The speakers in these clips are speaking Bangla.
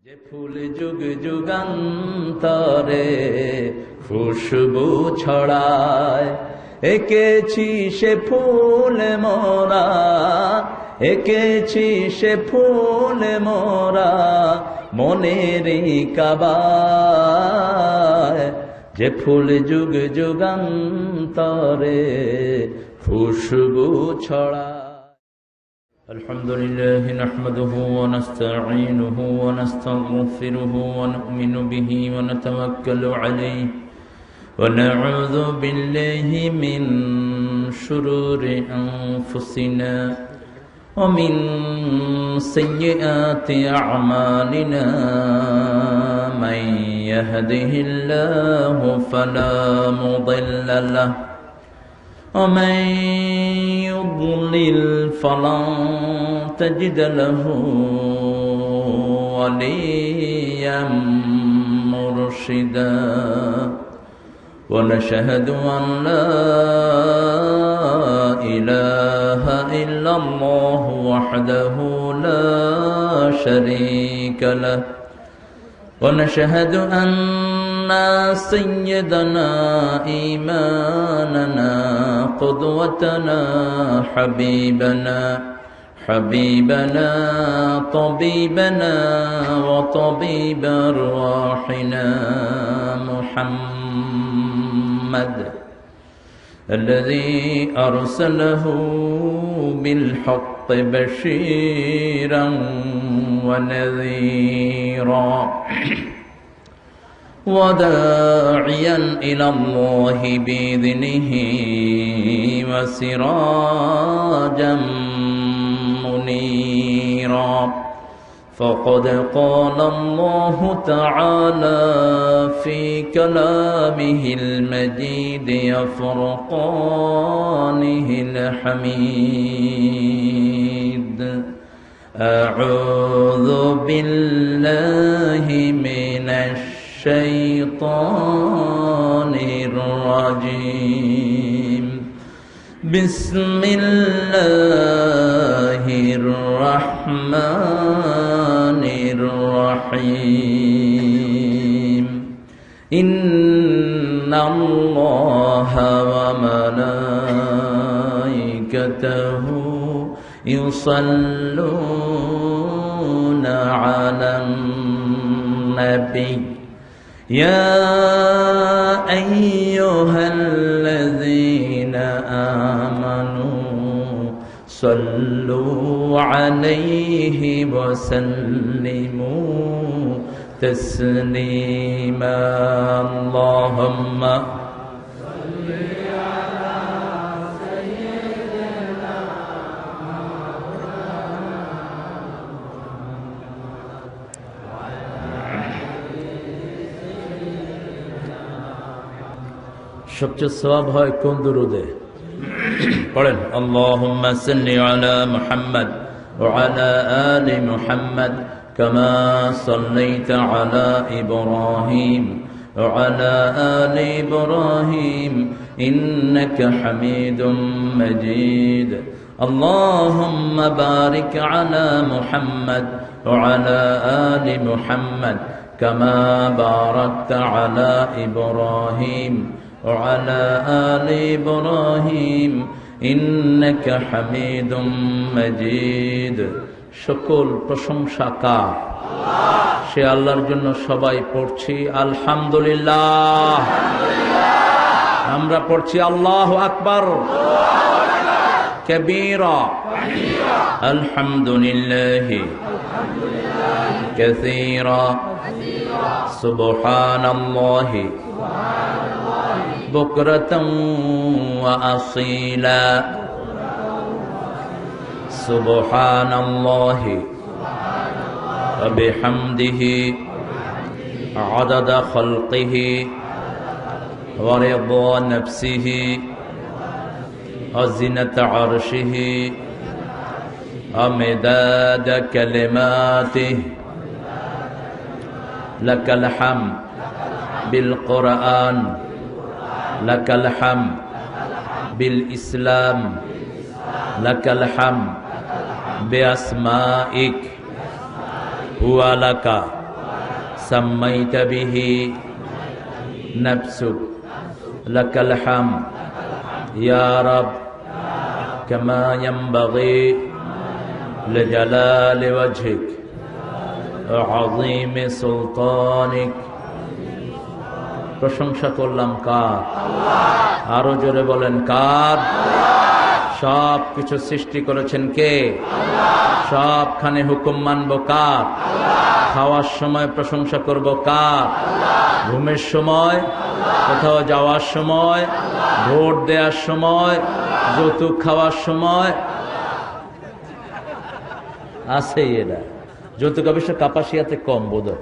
যে ফুল যুগ যুগান্তরে খুশবু ছড়ায়, এঁকেছি সে ফুল মোরা, এঁকেছি সে ফুল মোরা মনেরই কাবায়। যে ফুল যুগ যুগান্তরে খুশবু ছড়ায়। الحمدلله نحمده ونستعينه ونستغفره ونؤمن به ونتوكل عليه ونعوذ بالله من شرور أنفسنا ومن سيئات أعمالنا من يهده الله فلا مضل له ومن يضلل فلن تجد له وليا مرشدا ونشهد أن لا إله إلا الله وحده لا شريك له ونشهد أن سيدنا إيماننا قدوتنا حبيبنا طبيبنا وطبيب أرواحنا محمد الذي أرسله بالحق بشيرا ونذيرا وداعيا إلى الله بإذنه وسراجا منيرا فقد قال الله تعالى في كلامه المجيد وفرقانه الحميد أعوذ بالله من الشيطان الرجيم بسم الله الرحمن الرحيم إن الله وملائكته يصلون على النبي يا أيها الذين آمنوا صلوا عليه وسلموا تسليما اللهم صل على سيدنا সবচেয়ে সওয়াব হয় কোন দুরুদে পড়েন আল্লাহুম্মা সাল্লি আলা মুহাম্মদ ওয়া আলা আলি মুহাম্মদ কামা সাল্লাইতা আলা ইব্রাহিম ওয়া আলা আলি ইব্রাহিম ইন্নাকা হামিদুম মাজিদ আল্লাহুম্মা বারিক আলা মুহাম্মদ ওয়া আলা আলি মুহাম্মদ কামা বারাকতা আলা ইব্রাহিম وعلى آل إبراهيم إنك حميد مجيد সকল প্রশংসা কার? সে আল্লাহর জন্য সবাই পড়ছি আলহামদুলিল্লাহ। আমরা পড়ছি আল্লাহু আকবার কবীরা আলহামদুলিল্লাহি কাসীরা সুবহানাল্লাহি بكرة وأصيلا سبحان الله وبحمده عدد خلقه ورضا نفسه وزنة عرشه ومداد كلماته لك الحمد بالقرآن لك الحمد بالإسلام لك الحمد بأسمائك هو لك سميت به نفسك لك الحمد يا رب كما ينبغي لجلال وجهك وعظيم سلطانك প্রশংসা করলাম কার? আরো জোরে বলেন কার? সব কিছু সৃষ্টি করেছেন কে? সবখানে হুকুম মানব কার? খাওয়ার সময় প্রশংসা করব কার? ঘুমের সময়, কোথাও যাওয়ার সময়, ভোট দেওয়ার সময়, যৌতুক খাওয়ার সময় আছে এরা। যৌতুক অবশ্য কাপাসিয়াতে কম বোধহয়,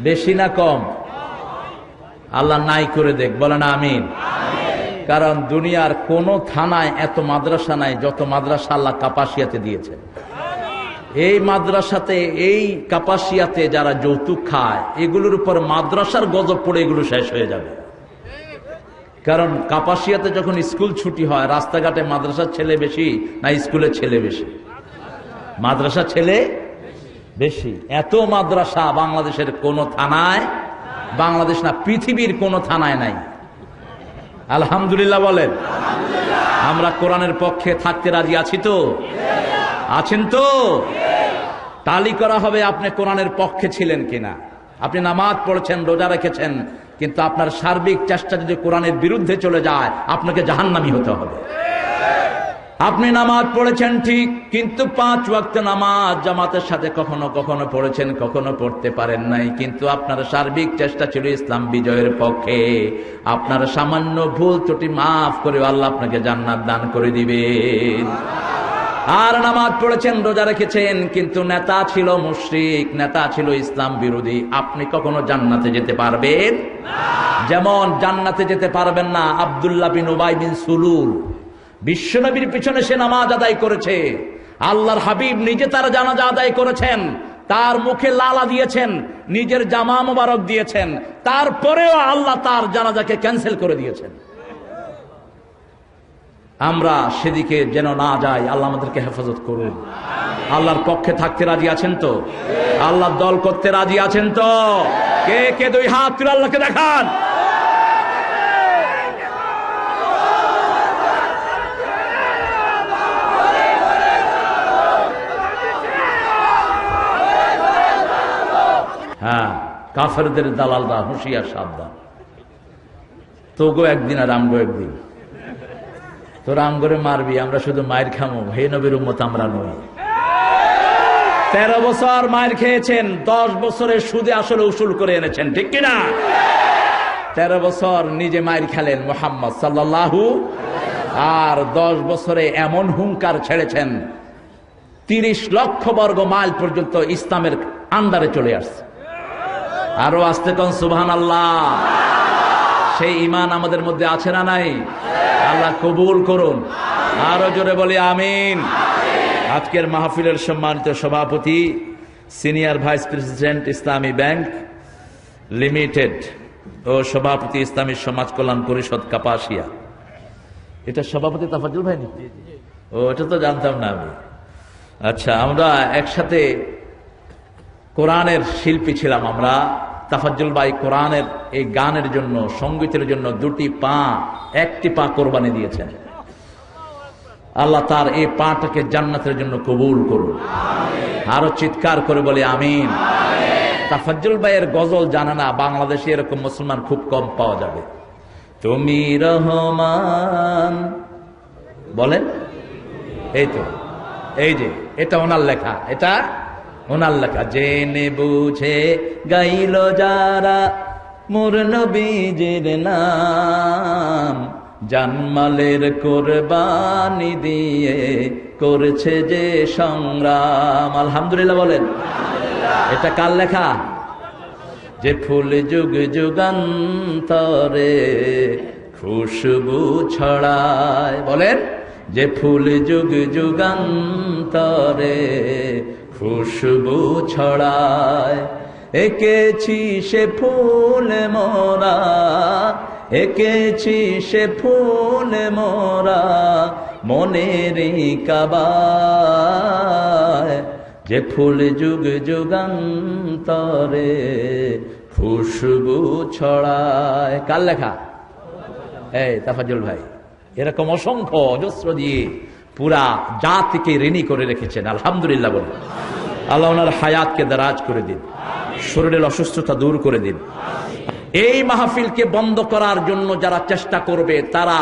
বেশি না কম? আল্লাহ নাই করে দেখ, বলেন আমিন। কারণ দুনিয়ার কোন থানায় এত মাদ্রাসা নাই যত মাদ্রাসা আল্লাহ কাপাসিয়াতে দিয়েছে। এই মাদ্রাসাতে, এই কাপাসিয়াতে যারা যৌতুক খায় এগুলোর উপর মাদ্রাসার গজব পড়ে এগুলো শেষ হয়ে যাবে। কারণ কাপাসিয়াতে যখন স্কুল ছুটি হয় রাস্তাঘাটে মাদ্রাসার ছেলে বেশি না স্কুলের ছেলে বেশি? মাদ্রাসা ছেলে বেশি। এত মাদ্রাসা বাংলাদেশের কোন থানায়, বাংলাদেশ না পৃথিবীর কোন থানায় নাই। আলহামদুলিল্লাহ বলেন। আমরা কোরআনের পক্ষে থাকতে রাজি আছি তো? আছেন তো? তালি করা হবে আপনি কোরআনের পক্ষে ছিলেন কিনা। আপনি নামাজ পড়েছেন, রোজা রেখেছেন, কিন্তু আপনার সার্বিক চেষ্টা যদি কোরআনের বিরুদ্ধে চলে যায় আপনাকে জাহান্নামী হতে হবে। আপনি নামাজ পড়েছেন ঠিক, কিন্তু 5 ওয়াক্ত নামাজ জামাতের সাথে কখনো কখনো পড়েছেন, কখনো পড়তে পারেন নাই, কিন্তু আপনার সার্বিক চেষ্টা ছিল ইসলাম বিজয়ের পক্ষে। আপনার সামান্য ভুল ত্রুটি মাফ করে আল্লাহ আপনাকে জান্নাত দান করে দিবেন। আর নামাজ পড়েছেন, রোজা রেখেছেন, কিন্তু নেতা ছিল মুশরিক, নেতা ছিল ইসলাম বিরোধী, আপনি কখনো জান্নাতে যেতে পারবেন? যেমন জান্নাতে যেতে পারবেন না আব্দুল্লাহ বিন উবাই বিন সুলুল। বিশ্বনবীর পিছনে সে নামাজ আদায় করেছে, আল্লাহর হাবিব নিজে তার জানাজা আদায় করেছেন, তার মুখে লালা দিয়েছেন, নিজের জামা মোবারক দিয়েছেন, তারপরেও আল্লাহ তার জানাজাকে ক্যান্সেল করে দিয়েছেন। আমরা সেদিকে যেন না যাই, আল্লাহ আমাদেরকে হেফাজত করুন। আল্লাহর পক্ষে থাকতে রাজি আছেন তো? আল্লাহর দল করতে রাজি আছেন তো? কে কে 2 হাত তুলে আল্লাহকে দেখান। হ্যাঁ, কাফেরদের দালালরা হুঁশিয়ার, সাবধান। তোগো একদিন আর আমগো একদিন। তোরা আমগরে মারবি, আমরা শুধু মায়ের খামো। হে নবীর উম্মত আমরা নই। 13 বছর মায়ের খেয়েছেন, 10 বছরের সুদে আসলে উসুল করে এনেছেন, ঠিক কিনা? 13 বছর নিজে মায়ের খেলেন মুহাম্মদ সাল্লাল্লাহু, আর 10 বছরে এমন হুঙ্কার ছেড়েছেন 30 লক্ষ বর্গ মাইল পর্যন্ত ইসলামের আন্ডারে চলে আসছে। আরো আসতে কোন সুবহানাল্লাহ। সেই ঈমান আমাদের মধ্যে আছে না নাই? আল্লাহ কবুল করুন। আরো জোরে বলি আমিন। আজকের মাহফিলের সম্মানিত সভাপতি, সিনিয়র ভাইস প্রেসিডেন্ট ইসলামী ব্যাংক লিমিটেড ও সভাপতি ইসলামী সমাজ কল্যাণ পরিষদ কাপাসিয়া। এটা সভাপতি তাফাজ্জুল ভাই নাকি? ও, এটা তো জানতাম না আমি। আচ্ছা, আমরা একসাথে কোরআনের শিল্পী ছিলাম। আমরা তাফাজ্জুল ভাই কোরআনের এই গানের জন্য, সঙ্গীতের জন্য 2টি পা, 1টি পা কোরবানি দিয়েছেন। আল্লাহ তার এই পাটাকে জান্নাতের জন্য কবুল করুন। আরো চিৎকার করে বলি আমিন। তাফাজ্জুল ভাইয়ের গজল জানা না বাংলাদেশে এরকম মুসলমান খুব কম পাওয়া যাবে। তুমি রহমান বলেন, এই তো, এই যে এটা ওনার লেখা, এটা ওনার লেখা। জেনে বুঝে গাইল যারা মোর নবীজির নাম, জানমালের কোরবানি দিয়ে করেছে যে সংগ্রাম। আলহামদুলিল্লাহ বলেন। এটা কার লেখা? যে ফুল যুগ যুগান্তরে খুশবু ছড়ায়, বলেন, যে ফুল যুগ যুগান্তরে খুশবু ছড়ায়, এঁকেছি সে ফুল মোরা, এঁকেছি সে ফুল মোরা মনেরই কাবায়, যে ফুল যুগ যুগান্তরে খুশবু ছড়ায়। কার লেখা? এই তাফাজ্জল ভাই। এরকম অসংখ্য অজস্র দিয়ে পুরা জাতিকে ঋণী করে রেখেছেন। আলহামদুলিল্লাহ বলুন। আল্লাহ ওনার হায়াতকে দারাজ করে দিন, শরীরের অসুস্থতা দূর করে দিন। এই মাহফিলকে বন্ধ করার জন্য যারা চেষ্টা করবে তারা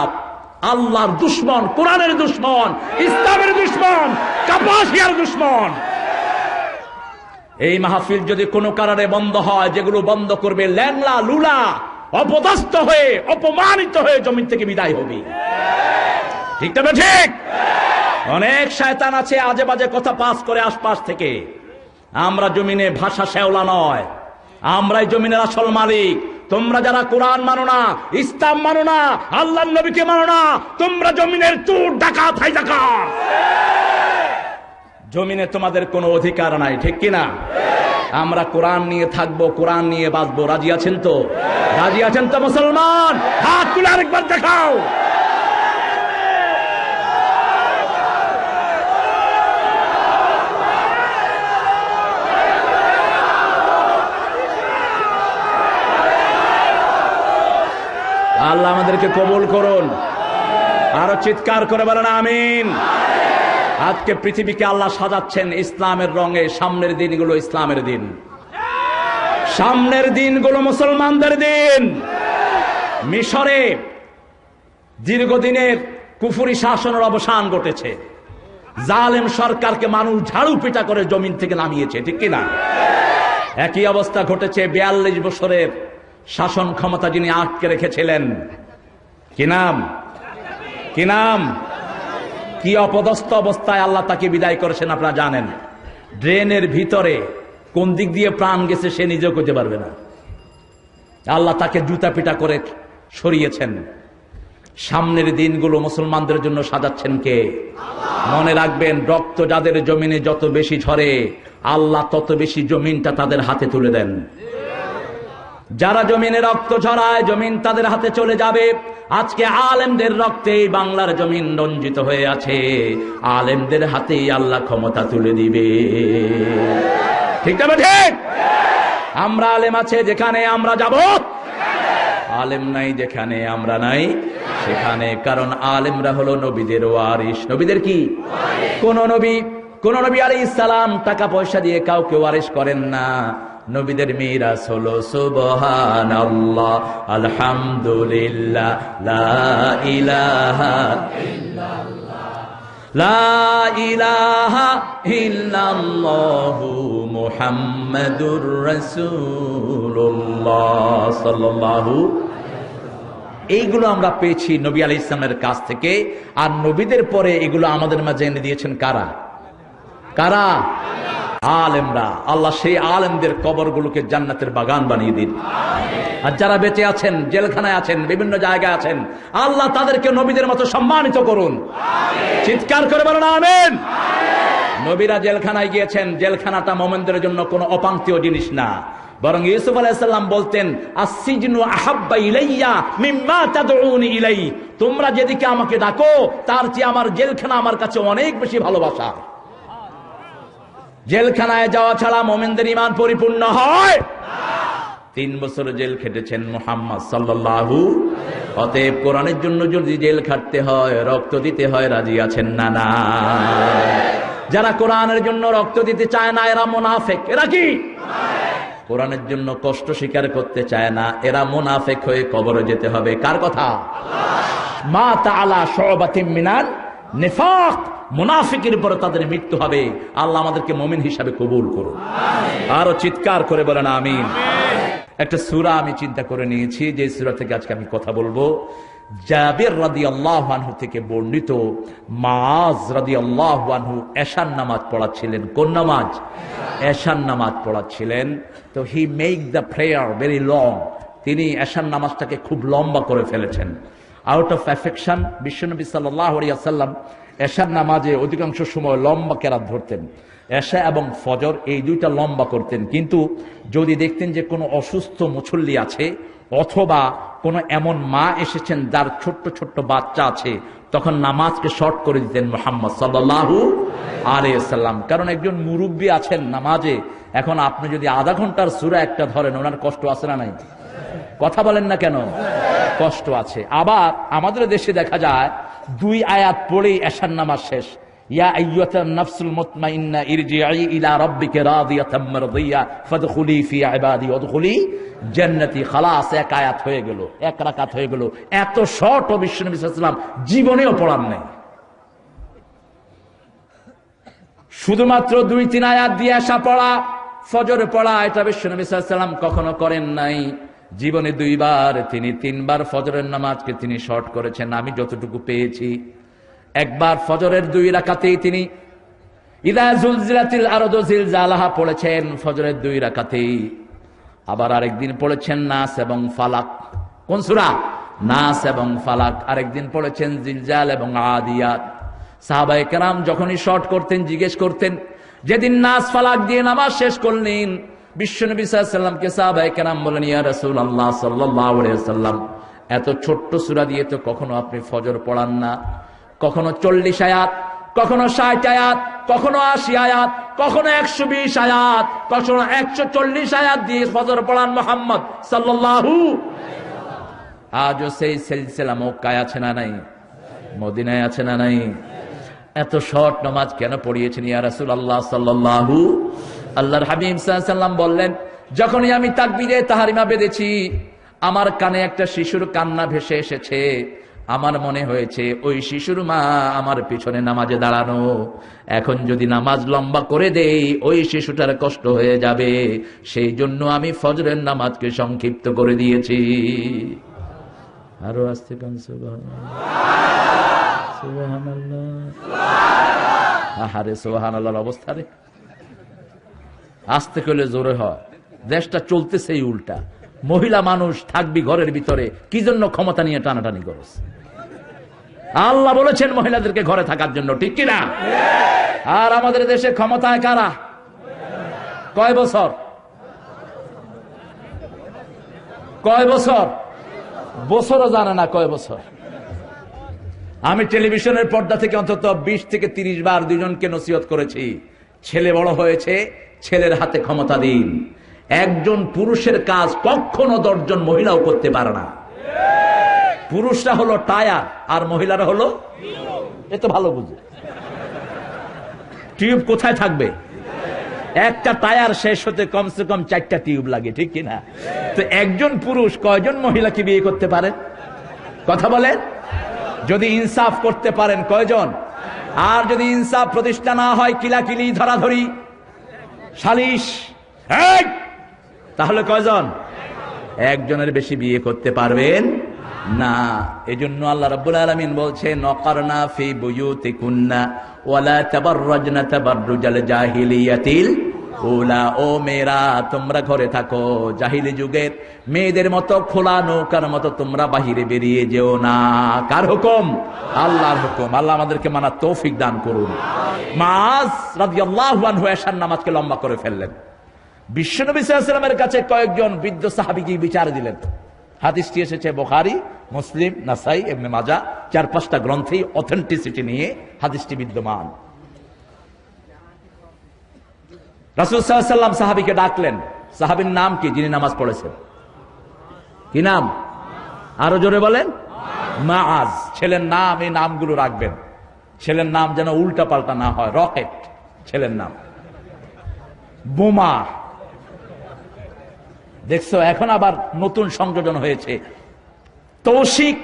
আল্লাহর দুশমন, কোরআনের দুশমন, ইসলামের দুশমন, কাপাসিয়ার দুশমন। এই মাহফিল যদি কোনো কারণে বন্ধ হয়, যেগুলো বন্ধ করবে ল্যাংলা লুলা অপদস্থ হয়ে, অপমানিত হয়ে জমিন থেকে বিদায় হবে। ঠিক তবে ঠিক। অনেক শয়তান আছে আজে বাজে কথা পাস করে আশপাশ থেকে। আমরা জমিনে ভাষা শেওলা নয়, আমরাই জমিনের আসল মালিক। তোমরা যারা কোরআন মানো না, ইসলাম মানো না, আল্লাহর নবীকে মানো না, তোমরা জমিনের চোর ডাকাত হাইজাকার। জমিনে তোমাদের কোনো অধিকার নাই, ঠিক কিনা? আমরা কোরআন নিয়ে থাকবো, কোরআন নিয়ে বাঁচবো। রাজি আছেন তো? রাজি আছেন তো মুসলমান? হাত তুলে আরেকবার দেখাও। আল্লাহ আমাদেরকে কবুল করুন। আরো চিৎকার করে বলেন আমিন। আজকে পৃথিবীকে আল্লাহ সাজাচ্ছেন ইসলামের রঙে। সামনের দিনগুলো ইসলামের দিন, সামনের দিনগুলো মুসলমানদের দিন। মিশরে দীর্ঘদিনের কুফরি শাসনের অবসান ঘটেছে। জালেম সরকারকে মানুষ ঝাড়ু পিটা করে জমিন থেকে নামিয়েছে, ঠিক কিনা? একই অবস্থা ঘটেছে 42 বছরের শাসন ক্ষমতা যিনি আটকে রেখেছিলেন। কি নাম? কি নাম? কি অপদস্থ অবস্থায় আল্লাহ তাকে বিদায় করেছেন আপনারা জানেন। ড্রেনের ভিতরে কোন দিক দিয়ে প্রাণ গেছে সে নিজেও করতে পারবে না। আল্লাহ তাকে জুতা পিটা করে সরিয়েছেন। সামনের দিনগুলো মুসলমানদের জন্য সাজাচ্ছেন কে? মনে রাখবেন, রক্ত যাদের জমিনে যত বেশি ঝরে আল্লাহ তত বেশি জমিনটা তাদের হাতে তুলে দেন। যারা জমিনে রক্ত ঝরায় জমিন তাদের হাতে চলে যাবে। আজকে আলেমদের রক্তে বাংলার জমিন রঞ্জিত হয়ে আছে। আলেমদের হাতেই আল্লাহ ক্ষমতা তুলে দিবে। ঠিক তবে ঠিক। আমরা আলেম আছে যেখানে আমরা যাব, আলেম নাই যেখানে আমরা নাই সেখানে। কারণ আলেমরা হলো নবীদের ওয়ারিস। নবীদের কি? কোন নবী আলাইহিস সালাম টাকা পয়সা দিয়ে কাউকে ওয়ারিস করেন না। নবীদের মিরাস হলো সুবহানাল্লাহ, আলহামদুলিল্লাহ, লা ইলাহা ইল্লাল্লাহ, লা ইলাহা ইল্লাল্লাহু মুহাম্মাদুর রাসূলুল্লাহ সাল্লাল্লাহু। এইগুলো আমরা পেয়েছি নবী আলাইহিস সালামের কাছ থেকে। আর নবীদের পরে এগুলো আমাদের মাঝে এনে দিয়েছেন কারা? কারা? আলেমরা। আল্লাহ সেই আলেমদের কবরগুলোকে জান্নাতের বাগান বানিয়ে দিন। আর যারা বেঁচে আছেন, জেলখানায় আছেন, বিভিন্ন জায়গায় আছেন, আল্লাহ তাদেরকে নবীদের মতো সম্মানিত করুন। চিৎকার করে বলেন আমিন। নবীরা জেলখানায় গিয়েছেন। জেলখানাটা মোমেনদের জন্য কোনো অপাঙ্ক্তীয় জিনিস না, বরং ইউসুফ আলাইহিস সালাম বলতেন, আসসিজনু আহাব্বা ইলাইয়া মিম্মা তাদউনি ইলাই। তোমরা যেদিকে আমাকে ডাকো তার চেয়ে আমার জেলখানা আমার কাছে অনেক বেশি ভালোবাসা। জেলখানায় যাওয়া ছাড়া মুমিনদের ঈমান পরিপূর্ণ হয় না। 3 বছর জেল খেটেছেন মুহাম্মদ সাল্লাল্লাহু। অতএব কোরআনের জন্য যদি জেল খাটতে হয়, রক্ত দিতে হয়, রাজি আছেন না? না। যারা কোরআনের জন্য রক্ত দিতে চায় না এরা মুনাফিক। এরা কি? কোরআনের জন্য কষ্ট স্বীকার করতে চায় না, এরা মুনাফিক হয়ে কবরে যেতে হবে। কার কথা? মা তাআলা শুবাতিন মিনান নিফাক। মুনাফিকের উপরে তাদের মৃত্যু হবে। আল্লাহ আমাদেরকে মুমিন হিসাবে কবুল করুন। আরো চিৎকার করে বলেন আমিন। একটা সূরা আমি চিন্তা করে নিয়েছি, যে সূরা থেকে আজকে আমি কথা বলবো। জাবির রাদিয়াল্লাহু আনহু থেকে বর্ণিত, মুআজ রাদিয়াল্লাহু আনহু এশার নামাজ পড়াচ্ছিলেন। কোন নামাজ? এশার নামাজ পড়াচ্ছিলেন। তো he make the prayer very long. তিনি এশার নামাজটাকে খুব লম্বা করে ফেলেছেন। আউট অফ অ্যাফেকশন বিশ্বনবী সাল্লাল্লাহু আলাইহি ওয়াসাল্লাম এশার নামাজে অধিকাংশ সময় লম্বা কেরাত ধরতেন। এশা এবং ফজর এই দুইটা লম্বা করতেন। কিন্তু যদি দেখতেন যে কোনো অসুস্থ মুসল্লি আছে অথবা কোনো এমন মা এসেছেন যার ছোট্ট ছোট্ট বাচ্চা আছে, তখন নামাজকে শর্ট করে দিতেন মুহাম্মদ সাল্লাল্লাহু আলাইহি ওয়াসাল্লাম। কারণ একজন মুরব্বী আছেন নামাজে, এখন আপনি যদি আধা ঘন্টার সূরা একটা ধরেন, ওনার কষ্ট আছে না নাই? কথা বলেন না কেন? কষ্ট আছে। আবার আমাদের দেশে দেখা যায় 2 আয়াত পড়েই এশার নামাজ শেষ। ইয়া আইয়ুহান নাফসুল মুতমাইন্না ইরজিই ইলা রাব্বিকা রাদিয়াতাম মারদিয়া ফাদখুলি ফি ইবাদি ওয়াদখুলি জান্নাতি। খালাস, এক আয়াত হয়ে গেল, এক রাকাত হয়ে গেল। এত শর্ট বিশ্বনবী সাল্লাল্লাহু আলাইহি ওয়াসাল্লাম জীবনেও পড়ান নাই। শুধুমাত্র 2-3 আয়াত দিয়ে এশা পড়া, ফজরে পড়া, এটা বিশ্বনবী সাল্লাল্লাহু আলাইহি ওয়াসাল্লাম কখনো করেন নাই। জীবনে 2 বার, তিনি 3 বার ফজরের নামাজকে তিনি শর্ট করেছেন আমি যতটুকু পেয়েছি। একবার ফজরের 2 রাকাতেই তিনি ইযা যুলজিলাতিল আরদু জিলজালাহা পড়েছেন ফজরের 2 রাকাতেই। আবার আরেকদিন পড়েছেন নাস এবং ফালাক। কোন সূরা? নাস এবং ফালাক। আরেকদিন পড়েছেন জিলজাল এবং আদিয়াত। সাহাবায়ে কেরাম যখনই শর্ট করতেন জিজ্ঞেস করতেন, যেদিন নাস ফালাক দিয়ে নামাজ শেষ করলেন বিশ্বনবী সাল্লাল্লাহু আলাইহি ওয়াসাল্লামকে সাহাবায়ে কেরাম বলেন, ইয়া রাসূলুল্লাহ সাল্লাল্লাহু আলাইহি ওয়াসাল্লাম, এত ছোট্ট সূরা দিয়ে তো কখনো আপনি ফজর পড়ান না। কখনো 40 আয়াত, কখনো 60 আয়াত, কখনো 80 আয়াত, কখনো 120 আয়াত, কখনো 140 আয়াত দিয়ে ফজর পড়ান মুহাম্মদ সাল্লাল্লাহু। আজও সেই সিলসিলা মক্কায় আছে না নাই? মদিনায় আছে না নাই? এত শর্ট নামাজ কেন পড়িয়েছেন ইয়া রাসূলুল্লাহ সাল্লাল্লাহু? আল্লাহর হাবিব সাল্লাল্লাহু আলাইহি ওয়াসাল্লাম বললেন, যখনই আমি তাকবীরে তাহরিমা বেঁধেছি আমার কানে একটা শিশুর কান্না ভেসে এসেছে। আমার মনে হয়েছে ওই শিশুর মা আমার পিছনে নামাজে দাঁড়ানো। এখন যদি নামাজ লম্বা করে দেই ওই শিশুটার কষ্ট হয়ে যাবে, সেই জন্য আমি ফজরের নামাজকে সংক্ষিপ্ত করে দিয়েছি। আরো আস্তে কান সুবহানাল্লাহ, সুবহানাল্লাহ, আহারে সুবহানাল্লাহর অবস্থা রে। আস্তে করলে জোরে হয়। দেশটা চলতেছে এই উল্টা। মহিলা মানুষ থাকবি ঘরের ভিতরে, কি জন্য ক্ষমতা নিয়ে টানাটানি করস? আল্লাহ বলেছেন মহিলাদেরকে ঘরে থাকার জন্য, ঠিক কিনা? আর আমাদের দেশে ক্ষমতায় কারা? কয় বছর? কয় বছর? বছরও জানে না কয় বছর। আমি টেলিভিশনের পর্দা থেকে অন্তত 20 থেকে 30 বার 2 জনকে নসিহত করেছি, ছেলে বড় হয়েছে, ছেলের হাতে ক্ষমতা দিন। একজন পুরুষের কাজ কখনো 10 জন মহিলাও করতে পারে না। পুরুষরা হলো টায়ার আর মহিলারা হলো এ তো ভালো বুঝে। টিউব কোথায় থাকবে? একটা টায়ার শেষ হতে কমসে কম 4টা টিউব লাগে, ঠিক কিনা? তো একজন পুরুষ কয়জন মহিলাকে বিয়ে করতে পারেন? কথা বলেন। যদি ইনসাফ করতে পারেন কয়জন? আর যদি ইনসাফ প্রতিষ্ঠা না হয়, কিলাকিলি, ধরাধরি, সালিশ, তাহলে কয়জন? একজনের বেশি বিয়ে করতে পারবেন না। এজন্য আল্লাহ রাব্বুল আলামিন বলছেন, নকারনা ফি বুয়ুতিকুন্না ওয়ালা তাবাররাজনা তাবাররুজাল জাহিলিয়াতিল উলা। ও মেয়েরা, তোমরা ঘরে থাকো, জাহিলি যুগের মেয়েদের মতো খোলা নৌকার মতো তোমরা বাহিরে বেরিয়ে যেও না। কার হুকুম? আল্লাহর হুকুম। আল্লাহ আমাদেরকে মানার তৌফিক দান করুন। মুআজ রাদিয়াল্লাহু আনহু এশার নামাজকে লম্বা করে ফেললেন। বিশ্বনবী সাল্লাল্লাহু আলাইহি ওয়াসাল্লামের কাছে কয়েকজন বৃদ্ধ সাহাবীকে বিচার দিলেন। হাদিসটি এসেছে বুখারী, মুসলিম, নাসাই, ইবনে মাজাহ, 4-5টা গ্রন্থেই অথেন্টিসিটি নিয়ে হাদিসটি বিদ্যমান। রাসূল সাল্লাল্লাহু আলাইহি ওয়াসাল্লাম সাহাবীকে ডাকলেন। সাহাবীর নাম কি যিনি নামাজ পড়েছেন? কি নাম? আরো জোরে বলেন। মুআজ। ছেলের নাম, এই নামগুলো রাখবেন। ছেলের নাম যেন উল্টা পাল্টা না হয়। রকেট ছেলের নাম, বোমা। দেখছো এখন আবার নতুন সংযোজন হয়েছে, তৌশিক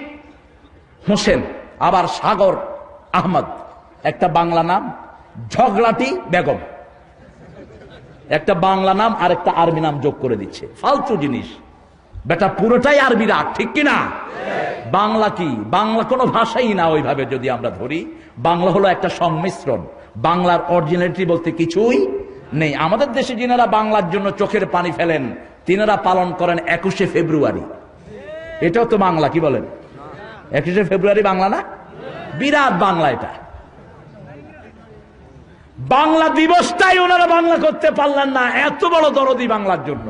হোসেন, আবার সাগর আহমদ, একটা বাংলা নাম। ঝগড়াটি বেগম, একটা বাংলা নাম আর একটা আরবি নাম যোগ করে দিচ্ছে। ফালতু জিনিস বেটা, পুরোটাই আরবি রাখ, ঠিক কিনা? বাংলা কি? বাংলা কোনো ভাষাই না ওইভাবে যদি আমরা ধরি। বাংলা হলো একটা সংমিশ্রণ। বাংলার অরিজিনালিটি বলতে কিছুই নেই। আমাদের দেশে যিনারা বাংলার জন্য চোখের পানি ফেলেন তিনারা পালন করেন 21শে ফেব্রুয়ারি। এটাও তো বাংলা, কি বলেন? 21শে ফেব্রুয়ারি বাংলা না? বিরাট বাংলা এটা। বাংলা দিবসটাই ওনারা বাংলা করতে পারলেন না, এত বড় দরদি বাংলার জন্য।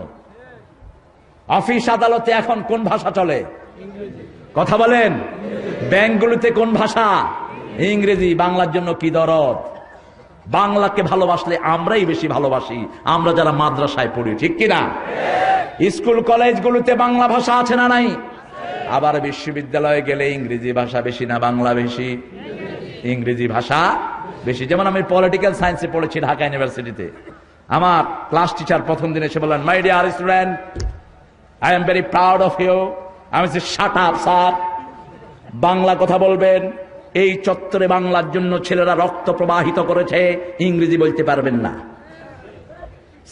অফিস আদালতে এখন কোন ভাষা চলে? কথা বলেন। ব্যাংকগুলোতে কোন ভাষা? ইংরেজি। বাংলার জন্য কি দরদ! বাংলাকে ভালোবাসলে আমরাই বেশি ভালোবাসি, আমরা যারা মাদ্রাসায় পড়ি, ঠিক কিনা? স্কুল কলেজগুলোতে বাংলা ভাষা আছে না নাই? আবার বিশ্ববিদ্যালয়ে গেলে ইংরেজি ভাষা বেশি না বাংলা বেশি? ইংরেজি ভাষা বেশি। যেমন আমি পলিটিক্যাল সায়েন্সে পড়েছি ঢাকা ইউনিভার্সিটিতে। আমার ক্লাস টিচার প্রথম দিন এসে বললেন, my dear student, I am very proud of you. আমি বলছি, শাট আপ স্যার, বাংলা কথা বলবেন। এই চত্বরে বাংলার জন্য ছেলেরা রক্ত প্রবাহিত করেছে, ইংরেজি বলতে পারবেন না।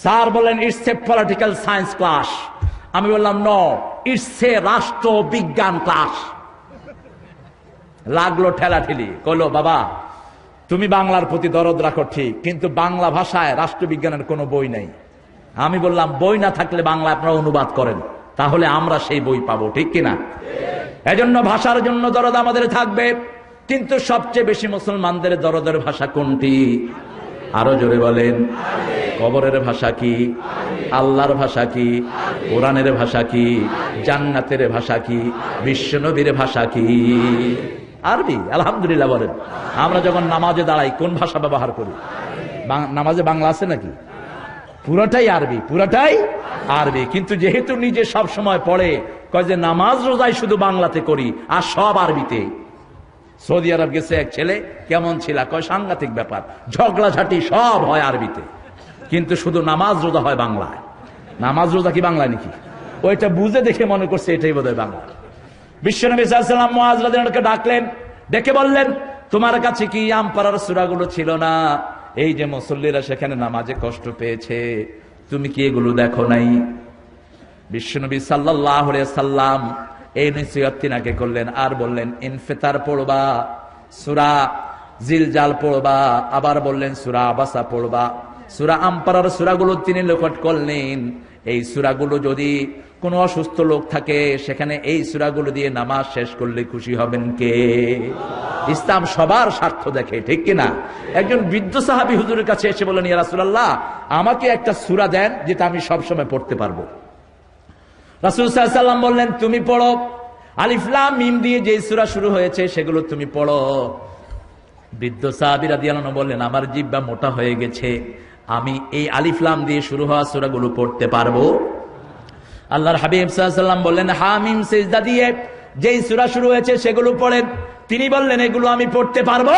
স্যার বললেন, it's a political science class. আমি বললাম, নো, ইটস এ রাষ্ট্র বিজ্ঞান ক্লাস। লাগলো ঠেলাঠেলি। কইলো, বাবা তুমি বাংলার প্রতি দরদ রাখো ঠিক, কিন্তু বাংলা ভাষায় রাষ্ট্রবিজ্ঞানের কোনো বই নেই। আমি বললাম, বই না থাকলে বাংলা আপনারা অনুবাদ করেন, তাহলে আমরা সেই বই পাবো, ঠিক কিনা? এজন্য ভাষার জন্য দরদ আমাদের থাকবে, কিন্তু সবচেয়ে বেশি মুসলমানদের দরদের ভাষা কোনটি? আরো জোরে বলেন। কবরের ভাষা কি? আল্লাহর ভাষা কি? কোরআনের ভাষা কি? জান্নাতের ভাষা কি? বিশ্বনবীর ভাষা কি? আরবি। আলহামদুলিল্লাহ বলেন। আমরা যখন নামাজে দাঁড়াই কোন ভাষা ব্যবহার করি? নামাজে বাংলা আছে নাকি? পুরোটাই আরবি, পুরোটাই আরবি। কিন্তু যেহেতু নিজে সব সময় পড়ে, কয় যে নামাজ রোজাই শুধু বাংলাতে করি আর সব আরবিতে। সৌদি আরব গেছে এক ছেলে, কেমন ছিল? কয় সাংঘাতিক ব্যাপার, ঝগড়াঝাটি সব হয় আরবিতে, কিন্তু শুধু নামাজ রোজা হয় বাংলায়। নামাজ রোজা কি বাংলায় নাকি? ওইটা বুঝে দেখে মনে করছে এটাই বোধহয় বাংলা। বিশ্বনবী সাল্লাল্লাহু আলাইহি ওয়াসাল্লাম মুআজ রাদিয়াল্লাহু আনহুকে ডাকলেন, ডেকে বললেন, তোমার কাছে কি আমপারার সূরাগুলো ছিল না? এই যে মুসল্লিরা সেখানে নামাজে কষ্ট পেয়েছে, তুমি কি এগুলো দেখো নাই? বিশ্বনবী সাল্লাল্লাহু আলাইহি ওয়াসাল্লাম এই নসিহত তিনাকে করলেন, আর বললেন, ইনফিতার পড়বা, সূরা জিলজাল পড়বা, আবার বললেন সূরা আবাসা পড়বা। সূরা আমপারার সূরাগুলো তিনি লেখট করলেন। এই সূরাগুলো যদি কোন অসুস্থ লোক থাকে, সেখানে এই সূরাগুলো দিয়ে নামাজ শেষ করলে খুশি হবেন কে? ইসলাম সবার স্বার্থ দেখে, ঠিক কিনা? একজন বৃদ্ধ সাহাবী হুজুরের কাছে এসে বললেন, ইয়া রাসূলুল্লাহ, আমাকে একটা সূরা দেন যেটা আমি সব সময় পড়তে পারবো। রাসূল সাল্লাল্লাহু আলাইহি ওয়াসাল্লাম বললেন, তুমি পড়ো, আলিফ লাম মিম দিয়ে যে সূরা শুরু হয়েছে সেগুলো তুমি পড়ো। বৃদ্ধ সাহাবী রাদিয়াল্লাহু আনহু বললেন, আমার জিহ্বা মোটা হয়ে গেছে, আমি এই আলিফ লাম দিয়ে শুরু হওয়া সূরাগুলো পড়তে পারবো? আল্লাহর হাবিব সাল্লাল্লাহু আলাইহি ওয়াসাল্লাম বললেন, হামিম সিজদা দিয়ে যেই সূরা শুরু হয়েছে সেগুলো পড়েন। তিনি বললেন, এগুলো আমি পড়তে পারবো?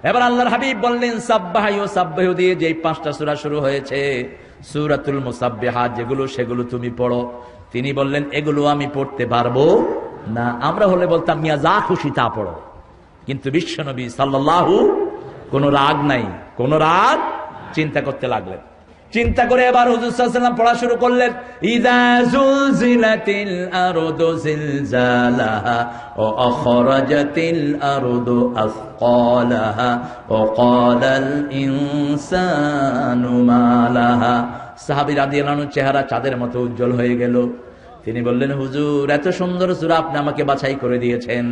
এবার আল্লাহর হাবিব বললেন, সাব্বাহা ইউসাব্বিহু দিয়ে যেই 5টা সূরা শুরু হয়েছে, সূরাতুল মুসাব্বিহাত যেগুলো, সেগুলো তুমি পড়ো। তিনি বললেন, এগুলো আমি পড়তে পারবো না। আমরা হলে বলতাম, মিয়া যা খুশি তা পড়ো, কিন্তু বিশ্বনবী সাল্লাল্লাহু কোনো রাগ নাই, কোন রাগ। চিন্তা করতে লাগলেন। চিন্তা করে এবার হুজুর সাল্লাল্লাহু আলাইহি ওয়াসাল্লাম পড়া শুরু করলেন, ইযা যুলজিলাতিল আরদু জিলজালাহা ওয়া আখরাজাতিল আরদু আসকালাহা ওয়া ক্বালাল ইনসানু মা লাহা। সাহাবী রাদিয়াল্লাহু আনহু চেহারা চাঁদের মতো উজ্জ্বল হয়ে গেল। তিনি বললেন, হুজুর, এত সুন্দর সূরা আপনি আমাকে বাছাই করে দিয়েছেন,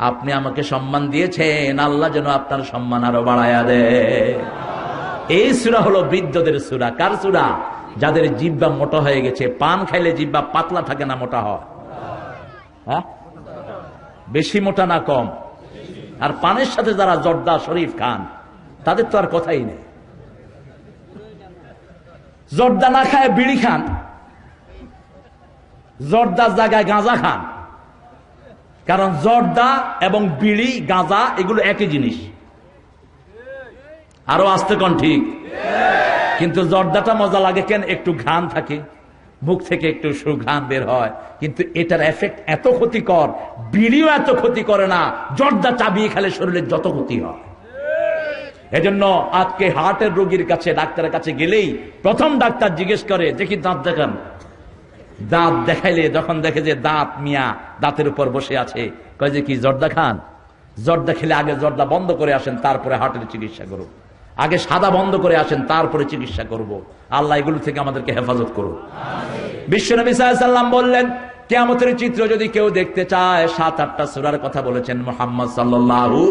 আপনি আমাকে সম্মান দিয়েছেন, আল্লাহ যেন আপনার সম্মান আরো বাড়ায়া দেয়। এই সূরা হলো বৃদ্ধদের সূরা। কার সূরা? যাদের জিহ্বা মোটা হয়ে গেছে। পান খাইলে জিহ্বা পাতলা থাকে না মোটা হয়? হ্যাঁ, বেশি মোটা না কম? আর পানের সাথে যারা জর্দা শরীফ খান, তাদের তো আর কথাই নেই। জর্দা না খায় বিড়ি খান, জর্দার জায়গায় গাঁজা খান, কারণ জর্দা এবং বিড়ি, গাঁজা এগুলো একই জিনিস। আরো আসতে কোন ঠিক? কিন্তু জর্দাটা মজা লাগে কেন? একটু ঘ্রাণ থাকে, মুখ থেকে একটু সুঘ্রাণ বের হয়, কিন্তু এটার এফেক্ট এত ক্ষতিকর, বিড়িও এত ক্ষতি করে না, জর্দা চাবিয়ে খেলে শরীরের যত ক্ষতি হয়। এজন্য আজকে হার্টের রোগীর কাছে, ডাক্তারের কাছে গেলেই প্রথম ডাক্তার জিজ্ঞেস করে, দেখি দাঁত দেখান। দাঁত দেখাইলে যখন দেখে যে দাঁত মিয়া দাঁতের উপর বসে আছে, কয় যে কি জর্দা খান? জর্দা খেলে আগে জর্দা বন্ধ করে আসেন, তারপরে হার্টের চিকিৎসা করুন। আগে সাদা বন্ধ করে আসেন, তারপরে চিকিৎসা করব। আল্লাহ এগুলো থেকে আমাদেরকে হেফাজত করুন। বিশ্বনবী সাল্লাল্লাহু আলাইহি ওয়াসাল্লাম বললেন, কিয়ামতের চিত্র যদি কেউ দেখতে চায়, 7-8টা সূরার কথা বলেছেন মুহাম্মদ সাল্লাল্লাহু।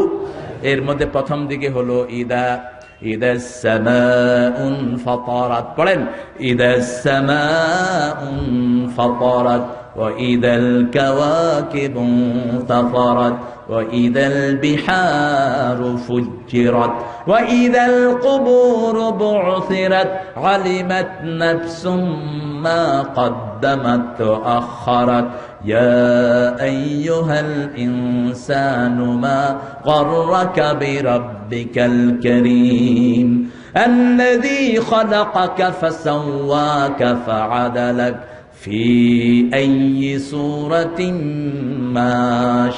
এর মধ্যে প্রথম দিকে হলো ইদা ইদাস সামাউন ফাতারাত, পড়েন ইদাস সামাউন ফাতারাত ওয়া ইদাল কাওয়াকিবু তাফারাত ওয়া ইদাল বিহারু ফুজ্জিরাত ওয়া ইদাল কুবুরু বু'থিরাত আলিমাত নাফসুম মা কদ্দামাত ওয়া আখারাত ইয়া আইয়ুহাল ইনসানু মা গররাকা বিরাব্বিকাল কারীম الذي خلقك فسواك فعدلك في أي سورة ما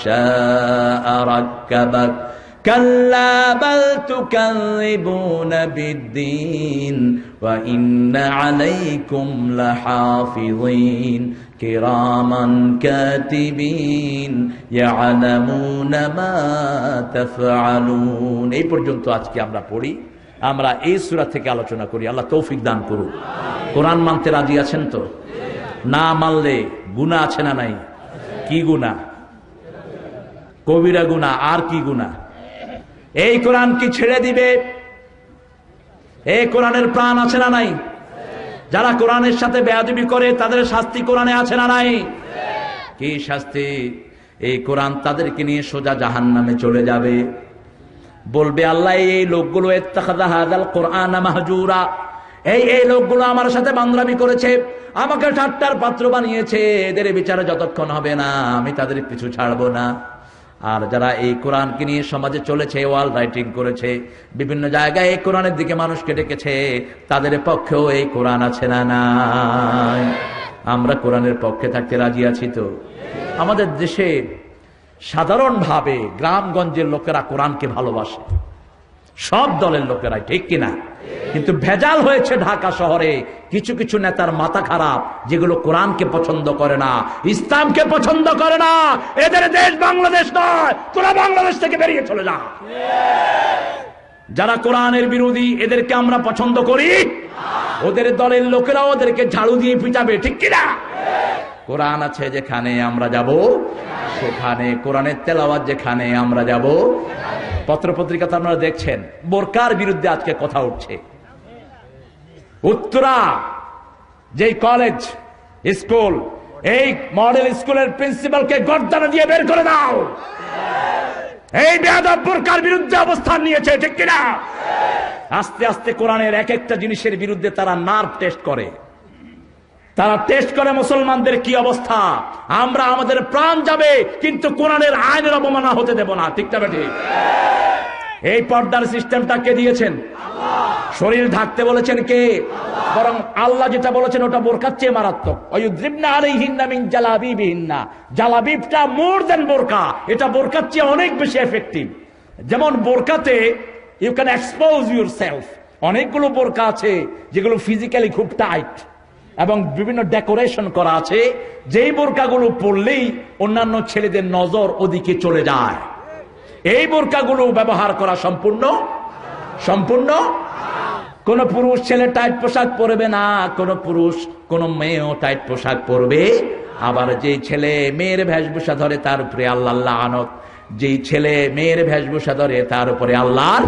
شاء ركبك كلا بل تكذبون بالدين وإن عليكم لحافظين كراما كاتبين يعلمون ما تفعلون। এই পর্যন্ত আজকে আমরা পড়ি, আমরা এই সূরা থেকে আলোচনা করি। আল্লাহ তৌফিক দান করুন। কোরআন মানতে রাজি আছেন তো? না মানলে গুনাহ আছে না নাই? কি গুনাহ? কবিরা গুনাহ। আর কি গুনাহ? এই কোরআন কি ছেড়ে দিবে? এই কোরআনের প্রাণ আছে না নাই? যারা কোরআনের সাথে বেয়াদবি করে তাদের শাস্তি কোরআনে আছে না নাই? কি শাস্তি? এই কোরআন তাদেরকে নিয়ে সোজা জাহান্নামে চলে যাবে। বলবে আল্লাহ, এই লোকগুলো ইত্তাখাযা হাযাল কুরআন মাহজুরা, এই লোকগুলো আমার সাথে বান্দরামি করেছে, আমাকে ঠাট্টার পাত্র বানিয়েছে, এদের বিচারে যতক্ষণ হবে না আমি তাদের পিছু ছাড়বো না। আর যারা এই কোরআনকে নিয়ে সমাজে চলেছে, ওয়াল রাইটিং করেছে, বিভিন্ন জায়গায় এই কোরআনের দিকে মানুষকে ডেকেছে, তাদের পক্ষেও এই কোরআন আছে না নাই? আমরা কোরআনের পক্ষে থাকতে রাজি আছি তো? আমাদের দেশে সাধারণভাবে গ্রামগঞ্জের লোকেরা কোরআনকে ভালোবাসে, সব দলের লোকেরাই, ঠিক কিনা? কিন্তু ভেজাল হয়েছে ঢাকা শহরে কিছু কিছু নেতার মাথা খারাপ, যেগুলো কোরআনকে পছন্দ করে না, ইসলামকে পছন্দ করে না। এদের দেশ বাংলাদেশ নয়, তোরা বাংলাদেশ থেকে বেরিয়ে চলে যা। যারা কোরআনের বিরোধী এদেরকে আমরা পছন্দ করি, ওদের দলের লোকেরা ওদেরকে ঝাড়ু দিয়ে পিটাবে, ঠিক কিনা? কোরআন আছে যেখানে আমরা যাব সেখানে, কোরআনের তেলাওয়াত যেখানে আমরা যাব। পত্রপত্রিকাতে আপনারা দেখছেন বোরকার বিরুদ্ধে আজকে কথা উঠছে। উত্তরা যে কলেজ স্কুল, এই মডেল স্কুলের প্রিন্সিপালকে গর্দানে দিয়ে বের করে দাও। এই বেয়াদব বোরকার বিরুদ্ধে অবস্থান নিয়েছে, ঠিক কিনা? আস্তে আস্তে কোরআনের এক একটা জিনিসের বিরুদ্ধে তারা নার্ভ টেস্ট করে, তারা টেস্ট করে মুসলমানদের কি অবস্থা। আমরা আমাদের প্রাণ যাবে কিন্তু কোরআনের আইনের অবমাননা হতে দেব না, ঠিক না ঠিক? এই পর্দার সিস্টেমটা কে দিয়েছেন? শরীর ঢাকতে বলেছেন কে? বরং আল্লাহ যেটা বলেছেন ওটা বোরকার চেয়ে মারাত্মক। ওয়ায়ুযরিবনা আলাইহিন্না মিন জালাবিবিহিন্না, জালাবিবটা মোর দেন বোরকা, এটা বোরকার চেয়ে অনেক বেশি এফেক্টিভ। যেমন বোরকাতে ইউ ক্যান এক্সপোজ ইউরসেলফ, অনেকগুলো বোরকা আছে যেগুলো ফিজিক্যালি খুব টাইট এবং বিভিন্ন ডেকোরেশন করা আছে, যেই বোরকাগুলো পরলেই অন্যান্য ছেলেদের নজর ওদিকে চলে যায়। এই বোরকাগুলো ব্যবহার করা সম্পূর্ণ কোন পুরুষ ছেলে টাইট পোশাক পরবে না, কোন পুরুষ কোন মেয়েও টাইট পোশাক পরবে। আবার যেই ছেলে মেয়ের বেশভূষা ধরে তার উপরে আল্লাহর লানত, যেই ছেলে মেয়ের বেশভূষা ধরে তার উপরে আল্লাহর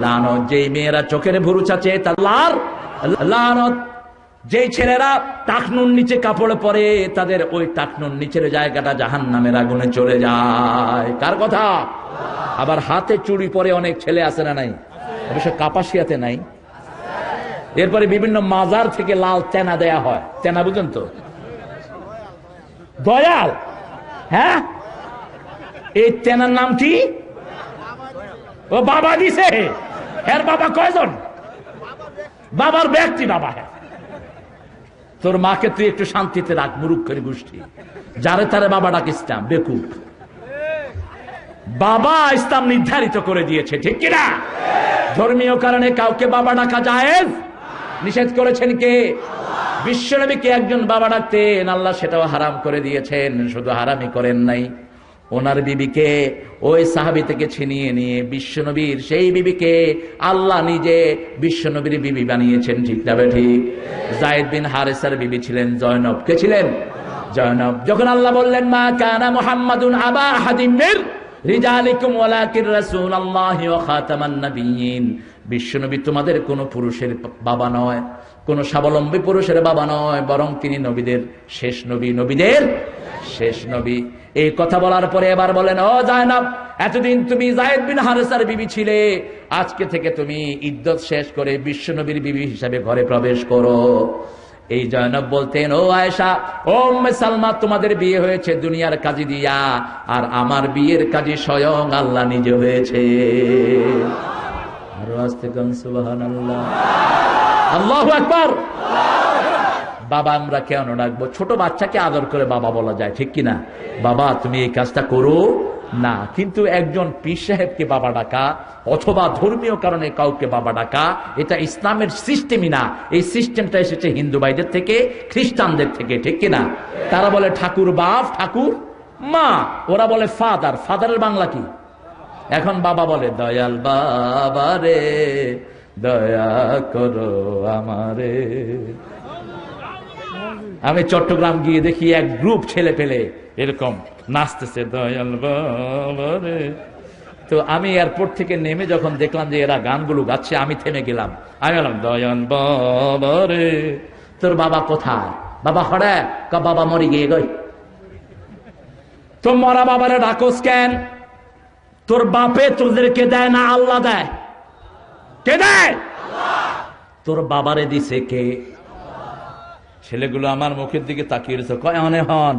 লানত, যেই মেয়েরা চোখের ভুরু চাচে তার আল্লাহর লানত, যেই ছেলেরা টাকনুর নিচে কাপড় পরে তাদের ওই টাকনুর নিচের জায়গাটা জাহান্নামের আগুনে চলে যায়। কার কথা? আবার হাতে চুড়ি পরে অনেক ছেলে আছে না নাই? অবশ্য কাপাসিয়াতে নাই। এরপরে বিভিন্ন মাজার থেকে লাল তেনা দেয়া হয়, তেনা বুঝেন তো? দয়াল, হ্যাঁ, এই তেনার নাম কি? ও বাবা দিছে। এর বাবা কয়জন? বাবার ব্যক্তি বাবা। হ্যাঁ, তোর মাকে তুই একটু শান্তিতে রাখ, মুরুক্ষের গোষ্ঠী। যারে তারে বাবা ডাক ইসলাম, বেকুব। বাবা ইসলাম নির্ধারিত করে দিয়েছে, ঠিক কিনা? ধর্মীয় কারণে কাউকে বাবা ডাকা জায়েজ, নিষেধ করেছেন কে? বিশ্বনবীকে একজন বাবা ডাকতেন, আল্লাহ সেটাও হারাম করে দিয়েছেন। শুধু হারামই করেন নাই, ওনার বিবিকে ওই সাহাবী থেকে ছিনিয়ে নিয়ে বিশ্বনবীর সেই বিবিকে আল্লাহ নিজে বিশ্বনবীর বিবি বানিয়েছেন, ঠিক না ঠিক? যায়েদ বিন হারেসার বিবি ছিলেন জয়নব। কে ছিলেন? জয়নব। যখন আল্লাহ বললেন মা কানা মুহাম্মাদুন আবা আহাদিম মির রিজালিকুম ওয়ালাকির রাসূলুল্লাহি ওয়া খাতামান নাবিয়্যিন। বিশ্বনবী তোমাদের কোন পুরুষের বাবা নয়, কোন স্বাবলম্বী পুরুষের বাবা নয়, বরং তিনি নবীদের শেষ নবী, নবীদের শেষ নবী। এই কথা বলার পরে এবার বলেন, ও যায়েনব, এতদিন তুমি যায়েদ বিন হারেসার বিবি ছিলে, আজকে থেকে তুমি ইদ্দত শেষ করে বিশ্বনবীর বিবি হিসাবে ঘরে প্রবেশ করো। এই জয়নব বলতেন, ও আয়েশা, ও উম্মে সালমা, তোমাদের বিয়ে হয়েছে দুনিয়ার কাজী দিয়া, আর আমার বিয়ের কাজী স্বয়ং আল্লাহ নিজে হয়েছে। আরো আস্তে গান সুবহানাল্লাহ, আল্লাহু আকবার। বাবা আমরা কেন ডাকবো? ছোট বাচ্চাকে আদর করে বাবা বলা যায়, ঠিক কিনা? বাবা তুমি এই কাজটা করো না। কিন্তু একজন পীর সাহেবকে বাবা ডাকা অথবা ধর্মীয় কারণে কাউকে বাবা ডাকা, এটা ইসলামের সিস্টেমই না। এই সিস্টেমটা এসেছে হিন্দু ভাইদের থেকে, খ্রিস্টানদের থেকে, ঠিক কিনা? তারা বলে ঠাকুর বাপ, ঠাকুর মা, ওরা বলে ফাদার। ফাদারের বাংলা কি? এখন বাবা বলে, দয়াল বাবা রে দয়া করো আমারে। আমি চট্টগ্রাম গিয়ে দেখি এক গ্রুপ ছেলে পেলে এরকম নাচতেছে, দয়াল বাবা রে। তো আমি এয়ারপোর্ট থেকে নেমে যখন দেখলাম যে এরা গানগুলো গাচ্ছে, আমি থেমে গেলাম। আমি বললাম, দয়াল বাবা রে, তোর বাবা কোথায়? বাবা হরে, বাবা মরি গিয়ে গই। তো মরা বাবারে ডাকোস কেন? তোর বাপে তোদেরকে দেয় না, আল্লাহ দেয়। কে দেয়? তোর বাবারে দিছে কে? ছেলেগুলো আমার মুখের দিকে তাকিয়ে রয়েছে, কয় অনে হন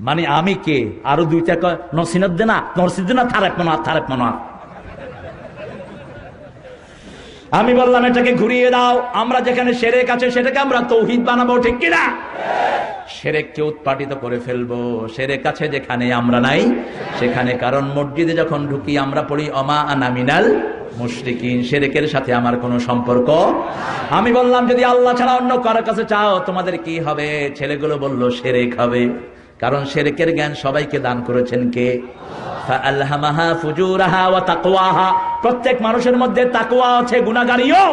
মানে আমি কে? আরো দুইটা কয় নসিনত দে না, নরসিদ না, থারেপ মনা, থারেপ মনা। আমি বললাম, এটাকে ঘুরিয়ে দাও। আমরা যেখানে শিরক আছে সেটাকে আমরা তৌহিদ বানাবো, ঠিক কিনা? শিরককে উৎপাটিত করে ফেলবো। শিরক আছে যেখানে আমরা নাই সেখানে। কারণ মসজিদে যখন ঢুকি আমরা পড়ি অমা আনা মিনাল মুশরিকিন, শিরকের সাথে আমার কোনো সম্পর্ক। আমি বললাম, যদি আল্লাহ ছাড়া অন্য কারোর কাছে চাও তোমাদের কি হবে? ছেলেগুলো বলল, শিরক হবে। কারণ শিরকের জ্ঞান সবাইকে দান করেছেন কে? ফাআলহামাহা ফুজুরাহা ওয়া তাকওয়াহা। প্রত্যেক মানুষের মধ্যে তাকওয়া আছে, গুনাহগারিও।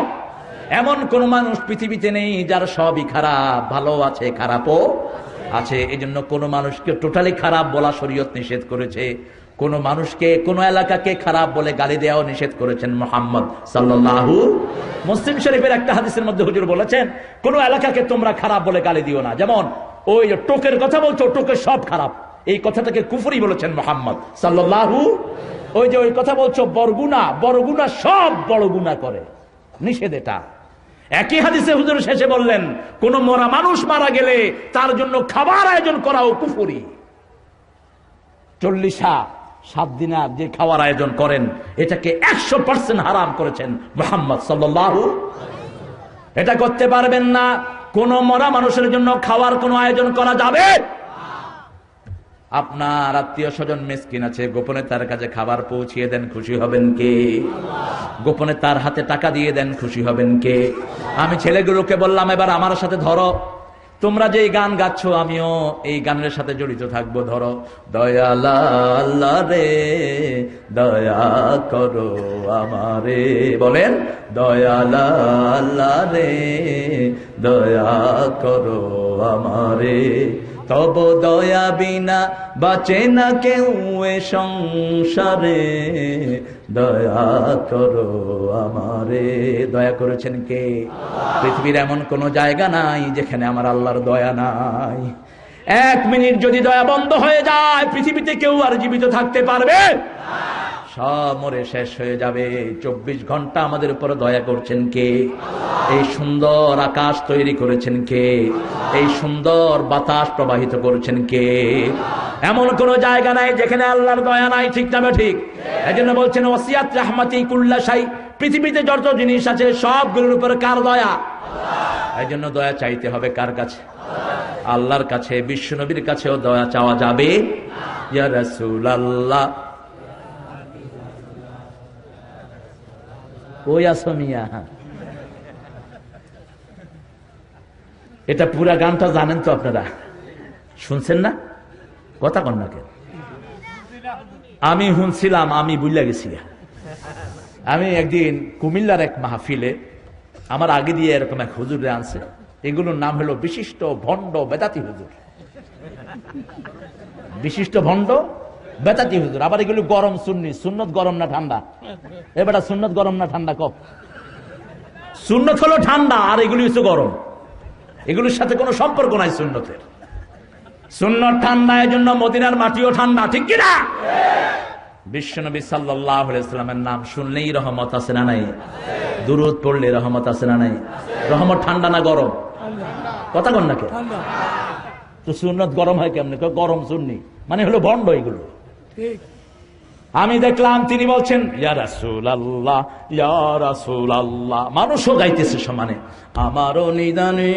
এমন কোন মানুষ পৃথিবীতে নেই যার সবই খারাপ, ভালো আছে খারাপও আছে। এজন্য কোন মানুষকে টোটালি খারাপ বলা শরীয়ত নিষেধ করেছে। কোন মানুষকে, কোন এলাকাকে খারাপ বলে গালি দেওয়াও নিষেধ করেছেন মুহাম্মদ সাল্লাল্লাহু। মুসলিম শরীফের একটা হাদিসের মধ্যে হুজুর বলেছেন, কোন এলাকাকে তোমরা খারাপ বলে গালি দিও না। যেমন ওই টোকের কথা বলছো, টোকের সব খারাপ, এই কথাটাকে কুফরি বলেছেন মুহাম্মদ সাল্লাল্লাহু। ওই যে ওই কথা বলছো বরগুনা, বরগুনা সব বড় গুনাহ করে, নিষেধ এটা। একই হাদিসে হুজুর শেষে বললেন, কোন মরা মানুষ মারা গেলে তার জন্য খাবার আয়োজন করাও কুফরি। 40 দিনার যে খাওয়ার আয়োজন করেন, এটাকে 100% হারাম করেছেন মুহাম্মদ সাল্লাল্লাহু। এটা করতে পারবেন না। কোন মরা মানুষের জন্য খাওয়ার কোন আয়োজন করা যাবে? আপনার আত্মীয় স্বজন মিসকিন আছে, গোপনে তার কাছে খাবার পৌঁছিয়ে দেন, খুশি হবেন কে? গোপনে তার হাতে টাকা দিয়ে দেন, খুশি হবেন কে? আমি ছেলেগুলোকে বললাম, এবার আমার সাথে ধরো, তোমরা যে গান গাচ্ছ আমিও এই গানের সাথে জড়িত থাকবো। ধরো, দয়াল আল্লাহ রে দয়া করো আমারে। বলেন, দয়াল আল্লাহ রে দয়া করো আমারে। তব দয়া বিনা বাঁচে না কেউ এ সংসারে, দয়া করো আমারে। দয়া করেছেন কে? পৃথিবীর এমন কোন জায়গা নাই যেখানে আমার আল্লাহর দয়া নাই। 1 মিনিট যদি দয়া বন্ধ হয়ে যায়, পৃথিবীতে কেউ আর জীবিত থাকতে পারবে? সব মরে শেষ হয়ে যাবে। 24 ঘন্টা আমাদের উপর দয়া করছেন কে? এই সুন্দর আকাশ তৈরি করেছেন কে? এই সুন্দর বাতাস প্রবাহিত করেছেন কে? এমন কোন জায়গা নাই যেখানে আল্লাহর দয়া নাই, ঠিক না ঠিক? এজন্য বলছেন, ওয়াসিয়াত রাহমাতি কুল্লা শাই। পৃথিবীতে যত জিনিস আছে সবগুলোর উপর কার দয়া? এই জন্য দয়া চাইতে হবে কার কাছে? আল্লাহর কাছে। বিশ্ব নবীর কাছেও দয়া চাওয়া যাবে। ইয়া রাসূলুল্লাহ, ওই আসমিয়া, এটা পুরা গানটা জানেন তো আপনারা? শুনছেন না? কথা কন না কেন? আমি শুনছিলাম, আমি বুঝলা গেছি। আমি একদিন কুমিল্লার এক মাহফিলে, আমার আগে দিয়ে এরকম এক হুজুরে আনছে, এগুলোর নাম হলো বিশিষ্ট ভণ্ড বেদাতি হুজুর। বিশিষ্ট ভণ্ড বেতাতি হুজুর। আবার এগুলো গরম সুন্নি, সুন্নত গরম না ঠান্ডা? এবার সুন্নত গরম না ঠান্ডা কব? সুন্নত হলো ঠান্ডা, আর এগুলি হচ্ছে গরম। এগুলির সাথে কোনো সম্পর্ক নাই সুন্নতের। সুন্নত ঠান্ডা, এই জন্য মদিনার মাটিও ঠান্ডা, ঠিক কিনা? বিশ্বনবী সাল্লাল্লাহু আলাইহি ওয়াসাল্লামের নাম শুনলেই রহমত আছে না নাই? দুরূদ পড়লে রহমত আছে না নাই? রহমত ঠান্ডা না গরম? কথা কন না কে? তো সুন্নত গরম হয় কেমনে? গরম সুন্নি মানে হলো ভণ্ড এগুলো। আমি দেখলাম তিনি বলছেন ইয়া রাসূলুল্লাহ, ইয়া রাসূলুল্লাহ। মানুষও গাইতেছে সমানে, আমারও নিদানে।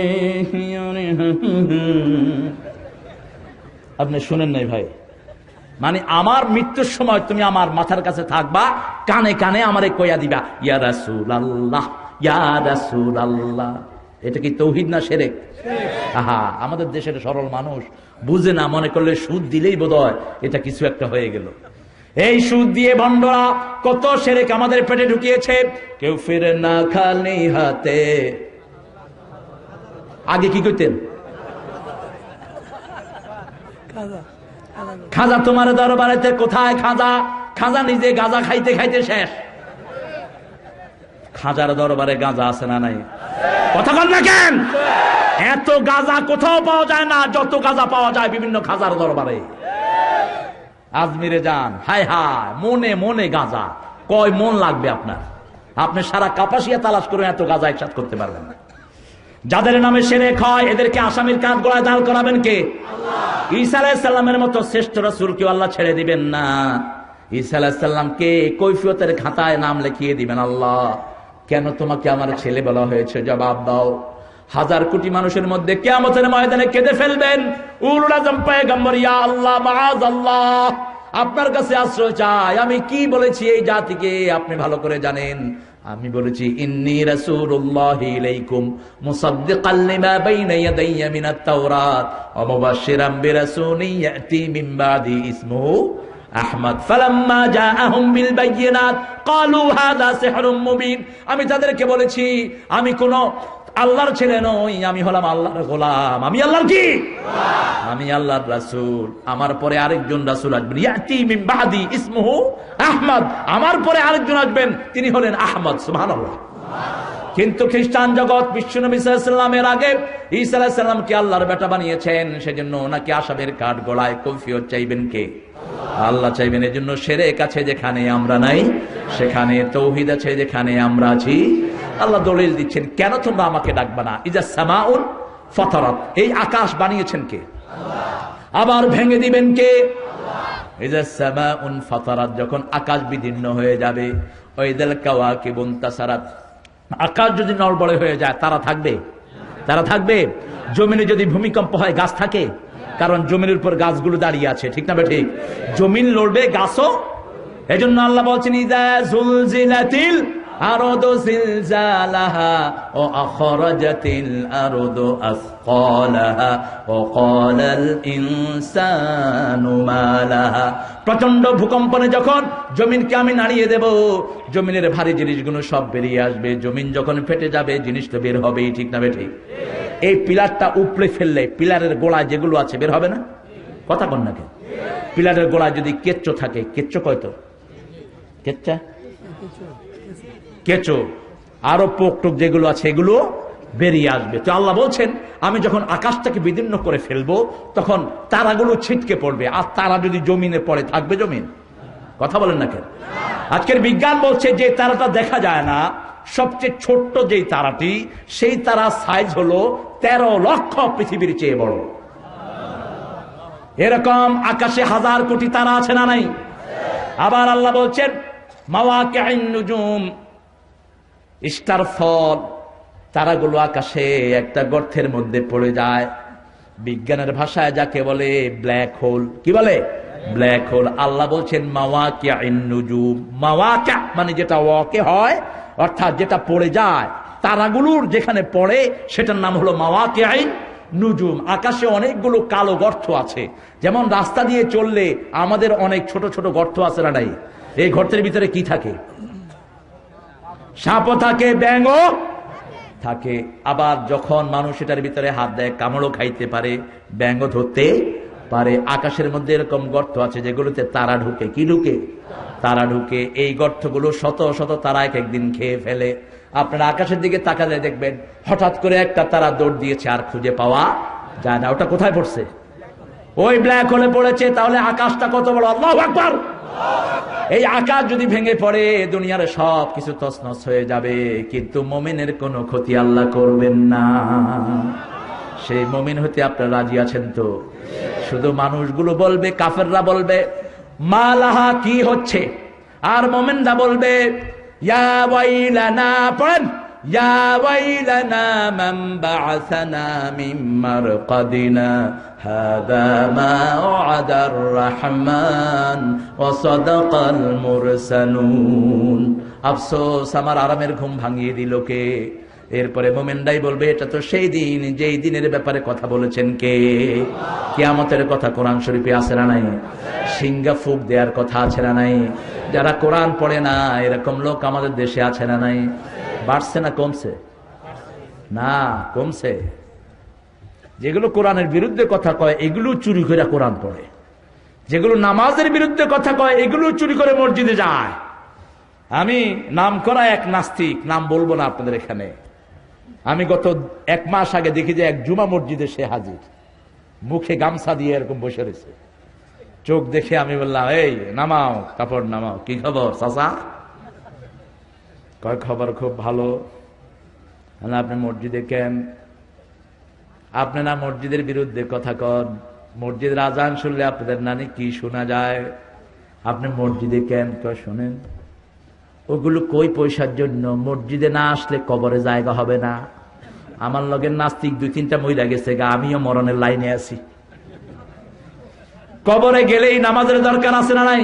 আপনি শুনেন নাই ভাই? মানে আমার মৃত্যুর সময় তুমি আমার মাথার কাছে থাকবা, কানে কানে আমারে কইয়া দিবা ইয়া রাসূলুল্লাহ, ইয়া রাসূলুল্লাহ। এটা কি তৌহিদ না শিরক? আহা, আমাদের দেশের সরল মানুষ বুঝে না, মনে করলে সুদ দিলেই বোধহয় এটা কিছু একটা হয়ে গেল। এই সুদ দিয়ে ভণ্ডরা কত শিরক আমাদের পেটে ঢুকিয়েছে। কেউ ফিরে না খালি হাতে। আগে কি কইতেন? খাজা তোমার দরবারেতে কোথায় খাজা? খাজা নিজে গাঁজা খাইতে খাইতে শেষ। খাজার দরবারে গাঁজা আছে না নাই? কথা বল না কেন? এত গাঁজা কোথাও পাওয়া যায় না যত গাঁজা পাওয়া যায় বিভিন্ন খাজার দরবারে। আজমিরে যান, হায় হায়, মনে মনে গাঁজা। কয় মন লাগবে আপনার? আপনি সারা কাপাসিয়া তালাশ করে এত গাঁজা একসাথ করতে পারবেন না। যাদের নামে শিরক হয় এদেরকে আসামির কাঠ গলায় দাঁড় করাবেন কে? ঈসা আলাইহিস সালামের মতো শ্রেষ্ঠ রাসূলকে আল্লাহ ছেড়ে দিবেন না। ঈসা আলাইহিস সালামকে কৈফিয়তের খাতায় নাম লিখিয়ে দিবেন আল্লাহ। কেন তোমাকে আমার ছেলে বলা হয়েছে? জবাব দাও। হাজার কোটি মানুষের মধ্যে কিয়ামতের ময়দানে কেঁদে ফেলবেন উলুল আযম পয়গম্বর, ইয়া আল্লাহ মাআযাল্লাহ, আপনার কাছে আশ্রয় চাই। আমি কি বলেছি এই জাতিকে আপনি ভালো করে জানেন। আমি বলেছি ইন্নী রাসূলুল্লাহি ইলাইকুম মুসাদ্দিকাল লিমা বাইনা ইয়াদাইয়া মিনাত তাওরাত ওয়া মুবাশশিরাম বিরাসূলিন ইয়াতি মিন বাদি ইসমুহু আহমদ। ফালাম্মা জাআহুম বিল বায়িনাত ক্বালু হাযা সিহরুম মুবিন। আমি তাদেরকে বলেছি আমি কোন আল্লাহর ছেলে নই, আমি হলাম আল্লাহর গোলাম। আমি আল্লাহর কি? আমি আল্লাহর রাসূল। আমার পরে আরেকজন রাসূল আসবেন, ইয়াতি মিন বাদি ইসমুহু আহমদ। আমার পরে আরেকজন আসবেন, তিনি হলেন আহমদ। সুবহানাল্লাহ। কিন্তু খ্রিস্টান জগৎ বিশ্বনবী সাল্লাল্লাহু আলাইহি ওয়াসাল্লামের আগে ঈসা আলাইহিস সালামকে আল্লাহর বেটা বানিয়েছেন, সেজন্য ওনাকে আসামের কাঠ গলায় কৈফিয়ত চাইবেন কে? আল্লাহ চাইবেন। এজন্য শিরক আছে যেখানে আমরা নাই, সেখানে তৌহিদ আছে যেখানে আমরা আছি। আল্লাহ দলিল দিচ্ছেন, কেন তোমরা আমাকে ডাকবা না? ইজা সামাউন ফাতারাত, এই আকাশ বানিয়েছেন কে? আবার ভেঙে দিবেন কে? ইজা সামাউন ফাতারাত, যখন আকাশ বিদীর্ণ হয়ে যাবে। ওয়াইদাল কাওয়াকিবুন তাসারাত, আকাশ যদি নড়বড়ে হয়ে যায় তারা থাকবে? তারা থাকবে? জমিনে যদি ভূমিকম্প হয় গাছ থাকে? কারণ জমিনের উপর গাছগুলো দাঁড়িয়ে আছে, ঠিক না ঠিক? জমিন লড়বে, গাছও। এজন্য আল্লাহ বলছেন ইযা যুলজিলাতিল আরদু জিলজালাহা ওয়া আখরাজাতিল আরদু আসকালাহা ওয়া ক্বালাল ইনসানু মা লাহা। প্রচন্ড ভূকম্পনে যখন জমিনকে আমি নাড়িয়ে দেব, জমিনের ভারী জিনিসগুলো সব বেরিয়ে আসবে। জমিন যখন ফেটে যাবে জিনিস তো বের হবেই, ঠিক না ঠিক? এই পিলারটা উপড়ে ফেললে পিলারের গোড়ায় যেগুলো আছে বের হবে না? কথা বল না কেন? পিলারের গোড়ায় যদি কেচ্চো থাকে, কেচ্চো কয়তো? কেচ্চা, কেঁচো, আরো পোক টোক যেগুলো আছে এগুলো বেরিয়ে আসবে। তো আল্লাহ বলছেন আমি যখন আকাশটাকে বিদীর্ণ করে ফেলবো তখন তারাগুলো ছিটকে পড়বে, আর তারা যদি জমিনে পড়ে থাকবে জমিন? কথা বলেন না কেন? আজকের বিজ্ঞান বলছে যে তারাটা দেখা যায় না, সবচেয়ে ছোট্ট যেই তারাটি, সেই তারা সাইজ হলো 13 লক্ষ পৃথিবীর চেয়ে বড়। এরকম আকাশে হাজার কোটি তারা আছে না নাই? আবার আল্লাহ বলছেন মাওয়াকিউন নুজুম, স্টার ফল, তারাগুলো আকাশে একটা গর্তের মধ্যে পড়ে যায়। বিজ্ঞানের ভাষায় যাকে বলে ব্ল্যাক হোল। কি বলে? Black hole. আল্লাহ বলছেন মাওয়াকিউন নুজুম। মাওয়াকি মানে যেটা ওয়াকে হয়, অর্থাৎ যেটা পড়ে যায়, তারাগুলোর যেখানে পড়ে সেটার নাম হলো মাওয়াকিউন নুজুম। আকাশে অনেকগুলো কালো গর্ত আছে। যেমন রাস্তা দিয়ে চললে আমাদের অনেক ছোট ছোট গর্ত আছে না নাই? এই গর্তের ভিতরে কি থাকে? সাপও থাকে, ব্যাঙও থাকে। আবার যখন মানুষ এটার ভিতরে হাত দেয় কামড়ও খাইতে পারে, ব্যাঙও ধরতে পারে। আকাশের মধ্যে এরকম গর্ত আছে যেগুলোতে তারা ঢুকে। কি ঢুকে? তারা ঢুকে। এই গর্তগুলো শত শত তারা এক একদিন খেয়ে ফেলে। আপনারা আকাশের দিকে তাকালে দেখবেন হঠাৎ করে একটা তারা দৌড় দিয়েছে, আর খুঁজে পাওয়া যায় না। ওটা কোথায় পড়ছে? ওই ব্ল্যাক হোলে পড়েছে। তাহলে আকাশটা কত বড়! আল্লাহু আকবার। এই আকাশ যদি ভেঙে পড়ে দুনিয়ার সব কিছু তছনছ হয়ে যাবে, কিন্তু মুমিনের কোনো ক্ষতি আল্লাহ করবেন না। সেই মুমিন হতে আপনারা রাজি আছেন তো? শুধু মানুষগুলো বলবে, কাফেররা বলবে মালাহা, কি হচ্ছে? আর মুমিনরা বলবে ইয়া ওয়াইলানা। পড়েন, ইয়া ওয়াইলানা মান বা'আসানা মিন মারকাদিনা হাযা মা ওয়াদার রহমান ওয়া সাদাকাল মুরসালুন। আফসোস, আমার আরামের ঘুম ভাঙিয়ে দিল কে? এরপরে মুমিনরাই বলবে এটা তো সেই দিন যেই দিনের ব্যাপারে কথা বলেছেন কে? কিয়ামতের কথা কোরআন শরীফে আছে না নাই? সিংহা ফুক দেওয়ার কথা আছে না নাই? যারা কোরআন পড়ে না এরকম লোক আমাদের দেশে আছে না নাই? বাড়ছে না কমছে? না, কমছে। যেগুলো কোরআনের বিরুদ্ধে কথা কয় এগুলো চুরি করে কোরআন পড়ে। যেগুলো নামাজের বিরুদ্ধে কথা কয় এগুলো চুরি করে মসজিদে যায়। আমি নাম করা এক নাস্তিক, নাম বলবো না আপনাদের এখানে, আমি গত 1 মাস আগে দেখি যে এক জুমা মসজিদে সে হাজির, মুখে গামছা দিয়ে এরকম বসে রয়েছে। চোখ দেখে আমি বললাম, এই নামাও, কাপড় নামাও। কি খবর চাচা? কয় খবর খুব ভালো। আপনি মসজিদে কেন? আপনি না মসজিদের বিরুদ্ধে কথা কন, মসজিদের আজান শুনলে আপনাদের নানি কি শোনা যায়, আপনি মসজিদে কেন? কয় শোনেন, ওগুলো কই পয়সার জন্য, মসজিদে না আসলে কবরে জায়গা হবে না। আমার লগের নাস্তিক 2-3টা মহিলা গেছে গা, আমিও মরণের লাইনে আছি। কবরে গেলেই নামাজের দরকার আছে না নাই?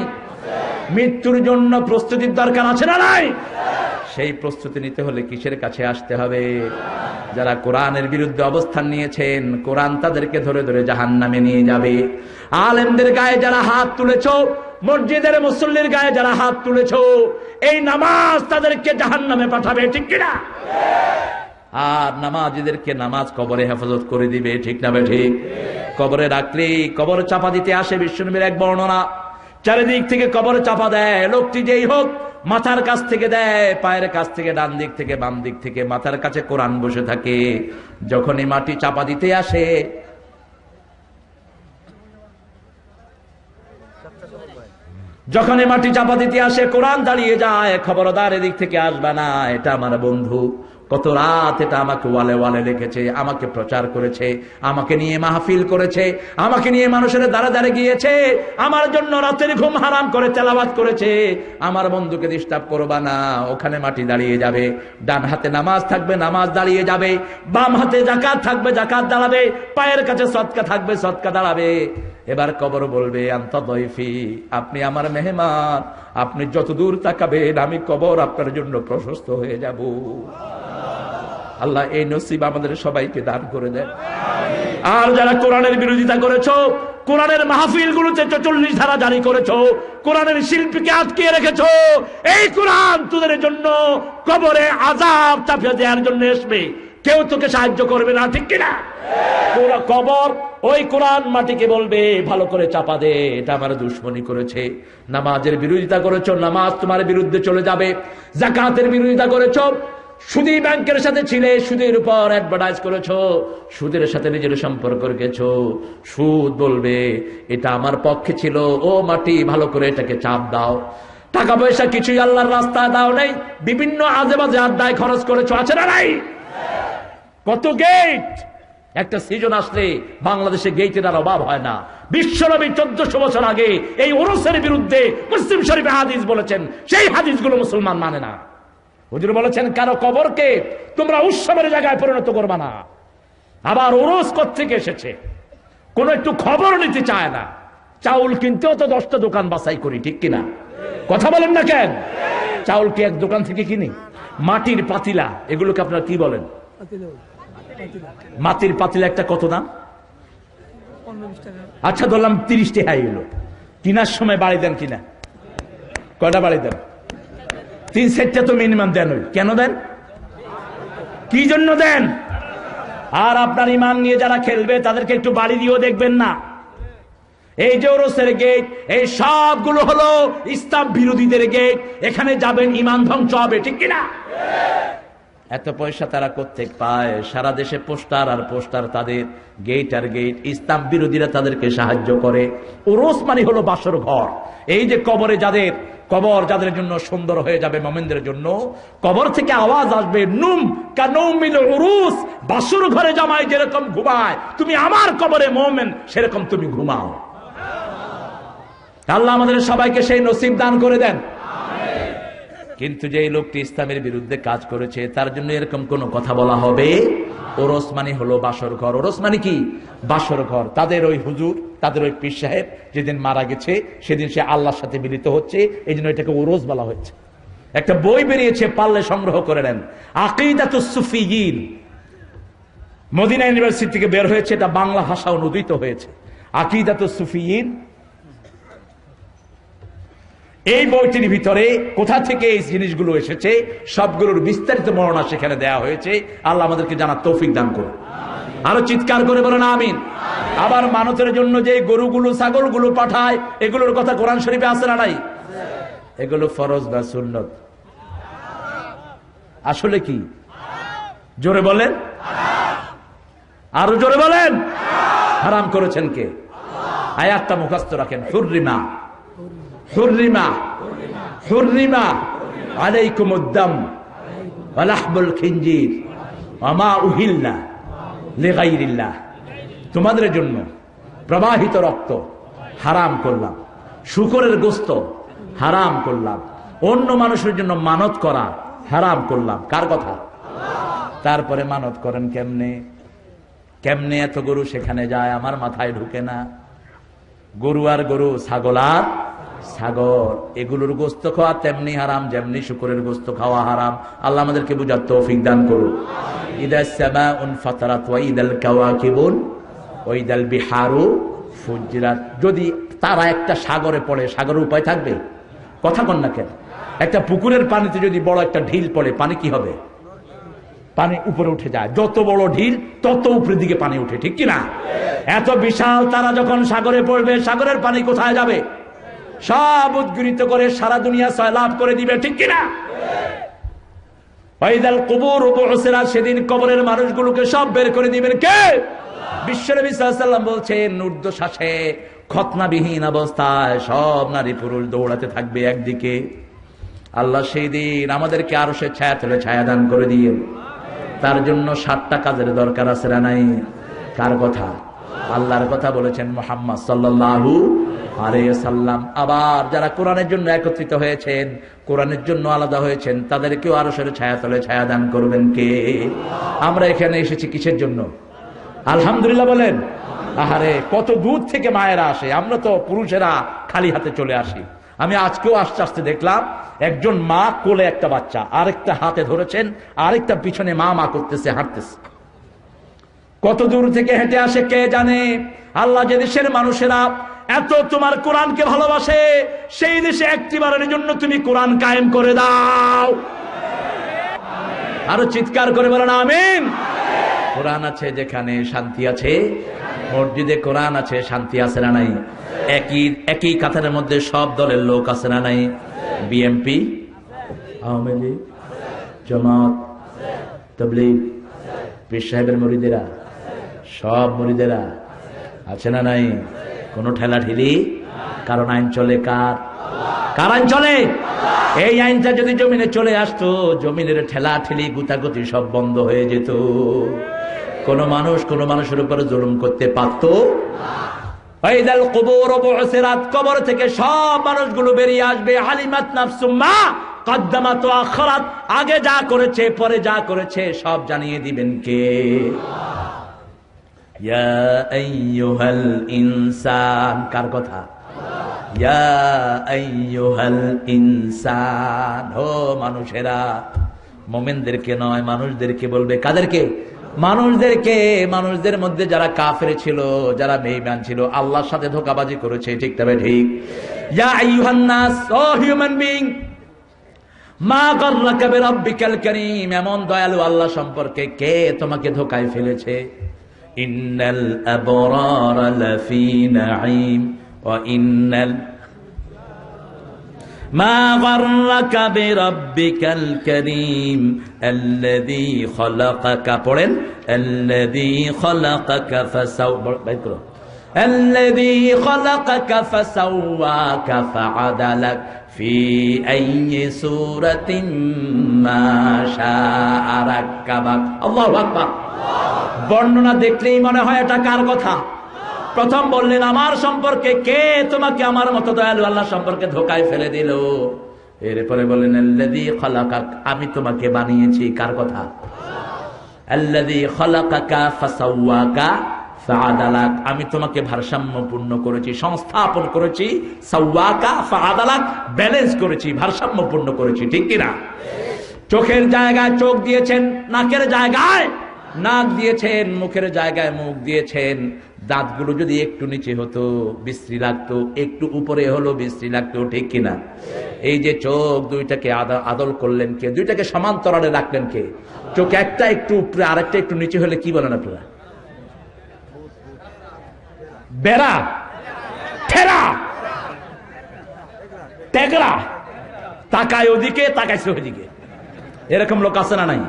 মৃত্যুর জন্য প্রস্তুতির দরকার আছে না নাই? সেই প্রস্তুতি নিতে হলে কিসের কাছে আসতে হবে? যারা কোরআনের বিরুদ্ধে অবস্থান নিয়েছেন, কোরআন তাদেরকে ধরে ধরে জাহান্নামে নিয়ে যাবে। আলেমদের গায়ে যারা হাত তুলেছ, মসজিদের মুসল্লির গায়ে যারা হাত তুলেছ, এই নামাজ তাদেরকে জাহান্নামে পাঠাবে, ঠিক কিনা? আর নামাজীদেরকে নামাজ কবরে হেফাজত করে দিবে, ঠিক না ঠিক? কবরে রাখলে কবর চাপা দিতে আসে বিশ্বনবীর এক বর্ণনা, চারিদিক থেকে কবর চাপা দেয়। লোকটি যেই হোক, মাথার কাছ থেকে দেয়, পায়ের কাছ থেকে, ডান দিক থেকে, বাম দিক থেকে, মাথার কাছে কোরআন বসে থাকে। যখনই মাটি চাপা দিতে আসে, যখনই মাটি চাপা দিতে আসে কোরআন দাঁড়িয়ে যায়, খবরদার এদিক থেকে আসবে না, এটা আমার বন্ধু, কত রাত এটা আমাকে ওয়ালে ওয়ালে লিখেছে, আমাকে প্রচার করেছে, আমাকে নিয়ে মাহফিল করেছে, আমাকে নিয়ে মানুষের দ্বারে দ্বারে গিয়েছে, আমার জন্য রাতের ঘুম হারাম করে তেলাওয়াত করেছে, আমার বন্ধুকে ডিস্টার্ব করবা না। ওখানে মাটি দাঁড়িয়ে যাবে, ডান হাতে নামাজ থাকবে, নামাজ দাঁড়িয়ে যাবে, বাম হাতে যাকাত থাকবে, যাকাত দাঁড়াবে, পায়ের কাছে সদকা থাকবে, সদকা দাঁড়াবে। এবার কবর বলবে আনতা দয়ফি, আপনি আমার মেহমান, আপনি যত দূর তাকাবেন আমি কবর আপনার জন্য প্রশস্ত হয়ে যাব। আল্লাহ এই নসিব আমাদের সবাইকে দান করে দেন। আর যারা কোরআনের বিরোধিতা করেছো, কোরআনের মাহফিল গুলোতে 44 ধারা জারি করেছো, কোরআনের শিল্পীকে আটকে রেখেছো, এই কোরআন তোদের জন্য কবরে আযাব চাপিয়ে দেওয়ার জন্য আসবে, কেউ তোকে সাহায্য করবে না, ঠিক কিনা? কবর ওই কোরআন মাটিকে বলবে ভালো করে চাপা দে, এটা আমার দুশ্মনী করেছে। নামাজের বিরোধিতা করেছো, নামাজ তোমার বিরুদ্ধে চলে যাবে। যাকাতের বিরোধিতা করেছো, সুদী ব্যাংকের সাথে ছিলে, সুদের উপর অ্যাডভার্টাইজ করেছো, সুদের সাথে নিজের সম্পর্ক রেখেছো, সুদ বলবে এটা আমার পক্ষে ছিল, ও মাটি ভালো করে এটাকে চাপ দাও। টাকা পয়সা কিছুই আল্লাহর রাস্তায় দাও নাই, বিভিন্ন আজে বাজে আড্ডায় খরচ করেছো, আছে না নাই? কত গেট! একটা সিজন আসলে বাংলাদেশে গেটের আর অভাব হয় না। বিশ্বনবী 1400 বছর আগে এই ওরসের বিরুদ্ধে মুসলিম শরীফে হাদিস বলেছেন, সেই হাদিসগুলো মুসলমান মানে না। হুজুর বলেছেন কারো কবরকে তোমরা উৎসবের জায়গায় পরিণত করবা না। আবার ওরস কোত্থেকে এসেছে কোন একটু খবর নিতে চায় না। চাউল কিনতেও তো 10টা দোকান বাছাই করি, ঠিক কিনা? কথা বলেন না কেন? চাউল কি এক দোকান থেকে কিনি? মাটির পাতিলা, এগুলোকে আপনারা কি বলেন? মাটির পাতিলা একটা কত দাম? আচ্ছা ধরলাম 30 টাকা এলো, কিনার সময় বাড়ি দেন কিনা? কয়টা বাড়ি দেন? 3-4টা তো মিনিমাম দেন। কেন দেন? কি জন্য দেন? আর আপনার ইমান নিয়ে যারা খেলবে তাদেরকে একটু বাড়ি দিয়েও দেখবেন না। এই যে ওরসের গেট, এই সবগুলো হলো ইসলাম বিরোধীদের গেট। এখানে যাবেন ঈমান ধ্বংস হবে, ঠিক কিনা? এত পয়সা তারা কোত্থেকে পায়? সারা দেশে পোস্টার আর পোস্টার, তাদের গেট আর গেট। ইসলাম বিরোধীরা তাদেরকে সাহায্য করে। ওরস মানে হলো বাসর ঘর। এই যে কবরে যাদের, কবর যাদের জন্য সুন্দর হয়ে যাবে মুমিনদের জন্য, কবর থেকে আওয়াজ আসবে, নুম কানুমিল উরুস, বাসর ঘরে জামাই যেরকম ঘুমায়, তুমি আমার কবরে মুমিন সেরকম তুমি ঘুমাও। আল্লাহ আমাদের সবাইকে সেই নসিব দান করে দেন। কিন্তু যে লোকটি ইসলামের বিরুদ্ধে কাজ করেছে তার জন্য এরকম কোন কথা বলা হবে? ওরস মানে হলো বাসর ঘর। ওরস মানে কি? বাসর ঘর। তাদের ওই হুজুর, তাদের ওই পীর সাহেব যেদিন মারা গেছে সেদিন সে আল্লাহর সাথে মিলিত হচ্ছে, এই জন্য এটাকে ওরস বলা হচ্ছে। একটা বই বেরিয়েছে, পারলে সংগ্রহ করে নেন, আকিদাতুস সুফিয়্যিন, মদিনা ইউনিভার্সিটি থেকে বের হয়েছে, এটা বাংলা ভাষা অনুদিত হয়েছে, আকিদাতুস সুফিয়্যিন। এই বইটির ভিতরে কোথা থেকে এই জিনিসগুলো এসেছে সবগুলোর বিস্তারিত বর্ণনা সেখানে দেওয়া হয়েছে। আল্লাহ আমাদেরকে জানার তৌফিক দান করুন। আরো চিৎকার করে বলেন আমিন। আবার মানতের জন্য যে গরুগুলো ছাগলগুলো পাঠায়, এগুলোর কথা কোরআন শরীফে আছে না নাই? এগুলো ফরজ বা সুন্নত? আসলে কি? জোরে বলেন, আরো জোরে বলেন। হারাম করেছেন কে? আয়াতটা মুখস্থ রাখেন, হুররিমা হুররিমা হুররিমা আলাইকুমুদ দাম ওয়া লাহমুল খিনজির ওয়া মা উহিল্লা লিগাইরিল্লাহ। তোমাদের জন্য প্রবাহিত রক্ত হারাম করলাম, শূকরের গোশত হারাম করলাম, অন্য মানুষের জন্য মানত করা হারাম করলাম। কার কথা? তারপরে মানত করেন কেমনে? কেমনে এত গরু সেখানে যায় আমার মাথায় ঢুকে না। গরু আর গরু, ছাগল আর ছাগল, এগুলোর গোশত খাওয়া তেমনি হারাম যেমনি শুকরের গোশত খাওয়া হারাম। আল্লাহ আমাদেরকে বুঝার তৌফিক দান করুন। ইদাস সামাউন ফাতারাত ওয়া ইদাল কাওয়াকিবুন ওয়া ইদাল বিহারু ফুজ্জিরাত। যদি তারা একটা সাগরে পড়ে, সাগরের উপায় থাকবে? কথা কন না কেন? একটা পুকুরের পানিতে যদি বড় একটা ঢিল পড়ে, পানি কি হবে? পানি উপরে উঠে যায়। যত বড় ঢিল তত উপরের দিকে পানি উঠে, ঠিক কিনা? এত বিশাল তারা যখন সাগরে পড়বে, সাগরের পানি কোথায় যাবে? সব উদ্গৃহীত করে সারা দুনিয়া সয়লাভ করে দিবে, ঠিক কিনা? ওয়াইদাল কুবুর বুসিরাত, সেদিন কবরের মানুষগুলোকে সব বের করে দিবেন কে? বিশ্বনবী সাল্লাল্লাহু আলাইহি ওয়াসাল্লাম বলছেন, ঊর্ধ্বশ্বাসে খতনাবিহীন অবস্থায় সব নারী পুরুষ দৌড়াতে থাকবে একদিকে। আল্লাহ সেই দিন আমাদেরকে আরশের ছায়া তলে ছায়া দান করে দিয়ে, তার জন্য 7টা কাজের দরকার আছে না নাই? কার কথা? আল্লাহর কথা বলেছেন মুহাম্মদ সাল্লাল্লাহু আলাইহি ওয়াসাল্লাম। আবার যারা কোরআনের জন্য একত্রিত হয়েছেন, কোরআনের জন্য আলাদা হয়েছেন, তাদেরকেও আরশের ছায়া তলে ছায়া দান করবেন কে? আমরা এখানে এসেছি কিসের জন্য? আলহামদুলিল্লাহ বলেন। আহারে, কত দূর থেকে মায়েরা আসে, আমরা তো পুরুষেরা খালি হাতে চলে আসি। আমি আজকেও আস্তে আস্তে দেখলাম একজন মা কোলে একটা বাচ্চা, আরেকটা হাতে ধরেছেন, আরেকটা পিছনে মা মা করতেছে, হাঁটতেছে। কত দূর থেকে হেঁটে আসে কে জানে। আল্লাহ যে দেশের মানুষেরা এত তোমার কোরআনকে ভালোবাসে, সেই দেশে একটিবারের জন্য তুমি কোরআন কায়েম করে দাও। আরো চিৎকার করে বলেন আমিন। কোরআন আছে যেখানে শান্তি আছে, মসজিদে কোরআন আছে শান্তি আছে না নাই? একই কাতারের মধ্যে সব দলের লোক আছে না নাই? বিএনপি, আওয়ামী লীগ, জামাত, তাবলীগ, পীর সাহেবের মুরিদেরা, সব মুরিদেরা আছে না নাই? কোন ঠেলা ঠেলি? কারণ আইন চলে কার? কার আইন চলে? এই আইনটা যদি জমিনে চলে আসতো, জমিনের ঠেলা ঠেলি গুতাগুতি সব বন্ধ হয়ে যেত। কোন মানুষ কোন মানুষের উপর জুলুম করতে পারতো না। কবর থেকে সব মানুষগুলো বেরিয়ে আসবে। আলিমাত নাফসুম মা কদ্দামাত ওয়া আখারাত, আগে যা করেছে পরে যা করেছে সব জানিয়ে দিবেন কে? ইয়া আইয়ুহাল ইনসান, কার কথা? ইয়া আইয়ুহাল ইনসান, ও মানুষেরা। মুমিনদেরকে নয়, মানুষদেরকে বলবে। কাদেরকে? মানুষদেরকে। মানুষদের মধ্যে যারা কাফের ছিল, যারা বেঈমান ছিল, আল্লাহর সাথে ধোঁকাবাজি করেছে, ঠিক তবে ঠিক। ইয়া আইয়ুহান নাস, ও হিউম্যান বিং, মা গাররাকা বিরাব্বিকাল কারীম, এমন দয়ালু আল্লাহ সম্পর্কে কে তোমাকে ধোঁকায় ফেলেছে? ইন্নাল আবরারা লাফি নাঈম ওয়া ইন্নাল মা গাররাকা বিরাব্বিকাল কারীম আল্লাযী খালাকাকা, পড়েন আল্লাযী খালাকাকা ফাসাওয়া, الذي خلقك فسواك فعدلك في أي سورة ما شاء ركبك। আল্লাহু আকবার। বর্ণনা দেখলেই মনে হয় এটা কার কথা? প্রথম বললেন আমার সম্পর্কে, কে তোমাকে আমার মতো দয়ালু আল্লাহ সম্পর্কে ধোকায় ফেলে দিল? এরপরে বললেন আল্লাযী খালাকাক, আমি তোমাকে বানিয়েছি। কার কথা? আল্লাযী খালাকাকা ফাসাওয়াকা ফাআদালাক, আমি তোমাকে ভারসাম্যপূর্ণ করেছি, সংস্থাপন করেছি। সাওয়াকা ফাআদালাক, ব্যালেন্স করেছি, ভারসাম্যপূর্ণ করেছি, ঠিক কিনা? চোখের জায়গায় চোখ দিয়েছেন, নাকের জায়গায় নাক দিয়েছেন, মুখের জায়গায় মুখ দিয়েছেন। দাঁতগুলো যদি একটু নিচে হতো বিশ্রী লাগতো, একটু উপরে হলো বিশ্রী লাগতো, ঠিক কিনা? এই যে চোখ দুইটাকে আদল করলেন কে? দুইটাকে সমান্তরালে রাখলেন কে? চোখ একটা একটু উপরে, আরেকটা একটু নিচে হলে কি বলেন আপনারা? বেড়া, ঠেরা, তেগড়া, তাকায় ওদিকে, তাকাইছে ওদিকে, এরকম লোক আছে না নাই?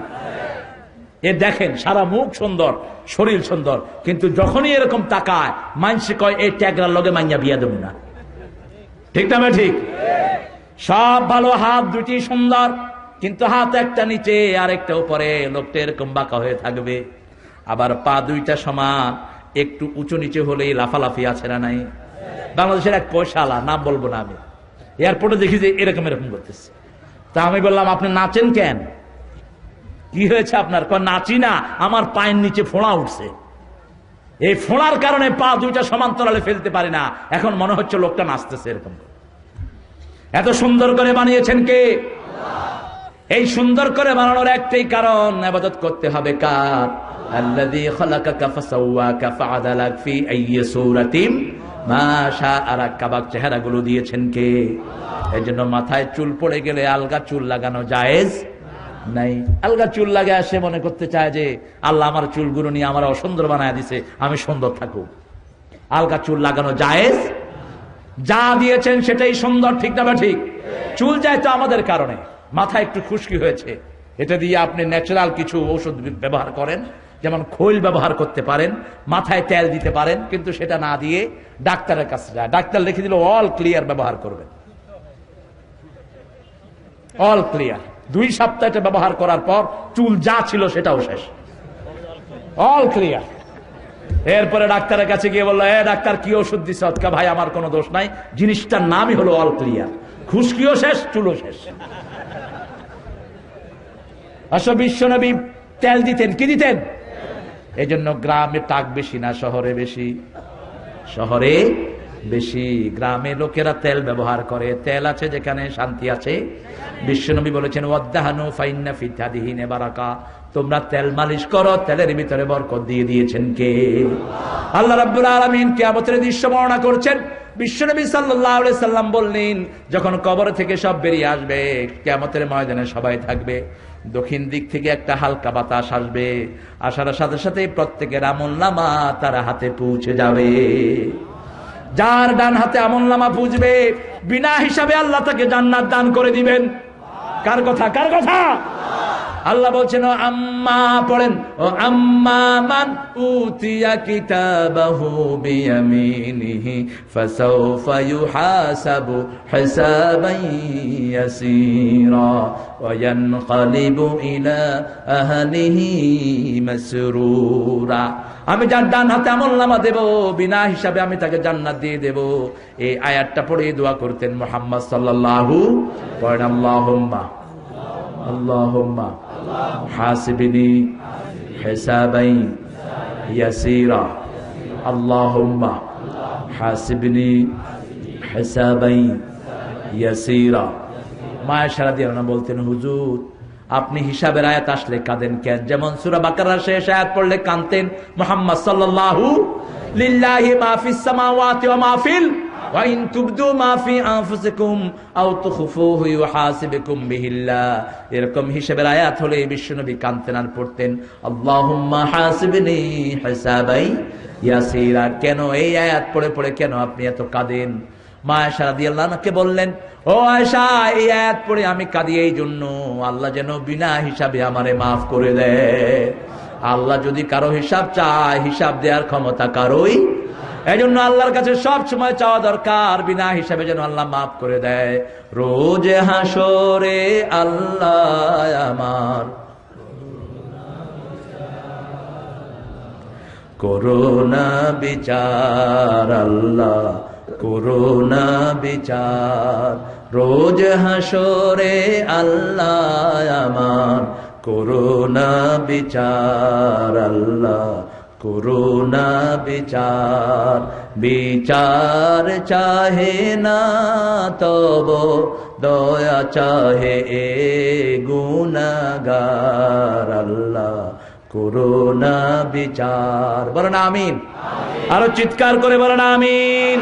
এ দেখেন সারা মুখ সুন্দর, শরীর সুন্দর, কিন্তু যখনই এরকম তাকায় মানুষ কয় এই ট্যাগরার লগে মাইয়া বিয়া দেব না, ঠিক না? ঠিক। সব ভালো, হাত দুটি সুন্দর, কিন্তু হাত একটা নিচে আর একটা উপরে, লোকটা এরকম বাঁকা হয়ে থাকবে। আবার পা দুইটা সমান, একটু উঁচু নিচে হলেই লাফালাফি আছে না নাই? বাংলাদেশের এক পয়সাওয়ালা, নাম বলবো না আমি, এয়ারপোর্টে দেখি যে এরকম এরকম করতেছে। তা আমি বললাম আপনি নাচেন কেন? কি হয়েছে আপনার? নাচি না, আমার পায়ের নিচে ফোঁড়া উঠছে, এই ফোঁড়ার কারণে পা দুইটা সমান্তরালে ফেলতে পারি না, এখন মনে হচ্ছে লোকটা নাচতেছে এরকম। এত সুন্দর করে বানিয়েছেন কে? এই সুন্দর করে বানানোর একটাই কারণ, ইবাদত করতে হবে কার? আল্লাযী খালাকাকা ফাসাওয়াকা ফাআদালাক ফি আইয়ি সূরাতিন মা শাআ রাক্কাবাক, চেহারাগুলো দিয়েছেন কে? এজন্য মাথায় চুল পড়ে গেলে আলগা চুল লাগানো জায়েজ নাই। আলগা চুল লাগে সে মনে করতে চায় যে আল্লাহ আমার চুলগুলো নিয়ে আমার অসুন্দর বানায় দিছে, আমি সুন্দর থাকুক। আলগা চুল লাগানো জায়েজ, যা দিয়েছেন সেটাই সুন্দর, ঠিক না? ঠিক। চুল যায় তো আমাদের কারণে, মাথা একটু খুশকি হয়েছে, এটা দিয়ে আপনি ন্যাচারাল কিছু ঔষধ ব্যবহার করেন, যেমন খৈল ব্যবহার করতে পারেন, মাথায় তেল দিতে পারেন, কিন্তু সেটা না দিয়ে ডাক্তারের কাছে যায়, ডাক্তার লিখে দিল অল ক্লিয়ার ব্যবহার করবেন, অল ক্লিয়ার। 2 সপ্তাহ এটা ব্যবহার করার পর চুল যা ছিল সেটাও শেষ, অল ক্লিয়ার। এরপরে ডাক্তারের কাছে গিয়ে বললো, ডাক্তার কি ওষুধ দিছ? ভাই আমার কোনো দোষ নাই, জিনিসটার নামই হলো অল ক্লিয়ার, খুশকিও শেষ, চুলও শেষ। আসলে বিশ্বনবী তেল দিতেন, কি দিতেন? এই জন্য গ্রামে টাক বেশি না, শহরে বেশি? শহরে বেশি। গ্রামে লোকেরা তেল ব্যবহার করে, তেল আছে যেখানে শান্তি আছে। বিশ্বনবী বলেছেন ওয়াদ্দাহানু ফাইন্না ফি তাদহিনে বারাকা, তোমরা তেল মালিশ করো, তেলের ভিতরে বরকত দিয়ে দিয়েছেন কে? আল্লাহ রাব্বুল আলামিন কিয়ামতের দৃশ্য বর্ণনা করছেন। বিশ্বনবী সাল্লাল্লাহু আলাইহি সাল্লাম বললেন, যখন কবর থেকে সব বেরিয়ে আসবে, কিয়ামতের ময়দানে সবাই থাকবে, দক্ষিণ দিক থেকে একটা হালকা বাতাস আসবে, আসার সাথে সাথে প্রত্যেকের আমলনামা তার হাতে পৌঁছে যাবে। যার ডান হাতে আমলনামা পৌঁছবে, বিনা হিসাবে আল্লাহ তাকে জান্নাত দান করে দিবেন। কার কথা? কার কথা? আল্লাহ বলছেন ও আম্মা, পড়েন ও আম্মা মান উতিয়া কিতাবাহু বিয়ামিনিহি ফাসাউফা ইউহাসাবু হিসাবান ইয়াসীরা ওয়া ইয়ানকালিবু ইলা আহলিহি মাসরুরা। আমি যার ডান হাতে আমলনামা দেব, বিনা হিসাবে আমি তাকে জান্নাত দিয়ে দেব। এই আয়াতটা পড়ে দোয়া করতেন মুহাম্মদ সাল্লাল্লাহু পড়েন আল্লাহুম্মা আল্লাহুম্মা হাসিবনি হিসাবান ইয়াসীরা, আল্লাহুম্মা হাসিবনি হিসাবান ইয়াসীরা। মায়ের সারা দিয়ে না বলতেন, হুজুর আপনি হিসাবের আয়াত আসলে কাঁদেন কেন? যেমন সূরা বাকারার শেষ আয়াত পড়লে কাঁদতেন মুহাম্মদ সাল্লাল্লাহু লিল্লাহি মা ফিস সামাওয়াতি ওয়া মা ফিল ওয়া ইন তুবদু মা ফি আনফুসিকুম আও তুখফুহু ইউহাসিবুকুম বিহিল্লাহ। এরকম হিসাবের আয়াত হলে বিশ্বনবী কাঁদতেন আর পড়তেন আল্লাহুম্মা হাসিবনি হিসাবাই ইয়াসিরা। কেন এই আয়াত পড়ে পড়ে কেন আপনি এত কাঁদেন? মা আয়েশা রাদিয়াল্লাহু আনহাকে বললেন, ও আয়েশা, এই আয়াত পড়ে আমি কাঁদি এই জন্য আল্লাহ যেন বিনা হিসাবে আমারে মাফ করে দেয়। আল্লাহ যদি কারো হিসাব চায়, হিসাব দেওয়ার ক্ষমতা কারোই। এই জন্য আল্লাহর কাছে সব সময় চাওয়া দরকার বিনা হিসাবে যেন আল্লাহ মাফ করে দেয়। রোজ হাসরে আল্লাহ আমার করোনা বিচার, আল্লাহ করোনা বিচার। রোজ হাসরে আল্লাহ আমার করোনা বিচার, আল্লাহ করোনা বিচার। বিচার চাহে না তব দয়া চাহে এ গুনাহগার, আল্লাহ করোনা বিচার। বলেন আমিন। আরো চিৎকার করে বলেন আমিন।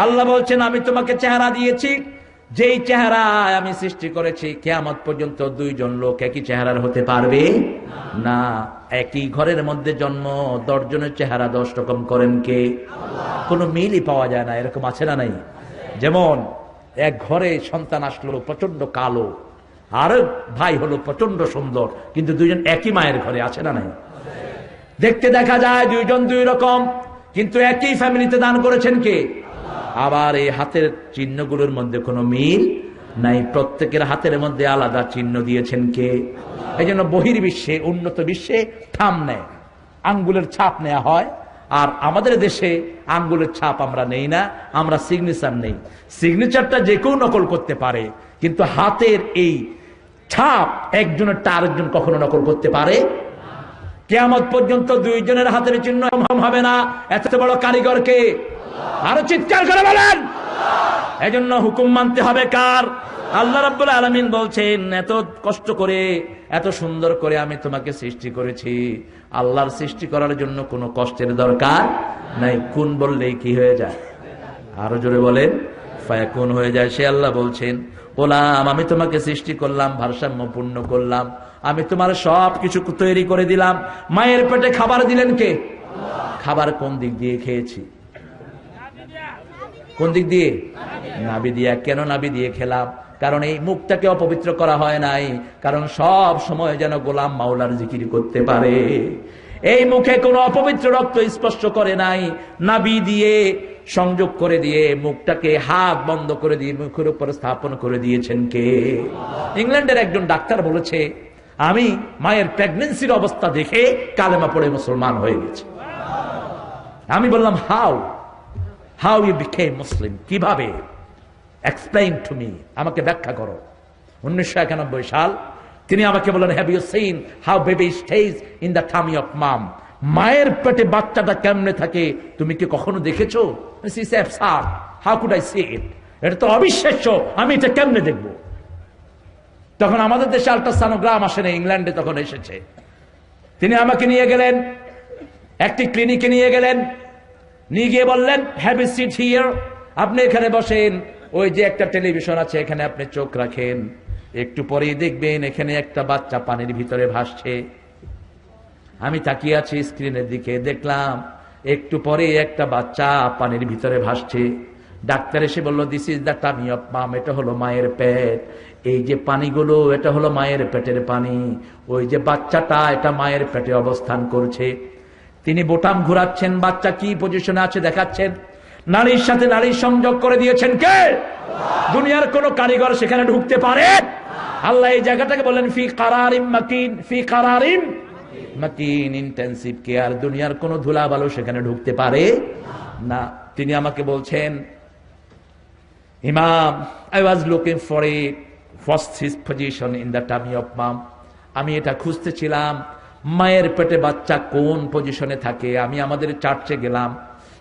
আল্লাহ বলছেন আমি তোমাকে চেহারা দিয়েছি, যেই চেহারায় আমি সৃষ্টি করেছি কিয়ামত পর্যন্ত দুইজন লোক একই চেহারার হতে পারবে না। একই ঘরের মধ্যে জন্ম, 10 জনের চেহারা 10 রকম করেন কে? কোনো মিলই পাওয়া যায় না। এরকম আছে না নাই? যেমন এক ঘরে সন্তান আসলো প্রচন্ড কালো, আর ভাই হলো প্রচন্ড সুন্দর, কিন্তু দুইজন একই মায়ের ঘরে, আছে না নাই? দেখতে দেখা যায় দুইজন দুই রকম, কিন্তু একই ফ্যামিলিতে দান করেছেন কে? আবার এই হাতের চিহ্নগুলোর মধ্যে কোনো মিল নাই, প্রত্যেকের হাতের মধ্যে আলাদা চিহ্ন দিয়েছেন কে? এই জন্য বহির্বিশ্বে, উন্নত বিশ্বে থাম নেয়, আঙ্গুলের ছাপ নেওয়া হয়, আর আমাদের দেশে আঙ্গুলের ছাপ আমরা নেই না, আমরা সিগনেচার নেই। সিগনেচারটা যে কেউ নকল করতে পারে, কিন্তু হাতের এই ছাপ একজনেরটা আরেকজন কখনো নকল করতে পারে? কিয়ামত পর্যন্ত দুইজনের হাতের চিহ্ন হবে না। এত বড় কারিগর কে? আরো চিৎকার করে বলেন। এজন্য হুকুম মানতে হবে কার? আল্লাহ রাব্বুল আলামিন বলছেন এত কষ্ট করে, এত সুন্দর করে আমি তোমাকে সৃষ্টি করেছি। আল্লাহর সৃষ্টি করার জন্য কোনো কষ্টের দরকার নাই, কুন বললেই কি হয়ে যায়? আরো জোরে বলেন, ফায়াকুন হয়ে যায়। সে আল্লাহ বলছেন গোলাম আমি তোমাকে সৃষ্টি করলাম, ভারসাম্যপূর্ণ করলাম, আমি তোমার সব কিছু তৈরি করে দিলাম। মায়ের পেটে খাবার দিলেন কে? খাবার কোন দিক দিয়ে খেয়েছি? কোন দিক দিয়ে? নাভি দিয়া। কেন নাভি দিয়ে খেলাম? কারণ এই মুখটাকে অপবিত্র করা হয় নাই, কারণ সব সময় যেন গোলাম মাওলার জিকির করতে পারে। এই মুখে কোনো অপবিত্র রক্ত স্পর্শ করে নাই, নাভি দিয়ে সংযোগ করে দিয়ে মুখটাকে হাত বন্ধ করে দিয়ে মুখের উপর স্থাপন করে দিয়েছেন কে? ইংল্যান্ডের একজন ডাক্তার বলেছে আমি মায়ের প্রেগন্যান্সির অবস্থা দেখে কালেমা পড়ে মুসলমান হয়ে গেছে। আমি বললাম হাউ ইউ বিকেম মুসলিম, কিভাবে? এক্সপ্লেইন টু মি, আমাকে ব্যাখ্যা করো। 1991 সাল তিনি আমাকে বললেন have you seen how baby stage in the tummy of mum? মায়ের পেটে বাচ্চাটা কেমনে থাকে তুমি কি কখনো দেখেছো? How could I see it? এটা তো অবিশ্বাস্য, আমি এটা কেমনে দেখবো? তখন আমাদের দেশে আল্ট্রাসনোগ্রাম আসে না, ইংল্যান্ডে তখন এসেছে। তিনি আমাকে নিয়ে গেলেন একটি ক্লিনিকে, নিয়ে গিয়ে বললেন হ্যাভ ইউ সিট হিয়ার, আপনি এখানে বসেন, ওই যে একটা টেলিভিশন আছে এখানে আপনি চোখ রাখেন, একটু পরেই দেখবেন এখানে একটা বাচ্চা পানির ভিতরে ভাসছে। আমি তাকিয়ে আছি স্ক্রিনের দিকে, দেখলাম একটু পরে একটা বাচ্চা পানির ভিতরে ভাসছে। ডাক্তার এসে বলল this is the tummy of mum, এটা হলো মায়ের পেট। এই যে পানিগুলো এটা হলো মায়ের পেটের পানি, ওই যে বাচ্চাটা এটা মায়ের পেটে অবস্থান করছে। তিনি বোতাম ঘুরাচ্ছেন, বাচ্চা কি পজিশনে আছে দেখাচ্ছেন, নারীর সাথে নারীর সংযোগ করে দিয়েছেন কে? দুনিয়ার কোন কারিগর সেখানে ঢুকতে পারে? আল্লাহ এই জায়গাটাকে বলেন ফি কারারিম মাকিন, ফি কারারিম মাকিন, ইন্টেনসিভ কেয়ার। দুনিয়ার কোন ধুলাবালু সেখানে ঢুকতে পারে না। তিনি আমাকে বলছেন ইমাম I was looking for a first his position in the tummy of mum. আমি এটা খুঁজতেছিলাম মায়ের পেটে বাচ্চা কোন পজিশনে থাকে। আমি আমাদের চার্চে গেলাম,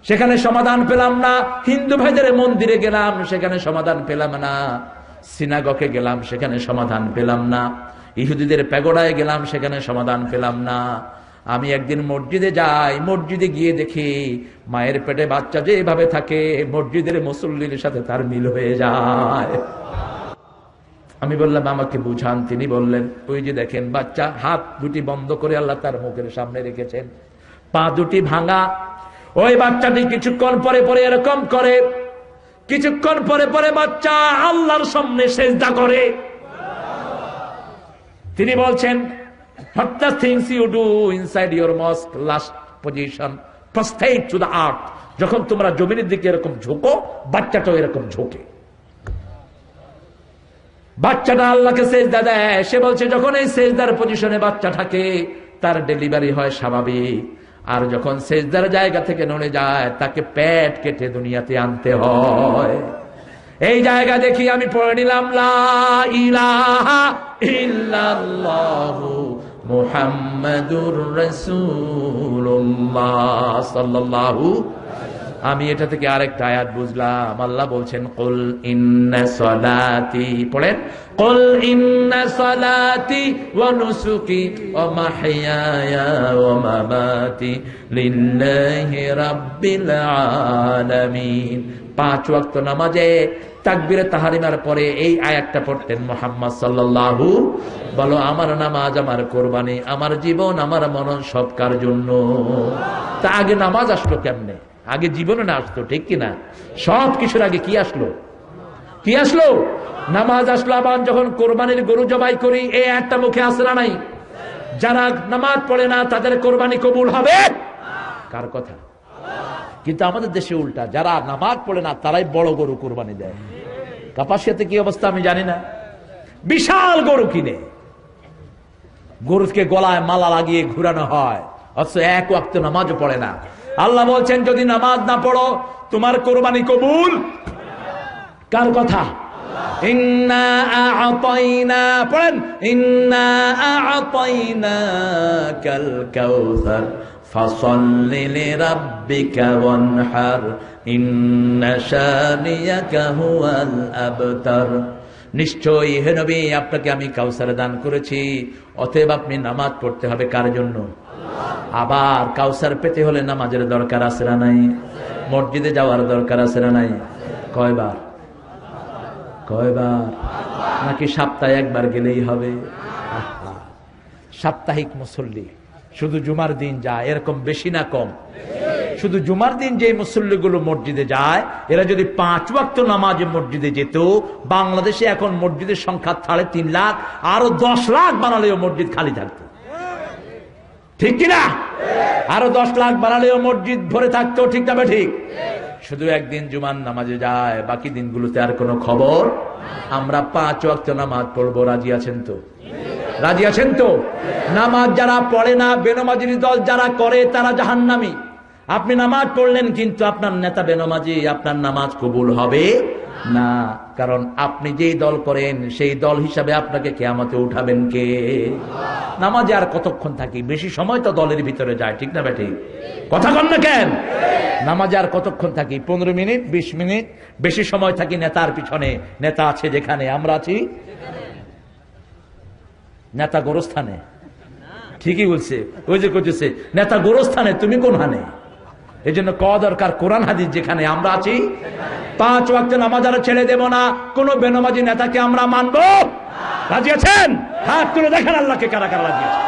সেখানে সমাধান পেলাম না। হিন্দু ভাইদের মন্দিরে গেলাম, সেখানে সমাধান পেলাম না। সিনাগকে গেলাম, সেখানে সমাধান পেলাম না। ইহুদিদের প্যাগোডায় গেলাম, সেখানে সমাধান পেলাম না। আমি একদিন মসজিদে যাই, মসজিদে গিয়ে দেখি মায়ের পেটে বাচ্চা যেভাবে থাকে মসজিদের মুসল্লির সাথে তার মিল হয়ে যায়। আমি বললাম আমাকে বুঝান। তিনি বললেন, ওই যে দেখেন বাচ্চা হাত দুটি বন্ধ করে আল্লাহ তার মুখের সামনে রেখেছেন, পা দুটি ভাঙা। ওই বাচ্চাটি কিছুক্ষণ পরে পরে এরকম করে, কিছুক্ষণ পরে পরে বাচ্চা আল্লাহর সামনে সিজদা করে। তিনি বলছেন, what the things you do inside your mosque, last position, prostrate to the earth. যখন তোমরা জমিনের দিকে এরকম ঝোঁকো, বাচ্চাটাও এরকম ঝোঁকে। বাচ্চাটা আল্লাহকে সিজদা দেয়। সে বলছে যখন এই সিজদার পজিশনে বাচ্চা থাকে তার ডেলিভারি হয় স্বাভাবিক, আর যখন সিজদার জায়গা থেকে নড়ে যায় তাকে পেট কেটে দুনিয়াতে আনতে হয়। এই জায়গা দেখি আমি পড়ে নিলাম লা ইলাহা ইল্লাল্লাহু মুহাম্মাদুর রাসূলুল্লাহ সাল্লাল্লাহু। আমি এটা থেকে আরেকটা আয়াত বুঝলাম। আল্লাহ বলছেন কুল ইন্না সলাতি, পড়েন, কুল ইন্না সলাতি ওয়া নুসুকি ওয়া মাহইয়ায়া ওয়া মামাতি লিল্লাহি রাব্বিল আলামিন। 5 ওয়াক্ত নামাজে তাকবীরে তাহরিমার পরে এই আয়াতটা পড়তেন মুহাম্মদ সাল্লাল্লাহু। বলো আমার নামাজ, আমার কোরবানি, আমার জীবন, আমার মনন সব কার জন্য? তা আগে নামাজ আসলো কেমনে? আগে জীবনে না আসতো, ঠিক কিনা? সব কিছুর আগে কি আসলো? কি আসলো? নামাজ আসলো। আবার যখন কোরবানির গরু জবাই করি এই একটা মুখে আসে না নাই? যারা নামাজ পড়ে না তাদের কোরবানি কবুল হবে? কার কথা? কিন্তু আমাদের দেশে উল্টা, যারা নামাজ পড়ে না তারাই বড় গরু কোরবানি দেয়। কাপাসিয়াতে কি অবস্থা আমি জানি না, বিশাল গরু কিনে গরুকে গলায় মালা লাগিয়ে ঘুরানো হয়, অথচ 1 ওয়াক্ত নামাজও পড়ে না। আল্লাহ বলছেন যদি নামাজ না পড়ো তোমার কোরবানি কবুল। কার কথা? ইন্না আ'তাইনা, পড়েন, ইন্না আ'তাইনাকাল কাউসার ফাসাল্লি লিরাব্বিকা ওয়ানহার ইন্না শানিয়াকা হুয়াল আবতার। নিশ্চয়ই হে নবী আপনাকে আমি কাউসার দান করেছি, অতএব আপনি নামাজ পড়তে হবে। কার জন্য? আবার কাউসার পেতে হলে নামাজের দরকার আছে না নাই? মসজিদে যাওয়ার দরকার আছে না নাই? কয়বার? কয়বার? নাকি সপ্তাহে একবার গেলেই হবে? সাপ্তাহিক মুসল্লি শুধু জুমার দিন যায়, এরকম বেশি না কম? শুধু জুমার দিন যে মুসল্লিগুলো মসজিদে যায় এরা যদি 5 ওয়াক্ত নামাজে মসজিদে যেত, বাংলাদেশে এখন মসজিদের সংখ্যা 3.5 লাখ, আরো 10 লাখ বানালেও মসজিদ খালি থাকতো, ঠিক কিনা? আরো 10 লাখ বানালেও মসজিদ ভরে থাকতো, ঠিক না? ঠিক। শুধু একদিন জুমার নামাজে যায়, বাকি দিনগুলোতে আর কোনো খবর। আমরা 5 ওয়াক্ত নামাজ পড়বো, রাজি আছেন তো? রাজি আছেন তো? নামাজ যারা পড়ে না, বেনামাজির দল যারা করে তারা জাহান্নামী। আপনি নামাজ পড়লেন কিন্তু আপনার নেতা বেনামাজি, আপনার নামাজ কবুল হবে না। কারণ আপনি যেই দল করেন সেই দল হিসাবে আপনাকে কিয়ামতে উঠাবেন কে? নামাজে আর কতক্ষণ থাকি? বেশি সময় তো দলের ভিতরে যায়, ঠিক না বেঠিক? কথা কন না কেন? নামাজে আর কতক্ষণ থাকি? 15 মিনিট, 20 মিনিট। বেশি সময় থাকি নেতার পিছনে। নেতা আছে যেখানে, আমরা আছি নেতা গোরস্থানে। ঠিকই বলছে, ওই যে কইতেছে নেতা গোরস্থানে, তুমি কোন হানে? এই জন্য কওয়া দরকার কোরআন হাদিস যেখানে, আমরা আছি। 5 ওয়াক্ত নামাজ আর ছেড়ে দেব না। কোন বেনামাজি নেতাকে আমরা মানবো? রাজি আছেন? হাত তুলে দেখেন আল্লাহকে কারা কারা রাজি আছে।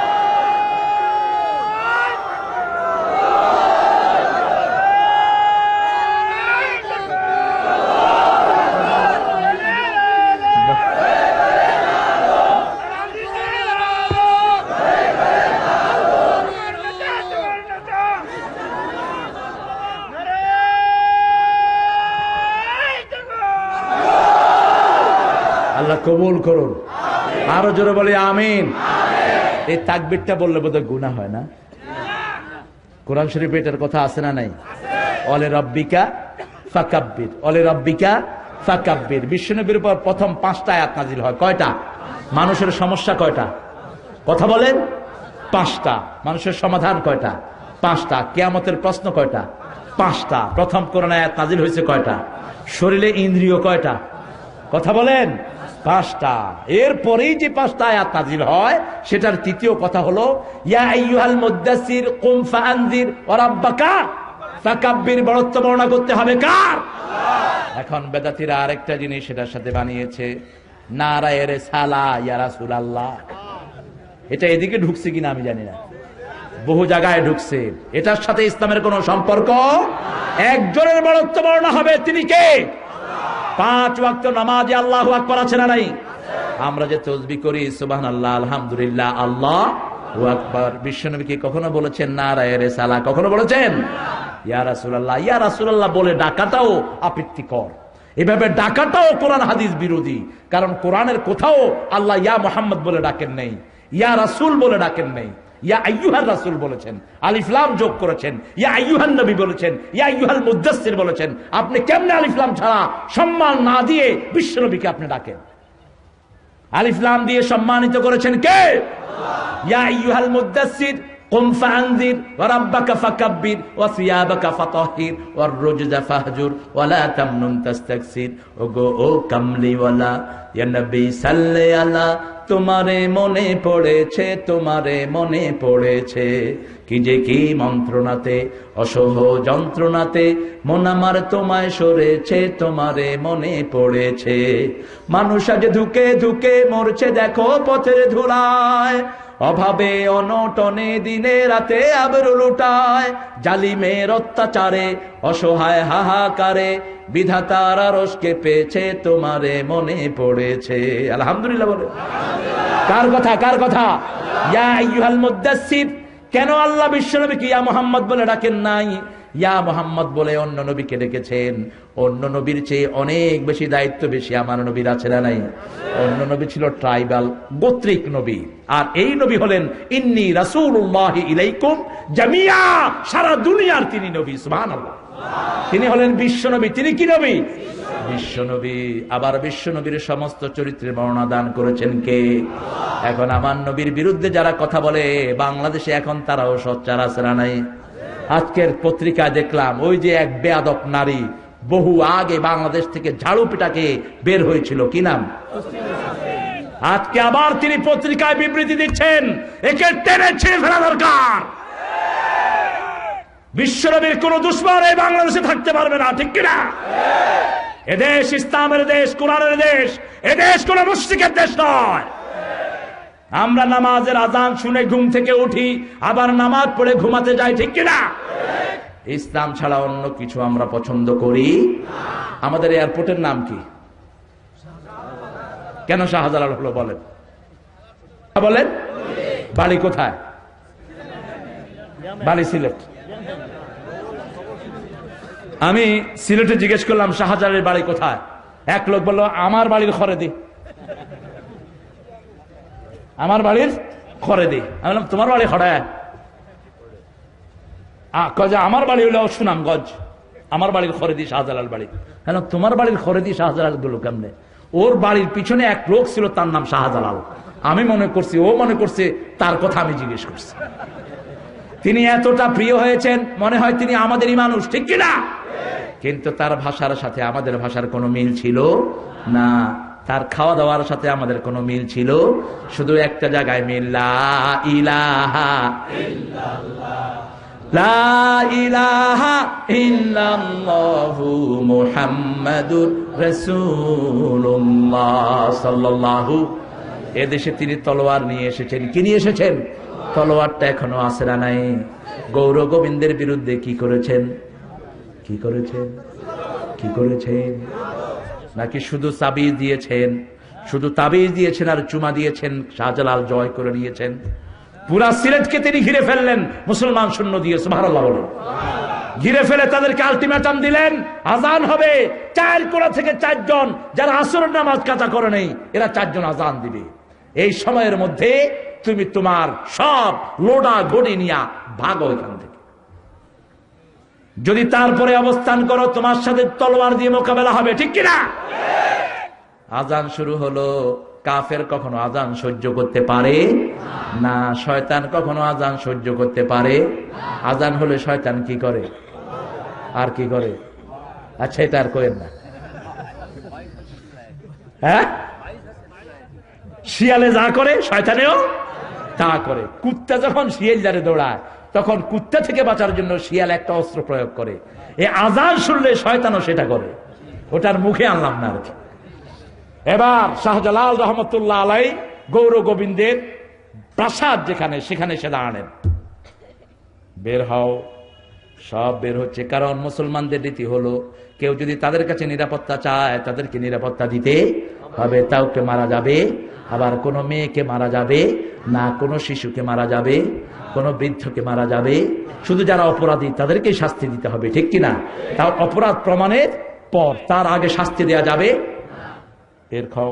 কবুল করুন। আরো জোরে বলি আমিন। এই তাকবীরটা বললে বোধহয় গুনাহ হয় না? কোরআন শরীফে এটার কথা আছে না নাই? ওয়ালি রাব্বিকা ফাকাব্বির, ওয়ালি রাব্বিকা ফাকাব্বির। বিশ্বনবীর উপর প্রথম 5টা আয়াত নাজিল হয়। কয়টা? মানুষের সমস্যা কয়টা? কথা বলেন। 5টা। মানুষের সমাধান কয়টা? 5টা। কিয়ামতের প্রশ্ন কয়টা? 5টা। প্রথম কোরআন আয়াত নাজিল হয়েছে কয়টা? শরীরে ইন্দ্রিয় কয়টা? কথা বলেন। 5টা। এরপরেই যে 5টা আয়াত নাযিল হয় সেটার তৃতীয় কথা হলো ইয়া আইয়ুহাল মুদ্দাসসির কুম ফাআনজির ওয়া রাব্বাকা ফাকাব্বির। বড়ত্ব বর্ণনা করতে হবে কার? এখন বেদাতীরা আরেকটা জিনিস সেটার সাথে বানিয়েছে, নারায়ে রিসালা ইয়া রাসূলুল্লাহ। এটা এদিকে ঢুকছে কিনা আমি জানি না, বহু জায়গায় ঢুকছে। এটার সাথে ইসলামের কোনো সম্পর্ক। একজনের বড়ত্ব বর্ণনা হবে, তিনি কে? 5 ওয়াক্ত নামাজে আল্লাহু আকবার আছে না নাই? আমরা যে তাসবিহ করি সুবহানাল্লাহ, আলহামদুলিল্লাহ, আল্লাহু আকবার, বিশ্বনবী কি কখনো বলেছেন নারায়ে রিসালা? কখনো বলেছেন ইয়া রাসূলুল্লাহ? ইয়া রাসূলুল্লাহ বলে ডাকাটাও আপত্তিকর, এভাবে ডাকাটাও কোরআন হাদিস বিরোধী। কারণ কোরআনের কোথাও আল্লাহ ইয়া মুহাম্মদ বলে ডাকেন নাই, ইয়া রাসূল বলে ডাকেন নাই, ইয়া আইয়ুহার রাসূল বলেছেন, আলিফ লাম যোগ করেছেন, ইয়া আইয়ুহান নবী বলেছেন, ইয়া আইয়ুহাল মুদ্দাসসির বলেছেন। আপনি কেমনে আলিফ লাম ছাড়া সম্মান না দিয়ে বিশ্বনবীকে আপনি ডাকেন? আলিফ লাম দিয়ে সম্মানিত করেছেন কে? ইয়া আইয়ুহাল মুদ্দাসসির কুম ফাআনজির ওয়া রাব্বাকা ফাকাব্বির ওয়া সিয়াবাকা ফাতাহহির ওয়ার রুজজা ফাহজুর ওয়া লা তামনুন তাস্তাকসির। ওগো ও কামলিওয়ালা ইয়া নবী সাল্লি আলা, তোমারে মনে পড়েছে, তোমারে মনে পড়েছে, কি যে কি মন্ত্রণাতে অসহ যন্ত্রণাতে মন আমার তোমায় সরেছে, তোমারে মনে পড়েছে। মানুষ আজ ধুকে ধুকে মরছে দেখো পথের ধুলায়, অভাবে অনটনে দিনে রাতে আবরু লুটায়, জালিমের অত্যাচারে অসহায় হাহাকারে বিধাতার আরশকে পেয়েছে, তোমারে মনে পড়েছে। আলহামদুলিল্লাহ বলে। কার কথা? কার কথা? ইয়া আইয়ুহাল মুদ্দাসসির। কেন আল্লাহ বিশ্বনবীকে ইয়া মুহাম্মদ বলে ডাকেন নাই? ইয়া মুহাম্মদ বলে অন্য নবীকে ডেকেছেন। অন্য নবীর চেয়ে অনেক বেশি দায়িত্ব বেশি আমার নবীর আছে না নাই? অন্য নবী ছিল ট্রাইবাল, গোত্রিক নবী, আর এই নবী হলেন ইন্নী রাসূলুল্লাহি ইলাইকুম জামিয়া, সারা দুনিয়ার তিনি নবী। সুবহানাল্লাহ। তিনি হলেন বিশ্বনবী। তিনি কি নবী? বিশ্বনবী। আবার বিশ্বনবীর সমস্ত চরিত্রের বর্ণনা দান করেছেন কে? এখন আমার নবীর বিরুদ্ধে যারা কথা বলে বাংলাদেশে এখন তারাও সোচ্চার আছে না নাই? আজকের পত্রিকায় দেখলাম ওই যে এক বেয়াদব নারী বহু আগে বাংলাদেশ থেকে ঝাড়ু পিটাকে বের হয়েছিল, কি নাম? আজকে আবার তিনি পত্রিকায় বিবৃতি দিচ্ছেন, একে টেনে ছিঁড়ে ফেলা দরকার। বিশ্বনবীর কোন দুশমন এই বাংলাদেশে থাকতে পারবে না, ঠিক কিনা? এদেশ ইসলামের দেশ, কোরআনের দেশ, এদেশ কোন মুশরিকের দেশ নয়। আমরা নামাজের আজান শুনে ঘুম থেকে উঠি, আবার নামাজ পড়ে ঘুমাতে যাই, ঠিক কিনা? ইসলাম ছাড়া অন্য কিছু আমরা পছন্দ করি। আমাদের এয়ারপোর্টের নাম কি? কেন শাহজালাল হলো বলেন? বলেন বাড়ি কোথায়? বাড়ি সিলেট। আমি সিলেটে জিজ্ঞেস করলাম শাহজালালের বাড়ি কোথায়? এক লোক বলল আমার বাড়ির খরেদি। আমার বাড়ির খরেদি। আমি বললাম তোমার বাড়ি খড়ায়? আমার বাড়ি হলো সুনামগঞ্জ, আমার বাড়ির খরেদি শাহজালাল বাড়ি। কেন তোমার বাড়ির খরেদি শাহজালাল গুলো কেমনে? ওর বাড়ির পিছনে এক লোক ছিল, তার নাম শাহজালাল। আমি মনে করছি ও মনে করছে তার কথা আমি জিজ্ঞেস করছি। তিনি এতটা প্রিয় হয়েছেন মনে হয় তিনি আমাদেরই মানুষ, ঠিক কিনা? কিন্তু তার ভাষার সাথে আমাদের ভাষার কোনো মিল ছিল না, তার খাওয়া দাওয়ার সাথে আমাদের কোনো মিল ছিল শুধু একটা জায়গায় মিল, লা ইলাহা ইল্লাল্লাহ, লা ইলাহা ইল্লাল্লাহু মুহাম্মাদুর রাসূলুল্লাহ সাল্লাল্লাহু। এদেশে তিনি তলোয়ার নিয়ে এসেছেন। কি নিয়ে এসেছেন? তলোয়ারটা এখনো আছে না নাই? গৌর গোবিন্দের বিরুদ্ধে কি করেছেন? কি করেছেন? কি করেছেন? নাকি শুধু তাবিজ দিয়েছেন? শুধু তাবিজ দিয়েছেন আর চুমা দিয়েছেন, শাহজালাল জয় করে নিয়েছেন। পুরা সিলেটকে তিনি ঘিরে ফেললেন মুসলমান সৈন্য দিয়ে। সুবহানাল্লাহ বলেন। ঘিরে ফেলে তাদেরকে আলটিমেটাম দিলেন, আজান হবে, 4 কোণা থেকে 4 জন যারা আসরের নামাজ কাজা করে নেই, এরা 4 জন আজান দিবে। এই সময়ের মধ্যে তুমি তোমার সব লোডা গড়ি নিয়া ভাগো এখান থেকে। যদি তারপরে অবস্থান করো তোমার সাথে তলোয়ার দিয়ে মোকাবেলা হবে, ঠিক কিনা? আজান শুরু হলো। কাফের কখনো আজান সহ্য করতে পারে না, শয়তান কখনো আজান সহ্য করতে পারে। আজান হলে শয়তান কি করে? আর কি করে? আচ্ছা এটা আর করেন না। হ্যাঁ শিয়ালে যা করে শয়তানেও তা করে। কুত্তা যখন শিয়াল যারে দৌড়ায় তখন কুত্তা থেকে বাঁচার জন্য শিয়াল একটা অস্ত্র প্রয়োগ করে। এই আজান শুনলে শয়তানও সেটা করে। ওটার মুখে আনলাম না আর কি। এবার শাহজালাল রহমতুল্লাহ আলাই গৌর গোবিন্দের প্রাসাদ যেখানে, সেখানে সে দাঁড়ালেন। বের হও, সব বের হচ্ছে। কারণ মুসলমানদের রীতি হলো, কেউ যদি তাদের কাছে নিরাপত্তা চায় তাদেরকে নিরাপত্তা দিতে হবে। তাওকে মারা যাবে, আবার কোনো মেয়েকে মারা যাবে না, কোনো শিশুকে মারা যাবে, কোনো বৃদ্ধকে মারা যাবে। শুধু যারা অপরাধী তাদেরকেই শাস্তি দিতে হবে, ঠিক কিনা? তার অপরাধ প্রমাণের পর, তার আগে শাস্তি দেয়া যাবে। বের খাও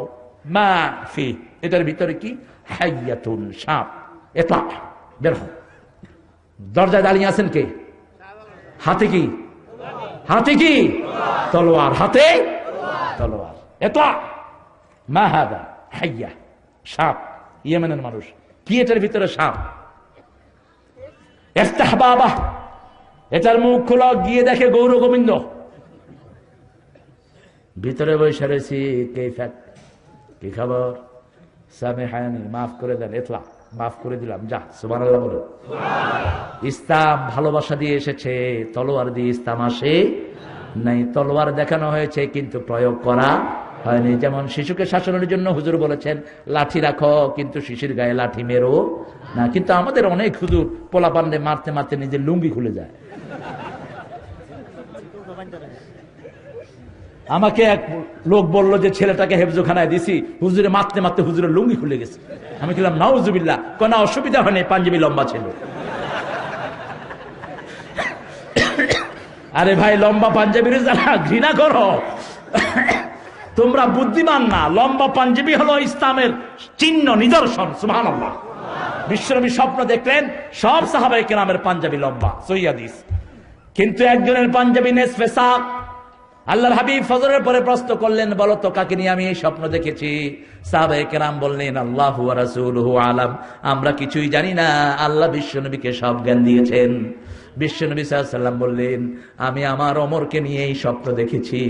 মা ফি, এটার ভিতরে কি? হাইয়াতুন, সাপ। এটা বের হও। দরজায় দাঁড়িয়ে আছেন কে? হাতে কি? হাতে কি? তলোয়ার। হাতে তলোয়ার। এটা মা হাদা হাইয়া, সাপ। ইয়েমেনের মানুষ। কি এটার ভিতরে? সাপ। ইফতাহ বাবা, এটার মুখ খোলা। গিয়ে দেখে গৌর গোবিন্দ ভিতরে বসে রয়েছি। কি খবর? সামেহানি, মাফ করে দেন। এতলা, মাফ করে দিলাম, যা। সুবহানাল্লাহ বলো। ইসলাম ভালোবাসা দিয়ে এসেছে, তলোয়ার দিয়ে ইসলাম আসে নাই। তলোয়ার দেখানো হয়েছে কিন্তু প্রয়োগ করা হয়নি। যেমন শিশুকে শাসনের জন্য হুজুর বলেছেন লাঠি রাখো, কিন্তু শিশুর গায়ে লাঠি মেরো না। কিন্তু আমাদের অনেক হুজুর পোলাপান্ডে মারতে মারতে নিজের লুঙ্গি খুলে যায়। আমাকে এক লোক বলল যে ছেলেটাকে হেফজোখানায় দিছি, হুজুরে মারতে মারতে হুজুরের লুঙ্গি খুলে গেছে। আমি বললাম নাউজুবিল্লাহ। কোনো অসুবিধা হয়নি, পাঞ্জাবি লম্বা ছিল। আরে ভাই, লম্বা পাঞ্জাবির যারা ঘৃণা করো তোমরা বুদ্ধিমান না। লম্বা পাঞ্জাবি হলো ইসলামের চিহ্ন, নিদর্শন। সুবহানাল্লাহ। বিশ্বনবী স্বপ্ন দেখলেন সব সাহাবায়ে কেরামের পাঞ্জাবি লম্বা, সহিহ হাদিস। কিন্তু একজনের পাঞ্জাবি নিসফে সাক। আল্লাহর হাবিব ফজরের পরে প্রশ্ন করলেন, বলো তো কাকে নিয়ে আমি এই স্বপ্ন দেখেছি? সাহাবায়ে কেরাম বললেন আল্লাহু ওয়া রাসূলুহু আলাম, আমরা কিছুই জানি না, আল্লাহ বিশ্বনবীকে সব জ্ঞান দিয়েছেন। বিশ্বনবী সাল্লাল্লাহু আলাইহি ওয়াসাল্লাম বললেন, আমি আমার ওমরকে নিয়ে এই স্বপ্ন দেখেছি,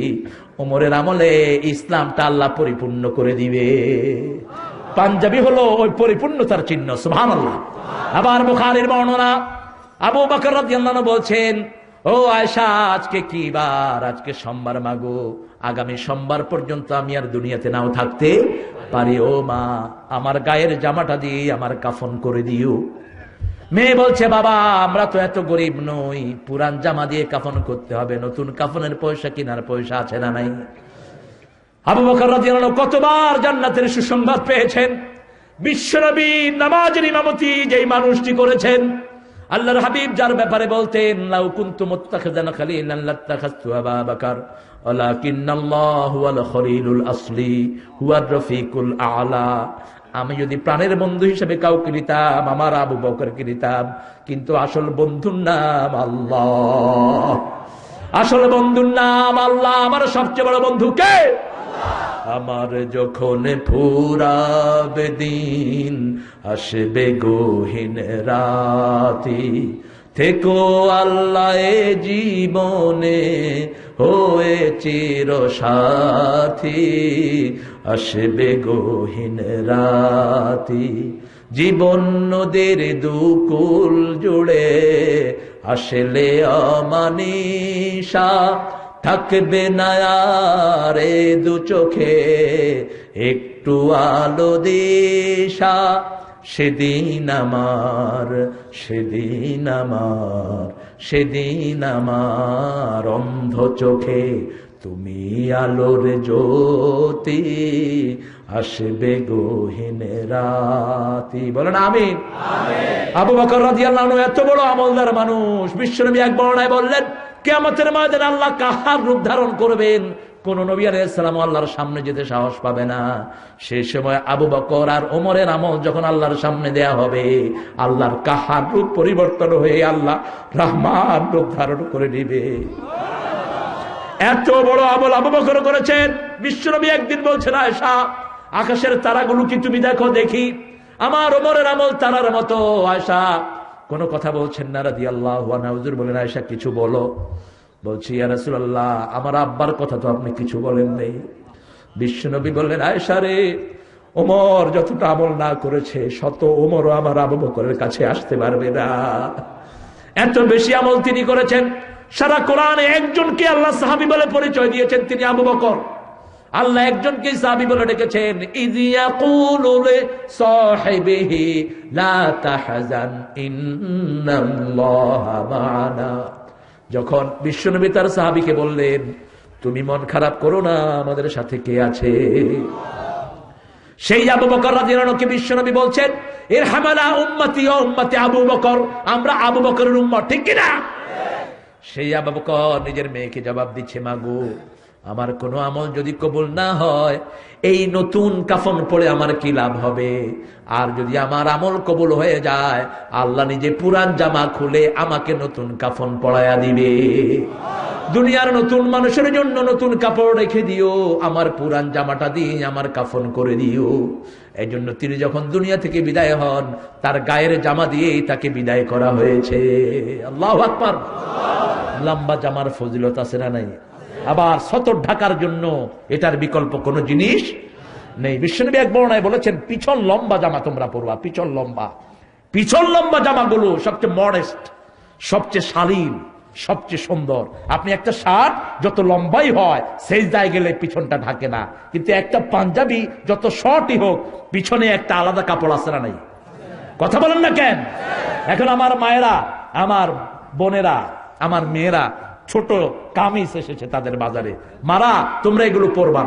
ওমরের আমলে ইসলামটা আল্লাহ পরিপূর্ণ করে দিবে। পাঞ্জাবি হলো ওই পরিপূর্ণতার চিহ্ন। সুবহানাল্লাহ। আবার বুখারীর বর্ণনা, আবু বকর রাদিয়াল্লাহু আনহু বলছেন, ও আয়েশা, আজকে কি বার? আজকে সোমবার মাগো, আগামী সোমবার পর্যন্ত আমি আর দুনিয়াতে নাও থাকতে পারি। ও মা, আমার গায়ের জামাটা দিয়ে আমার কাফন করে দিও। মেয়ে বলছে, বাবা আমরা তো এত গরিব নই, পুরান জামা দিয়ে কাফন করতে হবে, নতুন কাফনের পয়সা কেনার পয়সা আছে না নাই? আবু বকর রাদিয়াল্লাহু আনহু কতবার জান্নাতের সুসংবাদ পেয়েছেন। বিশ্বনবী নামাজের ইমামতি যেই মানুষটি করেছেন, আল্লাহর হাবিব যার ব্যাপারে বলতেন লাউ কুনতু মুত্তাখিযান খালিলান লাত্তাখাযতু আবা বকর ওয়ালাকিন্নাল্লাহু হুয়াল খলিলুল আসলি হুয়ার রফিকুল আলা। আমি যদি প্রাণের বন্ধু হিসেবে কাউকে নিতাম, আমার আবু বকরকে নিতাম, কিন্তু আসল বন্ধুর নাম আল্লাহ। আসল বন্ধুর নাম আল্লাহ। আমার সবচেয়ে বড় বন্ধু কে? আমার যখন ফুরাবে দিন, আসবে গহীন রাতি, থেকো আল্লাহ এ জীবনে হয়ে চির সাথী, আসবে গহীন রাতি। জীবন নদীর দুকুল জুড়ে আসলে অমানিসা, থাকবে না আর এ দু চোখে একটু আলো দিশা। সেদিন আমার, সেদিন আমার, সেদিন আমার অন্ধ চোখে তুমি আলোর জ্যোতি, আসবে গহীন রাতি। বলেন আমিন। আবু বকর রাদিয়াল্লাহু আনহু এত বড় আমলদার মানুষ। বিশ্বনবী এক বর্ণনায় বললেন, কিয়ামতের ময়দানে আল্লাহ কাহার রূপ ধারণ করবেন, কোন নবী আলাইহিস সালাম আল্লাহর সামনে যেতে সাহস পাবে না। সেই সময় আবু বকর আর ওমরের আমল যখন আল্লাহর সামনে দেয়া হবে, আল্লাহর কাহার রূপ পরিবর্তন হয়ে আল্লাহ রহমান রূপ ধারণ করে নেবে। এত বড় আমল আবু বকর করেছেন। বিশ্বনবী একদিন বলছেন, আয়েশা আকাশের তারাগুলো কি তুমি দেখো? দেখি। আমার ওমরের আমল তারার মতো। আয়েশা কোন কথা বলছেন না রাদিয়াল্লাহু আনহা। হুজুর বলেন, আয়েশা কিছু বলো। বলছি, ইয়া রাসূলুল্লাহ, আমার আব্বার কথা তো আপনি কিছু বলেন নাই। বিশ্বনবী বললেন, আয়েশা রে, ওমর যতটা আমল না করেছে শত ওমরও আমার আবু বকরের কাছে আসতে পারবে না, এত বেশি আমল তিনি করেছেন। সারা কোরআনে একজনকে আল্লাহ সাহাবী বলে পরিচয় দিয়েছেন, তিনি আবু বকর। আল্লাহ একজনকে সাহাবী বলে ডেকেছেন, ইয ইয়াকুলু লিসাহিবিহি লা তাহজান ইন্নাল্লাহা মা'ানা। যখন বিশ্বনবী তার সাহাবীকে বললেন, তুমি মন খারাপ করো না, আমাদের সাথে কে আছে? সেই আবু বকর রাদিয়াল্লাহু আনহুকে বিশ্বনবী বলছেন, ইরহামানা উম্মতি ওয়া উম্মতি আবু বকর, আমরা আবু বকরের উম্মত, ঠিক কি না? সেই আবু বকর নিজের মেয়েকে জবাব দিচ্ছে, মাগো আমার কোনো আমল যদি কবুল না হয়, এই নতুন কাফন পরে আমার কি লাভ হবে? আর যদি আমার আমল কবুল হয়ে যায়, আল্লাহ নিজে পুরান জামা খুলে আমাকে নতুন কাফন পরায়া দিবে। দুনিয়ার নতুন মানুষের জন্য নতুন কাপড় রেখে দিও, আমার পুরান জামাটা দিয়ে আমার কাফন করে দিও। এই জন্য তিনি যখন দুনিয়া থেকে বিদায় হন, তার গায়ের জামা দিয়েই তাকে বিদায় করা হয়েছে। আল্লাহু আকবার। লম্বা জামার ফজিলত আছে না নাই? আবার সতর ঢাকার জন্য এটার বিকল্প কোন জিনিস নেই। বিশ্বনবী এক বর্ণনায় বলেছেন, পিছন লম্বা জামা তোমরা পরবা, পিছন লম্বা জামাগুলো সবচেয়ে মডেস্ট, সবচেয়ে শালীন, সবচেয়ে সুন্দর। আপনি একটা শার্ট যত লম্বাই হয় সেজদায় গেলে পিছনটা ঢাকে না, কিন্তু একটা পাঞ্জাবি যত শর্টই হোক পিছনে একটা আলাদা কাপড় আছে না নাই? কথা বলেন না কেন? এখন আমার মায়েরা, আমার বোনেরা, আমার মেয়েরা ছোট কামিজ এসেছে তাদের বাজারে, মারা তোমরা এগুলো পরবা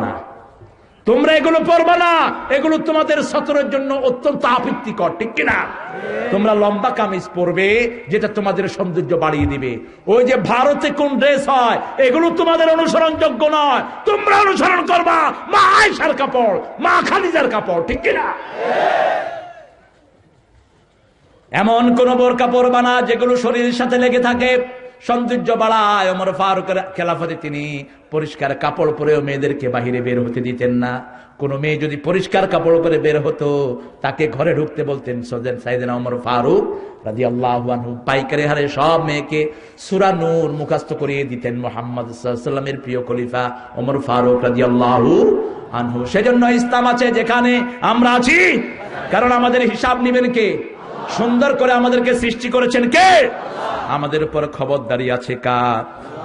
না, এগুলো তোমাদের সতরের জন্য অত্যন্ত আপত্তিকর, ঠিক কিনা? তোমরা লম্বা কামিজ পরবে যেটা তোমাদের সৌন্দর্য বাড়িয়ে দিবে। ওই যে ভারতে কোন ড্রেস হয় এগুলো তোমাদের অনুসরণযোগ্য নয়, তোমরা অনুসরণ করবা মা আয়েশার কাপড়, মা খাদিজার কাপড়, ঠিক কিনা? এমন কোন বোরকা পরবা না যেগুলো শরীরের সাথে লেগে থাকে, সৌন্দর্য বাড়ায়। ওমর ফারুকের খেলাফতে তিনি পরিষ্কার কাপড় পরেও মেয়েদেরকে বাহিরে বের হতে দিতেন না। কোন মেয়ে যদি পরিষ্কার কাপড় পরে বের হতো তাকে ঘরে ঢুকতে বলতেন সাইয়েদনা ওমর ফারুক রাদিয়াল্লাহু আনহু। পাইকারি হারে সব মেয়েকে সূরা নূর মুখস্থ করিয়ে দিতেন মুহাম্মদ সাল্লাল্লাহু আলাইহি ওয়াসাল্লামের প্রিয় খলিফা ওমর ফারুক রাদিয়াল্লাহু আনহু। সেজন্য ইসলাম আছে যেখানে আমরা আছি, কারণ আমাদের হিসাব নেবেন কে? সুন্দর করে আমাদেরকে সৃষ্টি করেছেন কে? আমাদের উপর খবরদারি আছে কার?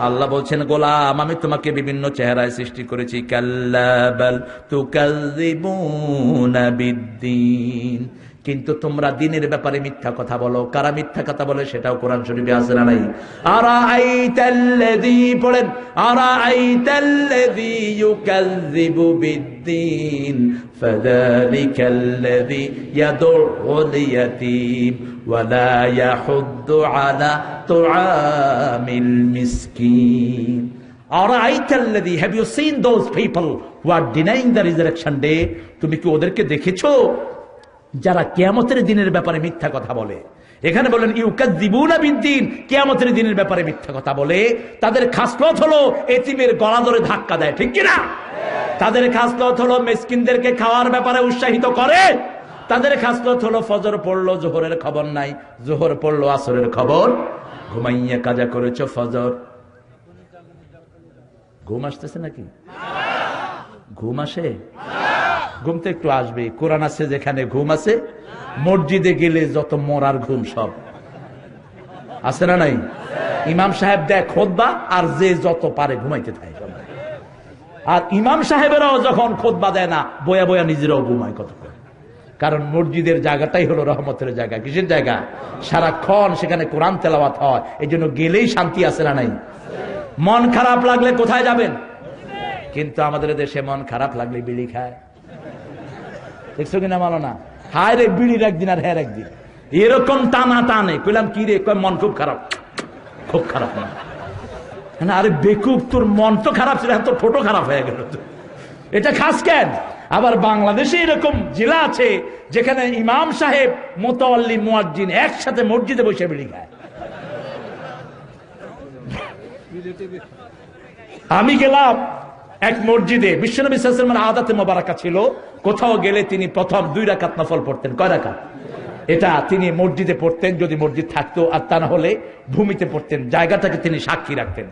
আল্লাহ বলছেন, গোলাম আমি তোমাকে বিভিন্ন চেহারায় সৃষ্টি করেছি। কাল্লা বাল তুকাযযিবুনা বিদ্দীন, কিন্তু তোমরা দিনের ব্যাপারে মিথ্যা কথা বলো। কারা মিথ্যা কথা বলে সেটাও কোরআন শরীফে আছে না নাই? আরাআইতাল্লাযী, পড়েন, আরাআইতাল্লাযী ইউকাযযিবু বিদ্দীন ফাযালিকাল্লাযী ইয়াদুল ইয়াতীম ওয়া লা ইয়াহুদ্দু আলা তুআমিল মিসকিন। আরাআইতাল্লাযী, have you seen those people who are denying the resurrection day? তুমি কি ওদেরকে দেখেছো যারা কিয়ামতের দিনের ব্যাপারে মিথ্যা কথা বলে? এখানে বলেন ইউকাযযিবুনা বিদ্দীন, কিয়ামতের দিনের ব্যাপারে মিথ্যা কথা বলে। তাদের খাসলত হলো এতিমের গলা ধরে ধাক্কা দেয়, ঠিক কিনা? তাদের খাসলত হলো মিসকিনদেরকে খাওয়ার ব্যাপারে উৎসাহিত করে। তাদের খাসলত হলো ফজর পড়লো জোহরের খবর নাই, জোহর পড়লো আসরের খবর, ঘুমাইয়া কাজা করেছো ফজর। ঘুম আসতেছে নাকি? ঘুম আসে? ঘুম তো একটু আসবে। কোরআন আছে যেখানে ঘুম আছে, মসজিদে গেলে যত মরার ঘুম সব আছে না নাই? ইমাম সাহেব দেয় খুতবা আর যে যত পারে ঘুমাইতে থাকে। আর ইমাম সাহেবেরাও যখন খুতবা দেয় না, বয়া বয়া নিজেরাও ঘুমায় কত করে। কারণ মসজিদের জায়গাটাই হলো রহমতের জায়গা। কিসের জায়গা? সারাক্ষণ সেখানে কোরআন তেলাওয়াত হয়, এই জন্য গেলেই শান্তি আছে না নাই? মন খারাপ লাগলে কোথায় যাবেন? কিন্তু আমাদের দেশে মন খারাপ লাগলে বিড়ি খায়, দেখছো কিনা মানো না? হায় রে, বিড়ির একদিন আর হ্যার একদিন, এরকম টানা টানে। কইলাম কি রে? কয় মন খুব খারাপ। খুব খারাপ না? আরে বেকুব, তোর মন তো খারাপ ছিল, তোর ঠোঁটো খারাপ হয়ে গেল। এটা খাস কেন? আবার বাংলাদেশে এরকম জেলা আছে যেখানে ইমাম সাহেব, মুতাওয়াল্লি, মুয়াজ্জিন একসাথে মসজিদে বসে বিড়ি খায়। আমি গেলাম এক মসজিদে, বিশ্বনবী সাল্লাল্লাহু আলাইহি ওয়াসাল্লামের আদাতে মোবারকা ছিল, কোথাও গেলে তিনি প্রথম 2 রাকাত নফল পড়তেন। কয় রাকাত? এটা তিনি মসজিদে পড়তেন যদি মসজিদ থাকতো, আর তা না হলে ভূমিতে পড়তেন। জায়গাটাকে তিনি সাক্ষী রাখতেন।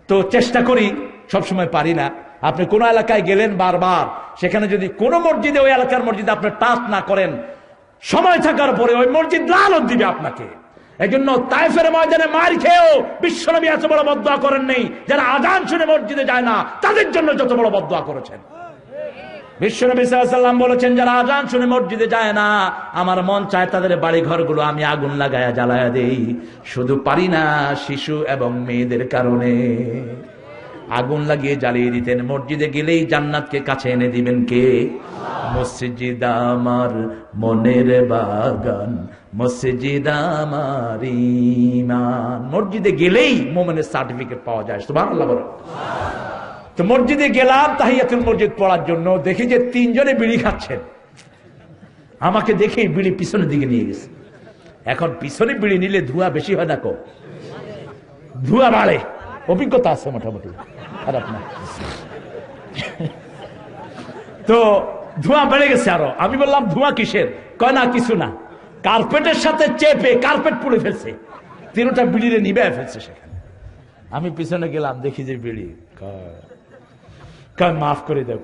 তো চেষ্টা করি, সবসময় পারি না। আপনি কোন এলাকায় গেলেন বারবার, সেখানে যদি কোন মসজিদে, ওই এলাকার মসজিদে আপনি টাচ না করেন, সময় থাকার পরে ওই মসজিদ লানত দিবে আপনাকে। এই জন্য তায়েফের ময়দানে মার খেয়েও বিশ্বনবী এত বড় বদদুয়া করেন নেই। যারা আযান শুনে মসজিদে যায় না, তাদের জন্য যত বড় বদদুয়া করেছেন। বিশ্বনবী সাল্লাল্লাহু আলাইহি ওয়াসাল্লাম বলেছেন, যারা আযান শুনে মসজিদে যায় না, আমার মন চায় তাদের বাড়ি ঘরগুলো আমি আগুন লাগায়া জ্বালায়া দেই। শুধু পারি না শিশু এবং মেয়েদের কারণে। আগুন লাগিয়ে জ্বালিয়ে দিতেন। মসজিদে গেলেই জান্নাতকে কাছে এনে দিবেন কে? মসজিদ আমার মনের বাগান, মসজিদ আমার ঈমান। মসজিদে গেলেই মুমিনের সার্টিফিকেট পাওয়া যায়। সুবহানাল্লাহ বলো। তো মসজিদে গেলাম তাহিয়াতুল মসজিদ পড়ার জন্য, দেখি যে 3 জনে বিড়ি খাচ্ছেন। আমাকে দেখেই বিড়ি পিছনের দিকে নিয়ে গেছে। এখন পিছনে বিড়ি নিলে ধোঁয়া বেশি হয় না, ধোঁয়া বাড়ে। অভিজ্ঞতা আছে মোটামুটি, খারাপ না। তো ধোঁয়া বেড়ে গেছে আরো। আমি বললাম ধোঁয়া কিসের? কয় না কিছু না, কার্পেটের সাথে চেপে কার্পেট পুড়ে ফেলছে, 3টা বিড়িরে নিবে ফেলছে সেখানে। আমি পিছনে গেলাম, দেখি যে বিড়ি। কয় মাফ করে দেব।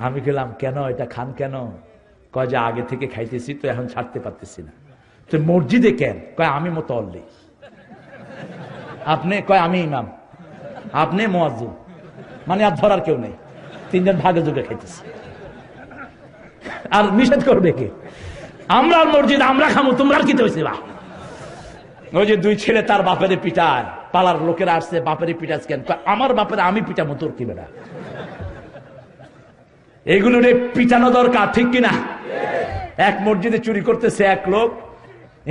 আমি গেলাম, কেন এটা খান কেন? কয় যে আগে থেকে খাইতেছি তো এখন ছাড়তে পারতেছি না। তো মসজিদে কেন? কয় আমি মুতাল্লি। আপনি? কয় আমি ইমাম। আপনি মুয়াজ্জিন। মানে আর ধরার কেউ নেই, 3 জন ভাগে যোগে খাইতেছি। আর নিষেধ করবে কে? আমরা মসজিদ আমরা খামু, তোমরা কি হয়েছে? বা ওই যে 2 ছেলে তার বাপেরে পিটায়, পালার লোকেরা আসছে, বাপেরে পিটাস কেন? আমার বাপেরে আমি পিটামো, তোর কি বেটা? এগুলো পিটানো দরকার, ঠিক কিনা? এক মসজিদে চুরি করতেছে এক লোক।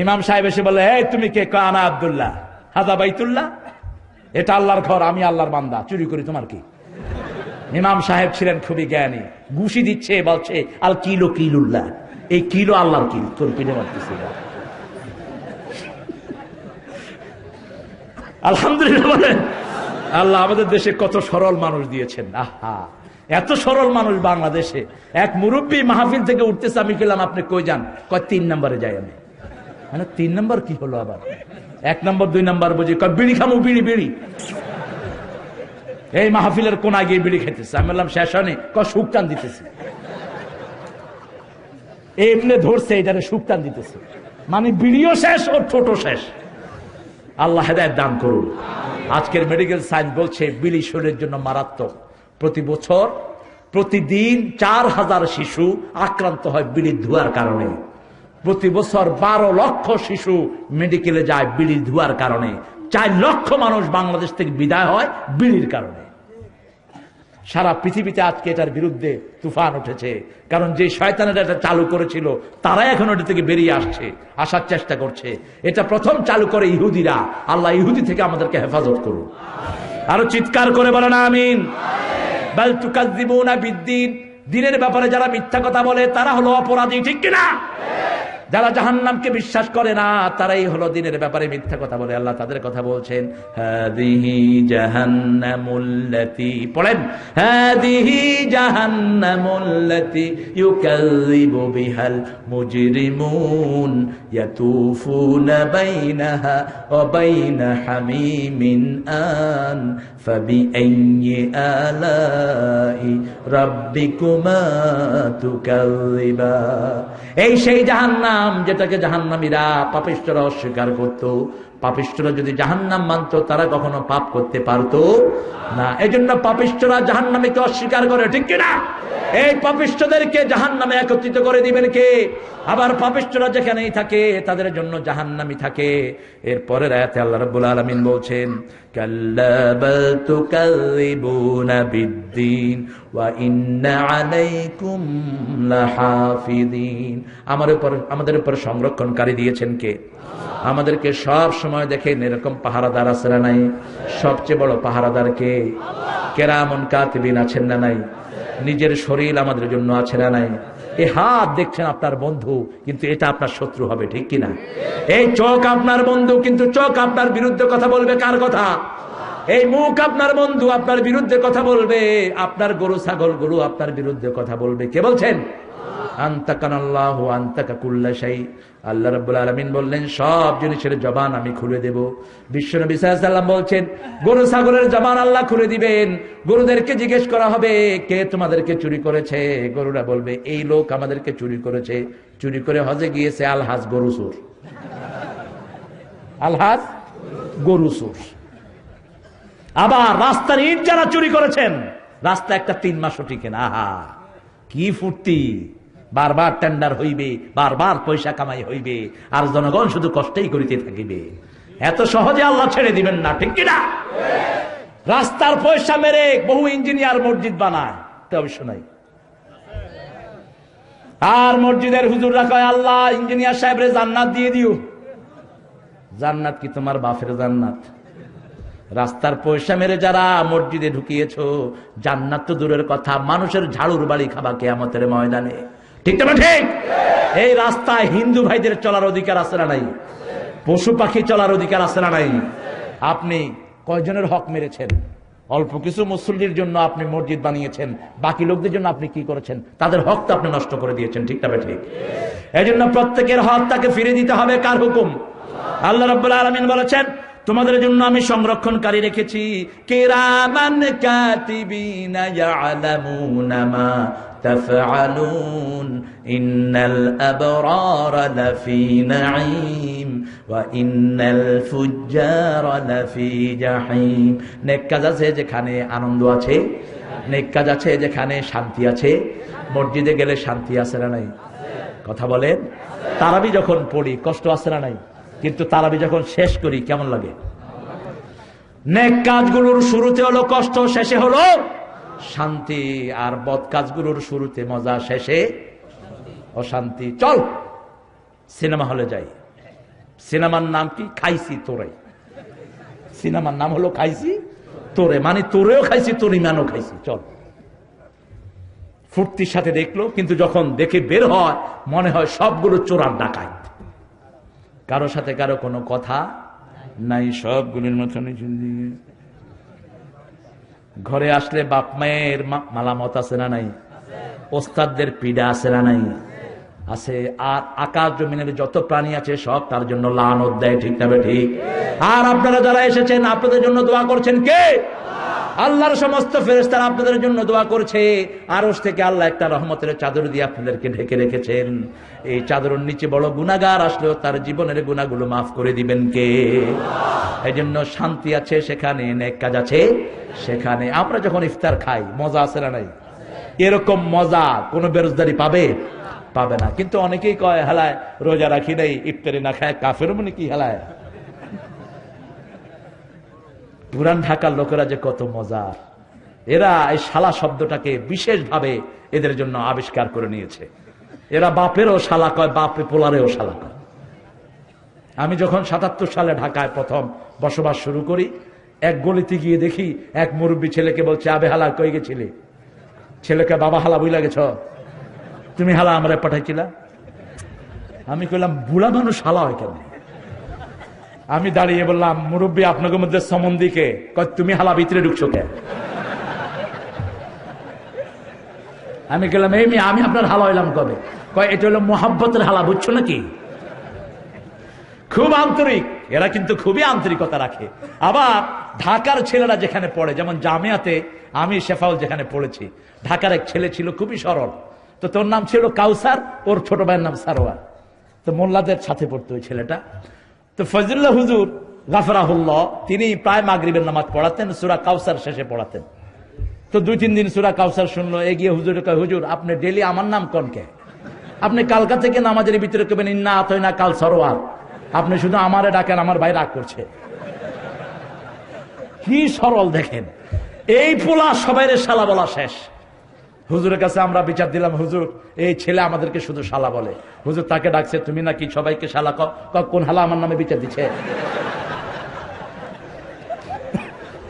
ইমাম সাহেব এসে বলে, এই তুমি কে? আনা আব্দুল্লাহ, হাদা বাইতুল্লাহ, এটা আল্লাহর ঘর, আমি আল্লাহর বান্দা, চুরি করি, তোমার কি? ইমাম সাহেব ছিলেন খুবই জ্ঞানী, ঘুষি দিচ্ছে, বলছে আল কিলো কিলুল্লাহ, এই কিলো আল্লাহর কিল, তোর পিঠে মারতেছে। আলহামদুলিল্লাহ বলেন। আল্লাহ আমাদের দেশে কত সরল মানুষ দিয়েছেন। আহা, এত সরল মানুষ বাংলাদেশে। এক মুরব্বী মাহফিল থেকে উঠতেছে, আমি গেলাম, আপনি কই যান? কয় 3 নম্বরে যাই আমি। মানে 3 নম্বর কি হলো আবার? 1 নম্বর 2 নম্বর বুঝি। কয় বিড়ি খামু, বিড়ি বিড়ি। এই মাহফিলের কোনায় গিয়ে বিড়ি খেতেছে। আমি বললাম শেষ হয়নি। কয় সুকটান দিতেছে। এমনি ধরছে, এটারে সুকটান দিতেছে, মানে বিড়িও শেষ, ওর ছোট শেষ। আল্লাহ হেদায়েত দান করুন। আজকের মেডিকেল সায়েন্স বলছে বিড়ি শরীরের জন্য মারাত্মক। প্রতি বছর প্রতিদিন 4000 শিশু আক্রান্ত হয় বিড়ির ধোঁয়ার কারণে। প্রতি বছর 12 লক্ষ শিশু মেডিকেলে যায় বিড়ির ধোঁয়ার কারণে। 4 লক্ষ মানুষ বাংলাদেশ থেকে বিদায় হয় বিড়ির কারণে। সারা পৃথিবীতে আজকে এটার বিরুদ্ধে তুফান উঠেছে, কারণ যে শয়তানেরা এটা চালু করেছিল তারা এখন ওটা থেকে বেরিয়ে আসার চেষ্টা করছে। এটা প্রথম চালু করে ইহুদিরা। আল্লাহ ইহুদি থেকে আমাদেরকে হেফাজত করুন। আরো চিৎকার করে বলেন আমিন। বাল তুকাজ্জিবুনা বিদ্দিন, দিনের ব্যাপারে যারা মিথ্যা কথা বলে তারা হলো অপরাধী, ঠিক কিনা? যারা জাহান্নামকে বিশ্বাস করে না তারাই হলো দিনের ব্যাপারে মিথ্যা কথা বলে। আল্লাহ তাদের কথা বলছেন, হাদিহি জাহান্নামুল্লাতী, পড়েন, হাদিহি জাহান্নামুল্লাতী ইউকাযযিবু বিহাল মুজরিমুন ইয়াতুফুনা বাইনাহা ওয়া বাইনা হামিমিন আন ফাবিআইয়ি আলাই রাব্বিকুমা তুকাযযিবা। এই সেই জাহান্নাম যেটাকে জাহান্নামীরা পাপিষ্ঠরা অস্বীকার করত। পাপিষ্ঠরা যদি জাহান্নাম মানত তারা কখনো পাপ করতে পারতো না। এজন্য পাপিষ্ঠরা জাহান্নামীকে অস্বীকার করে, ঠিক কিনা? এই পাপিষ্ঠদেরকে জাহান্নামে একত্রিত করে দিবেন কে? আবার পাপিষ্ঠরা যেখানেই থাকে তাদের জন্য জাহান্নামী থাকে। এরপরের আয়াতে আল্লাহ রাব্বুল আলামিন বলছেন, কাল্লা বাল তুকাযযিবুনা বিদ্দীন ওয়া ইন্না আলাইকুম লাহাফিযিন। আমাদের উপর সংরক্ষণকারী দিয়েছেন কে? আমাদেরকে সব সময় দেখেন এরকম পাহারাদার আছে না নাই? সবচেয়ে বড় পাহারাদার কে? কেরামুন কাতিবিন আছেন না নাই? নিজের শরীর আমাদের জন্য আছে না নাই? এই হাত দেখছেন আপনার বন্ধু, কিন্তু এটা আপনার শত্রু হবে, ঠিক কিনা? এই চোখ আপনার বন্ধু, কিন্তু চোখ আপনার বিরুদ্ধে কথা বলবে। কার কথা? এই মুখ আপনার বন্ধু, আপনার বিরুদ্ধে কথা বলবে। আপনার গরু ছাগল গুলো আপনার বিরুদ্ধে কথা বলবে। কে বলছেন? আনতাকানাল্লাহু আনতাকা কুল্লা শাই। আল্লাহ রাব্বুল আলামিন বললেন সব জিনিসের জবান আমি খুলে দেব। বিশ্বনবী সাল্লাল্লাহু আলাইহি ওয়াসাল্লাম বলছেন গরু ছাগলের জবান আল্লাহ খুলে দিবেন। গরুদেরকে জিজ্ঞেস করা হবে কে তোমাদেরকে চুরি করেছে? গরুরা বলবে এই লোক আমাদেরকে চুরি করেছে, চুরি করে হজে গিয়েছে, আলহাজ গরু চোর, আলহাজ গরু চোর। আবার রাস্তার ইট যারা চুরি করেছেন, রাস্তা একটা 3 মাসও টিকে না। আহা কি ফুর্তি, বারবার টেন্ডার হইবে, বারবার পয়সা কামাই হইবে, আর জনগণ শুধু কষ্টই করিতে থাকিবে। এত সহজে আল্লাহ ছেড়ে দিবেন না, ঠিক কিনা? রাস্তার পয়সা মেরে বহু ইঞ্জিনিয়ার মসজিদ বানায়, তে অবশ্য নাই। আর মসজিদের হুজুররা কয় আল্লাহ ইঞ্জিনিয়ার সাহেবরে জান্নাত দিয়ে দিও। জান্নাত কি তোমার বাপের জান্নাত? রাস্তার পয়সা মেরে যারা মসজিদে ঢুকিয়েছো, জান্নাত তো দূরের কথা, মানুষের ঝাড়ুর বাড়ি খাবা কিয়ামতের ময়দানে, ঠিক না? ঠিক। এই রাস্তায় হিন্দু ভাইদের চলার অধিকার আছে না নাই? পশু পাখি চলার অধিকার আছে না নাই? আপনি কয়জনের হক মেরেছেন? অল্প কিছু মুসল্লির জন্য আপনি মসজিদ বানিয়েছেন, বাকি লোকদের জন্য আপনি কি করেছেন? তাদের হক তো আপনি নষ্ট করে দিয়েছেন, ঠিক না? ঠিক। এই জন্য প্রত্যেকের হক তাকে ফিরে দিতে হবে। কার হুকুম? আল্লাহ রাব্বুল আলামিন বলেছেন তোমাদের জন্য আমি সংরক্ষণকারী রেখেছি, কিরামান কাতিবিনা ইয়ালামুনা মা তাফআলুন ইন্নাল আবরারা লাফি নাঈম ওয়া ইন্নাল ফুজ্জারা লাফি জাহিম। নেক কাজ আছে যেখানে আনন্দ আছে, নেক কাজ আছে যেখানে শান্তি আছে। মসজিদে গেলে শান্তি আছে না নাই? কথা বলেন। তারাবি যখন পড়ি কষ্ট আছে না নাই? কিন্তু তারাবি যখন শেষ করি কেমন লাগে? নেক কাজগুলোর শুরুতে হলো কষ্ট, শেষে হলো শান্তি। আর বদ কাজগুলোর শুরুতে মজা, শেষে অশান্তি। চল সিনেমা হলে যাই। সিনেমার নাম কি? খাইছি তোরে। সিনেমার নাম হলো খাইছি তোরে, মানে তোরেও খাইছি, তোর ইমানও খাইছি। চল। ফুর্তির সাথে দেখলো, কিন্তু যখন দেখে বের হয় মনে হয় সবগুলো চোরার ডাকাত, কারো সাথে কারো কোনো কথা নাই, সবগুলোর মতনই। ঘরে আসলে বাপ মায়ের মালামত আছে না নাই? ওস্তাদদের পীড়া আছে না নাই? আছে। আর আকাশ জমিনের যত প্রাণী আছে সব তার জন্য লানত দেয়, ঠিক না? ঠিক। আর আপনারা যারা এসেছেন আপনাদের জন্য দোয়া করছেন কে? আল্লাহর সমস্ত ফেরেশতারা আপনাদের জন্য দোয়া করছে। আরশ থেকে আল্লাহ একটা রহমতের চাদর দিয়ে আপনাদেরকে ঢেকে রেখেছেন। এই চাদরের নিচে বড় গুনাহগার আসলেও তার জীবনের গুনাহগুলো মাফ করে দিবেন কে? এই জন্য শান্তি আছে সেখানে, নেক কাজ আছে সেখানে। আমরা যখন ইফতার খাই মজা আছে না নাই? এরকম মজা কোন বেরোজগারি পাবে? পাবে না। কিন্তু অনেকেই কয় হেলায় রোজা রাখি নাই, ইফতারি না খায় কাফের, মনে কি হেলায়। পুরান ঢাকার লোকেরা যে কত মজার, এরা এই শালা শব্দটাকে বিশেষভাবে এদের জন্য আবিষ্কার করে নিয়েছে। এরা বাপেরও শালা কয়, বাপে পোলারেও শালা কয়। আমি যখন ৭৭ সালে ঢাকায় প্রথম বসবাস শুরু করি, এক গলিতে গিয়ে দেখি এক মুরব্বী ছেলেকে বলছে, আবে হালা কই গেছিলে? ছেলেকে, বাবা হালা বইলা গেছ? তুমি হালা আমরা পাঠাইছিলা? আমি কইলাম বুড়া মানুষ হালা হয় কেন? আমি দাঁড়িয়ে বললাম, মুরব্বী আপনাকে মধ্যে সম্বন্ধীকে কয় তুমি হালা ভিতরে ঢুকছো কে? আমি গেলাম এই মেয়ে, আমি আপনার হালা হইলাম কবে? কয় এটা হলো মোহাব্বতের হালা, বুঝছো নাকি? খুব আন্তরিক এরা, কিন্তু খুবই আন্তরিকতা রাখে। আবার ঢাকার ছেলেরা যেখানে পড়ে, যেমন জামিয়াতে আমি শেফাউল যেখানে পড়েছি, ঢাকার এক ছেলে ছিল খুবই সরল। তো তোর নাম ছিল কাউসার, ওর ছোট ভাইয়ের নাম সারোয়ার। তো মোল্লাদের সাথে পড়তো ওই ছেলেটা। তো ফজলুল্লাহ হুজুর গাফরাহুল্লাহ তিনি প্রায় মাগরিবের নামাজ পড়াতেন, সূরা কাউসার শেষে পড়াতেন। তো 2-3 দিন সূরা কাউসার শুনলো, এগিয়ে হুজুরে কয়, হুজুর আপনি ডেলি আমার নাম কোন কে? আপনি কালকা থেকে নামাজের ভিতরে কবেন ইন্না আতাইনা কাল সরোয়ার, আপনি শুধু আমারে ডাকেন, আমার ভাই রাগ করছে। কি সরল দেখেন। এই পোলা সবাইরে শালা বলা শেষ। হুজুরের কাছে আমরা বিচার দিলাম, হুজুর এই ছেলে আমাদেরকে শুধু শালা বলে। হুজুর তাকে ডাকছে, তুমি নাকি সবাইকে শালা কোন হালা আমার নামে বিচার দিচ্ছে?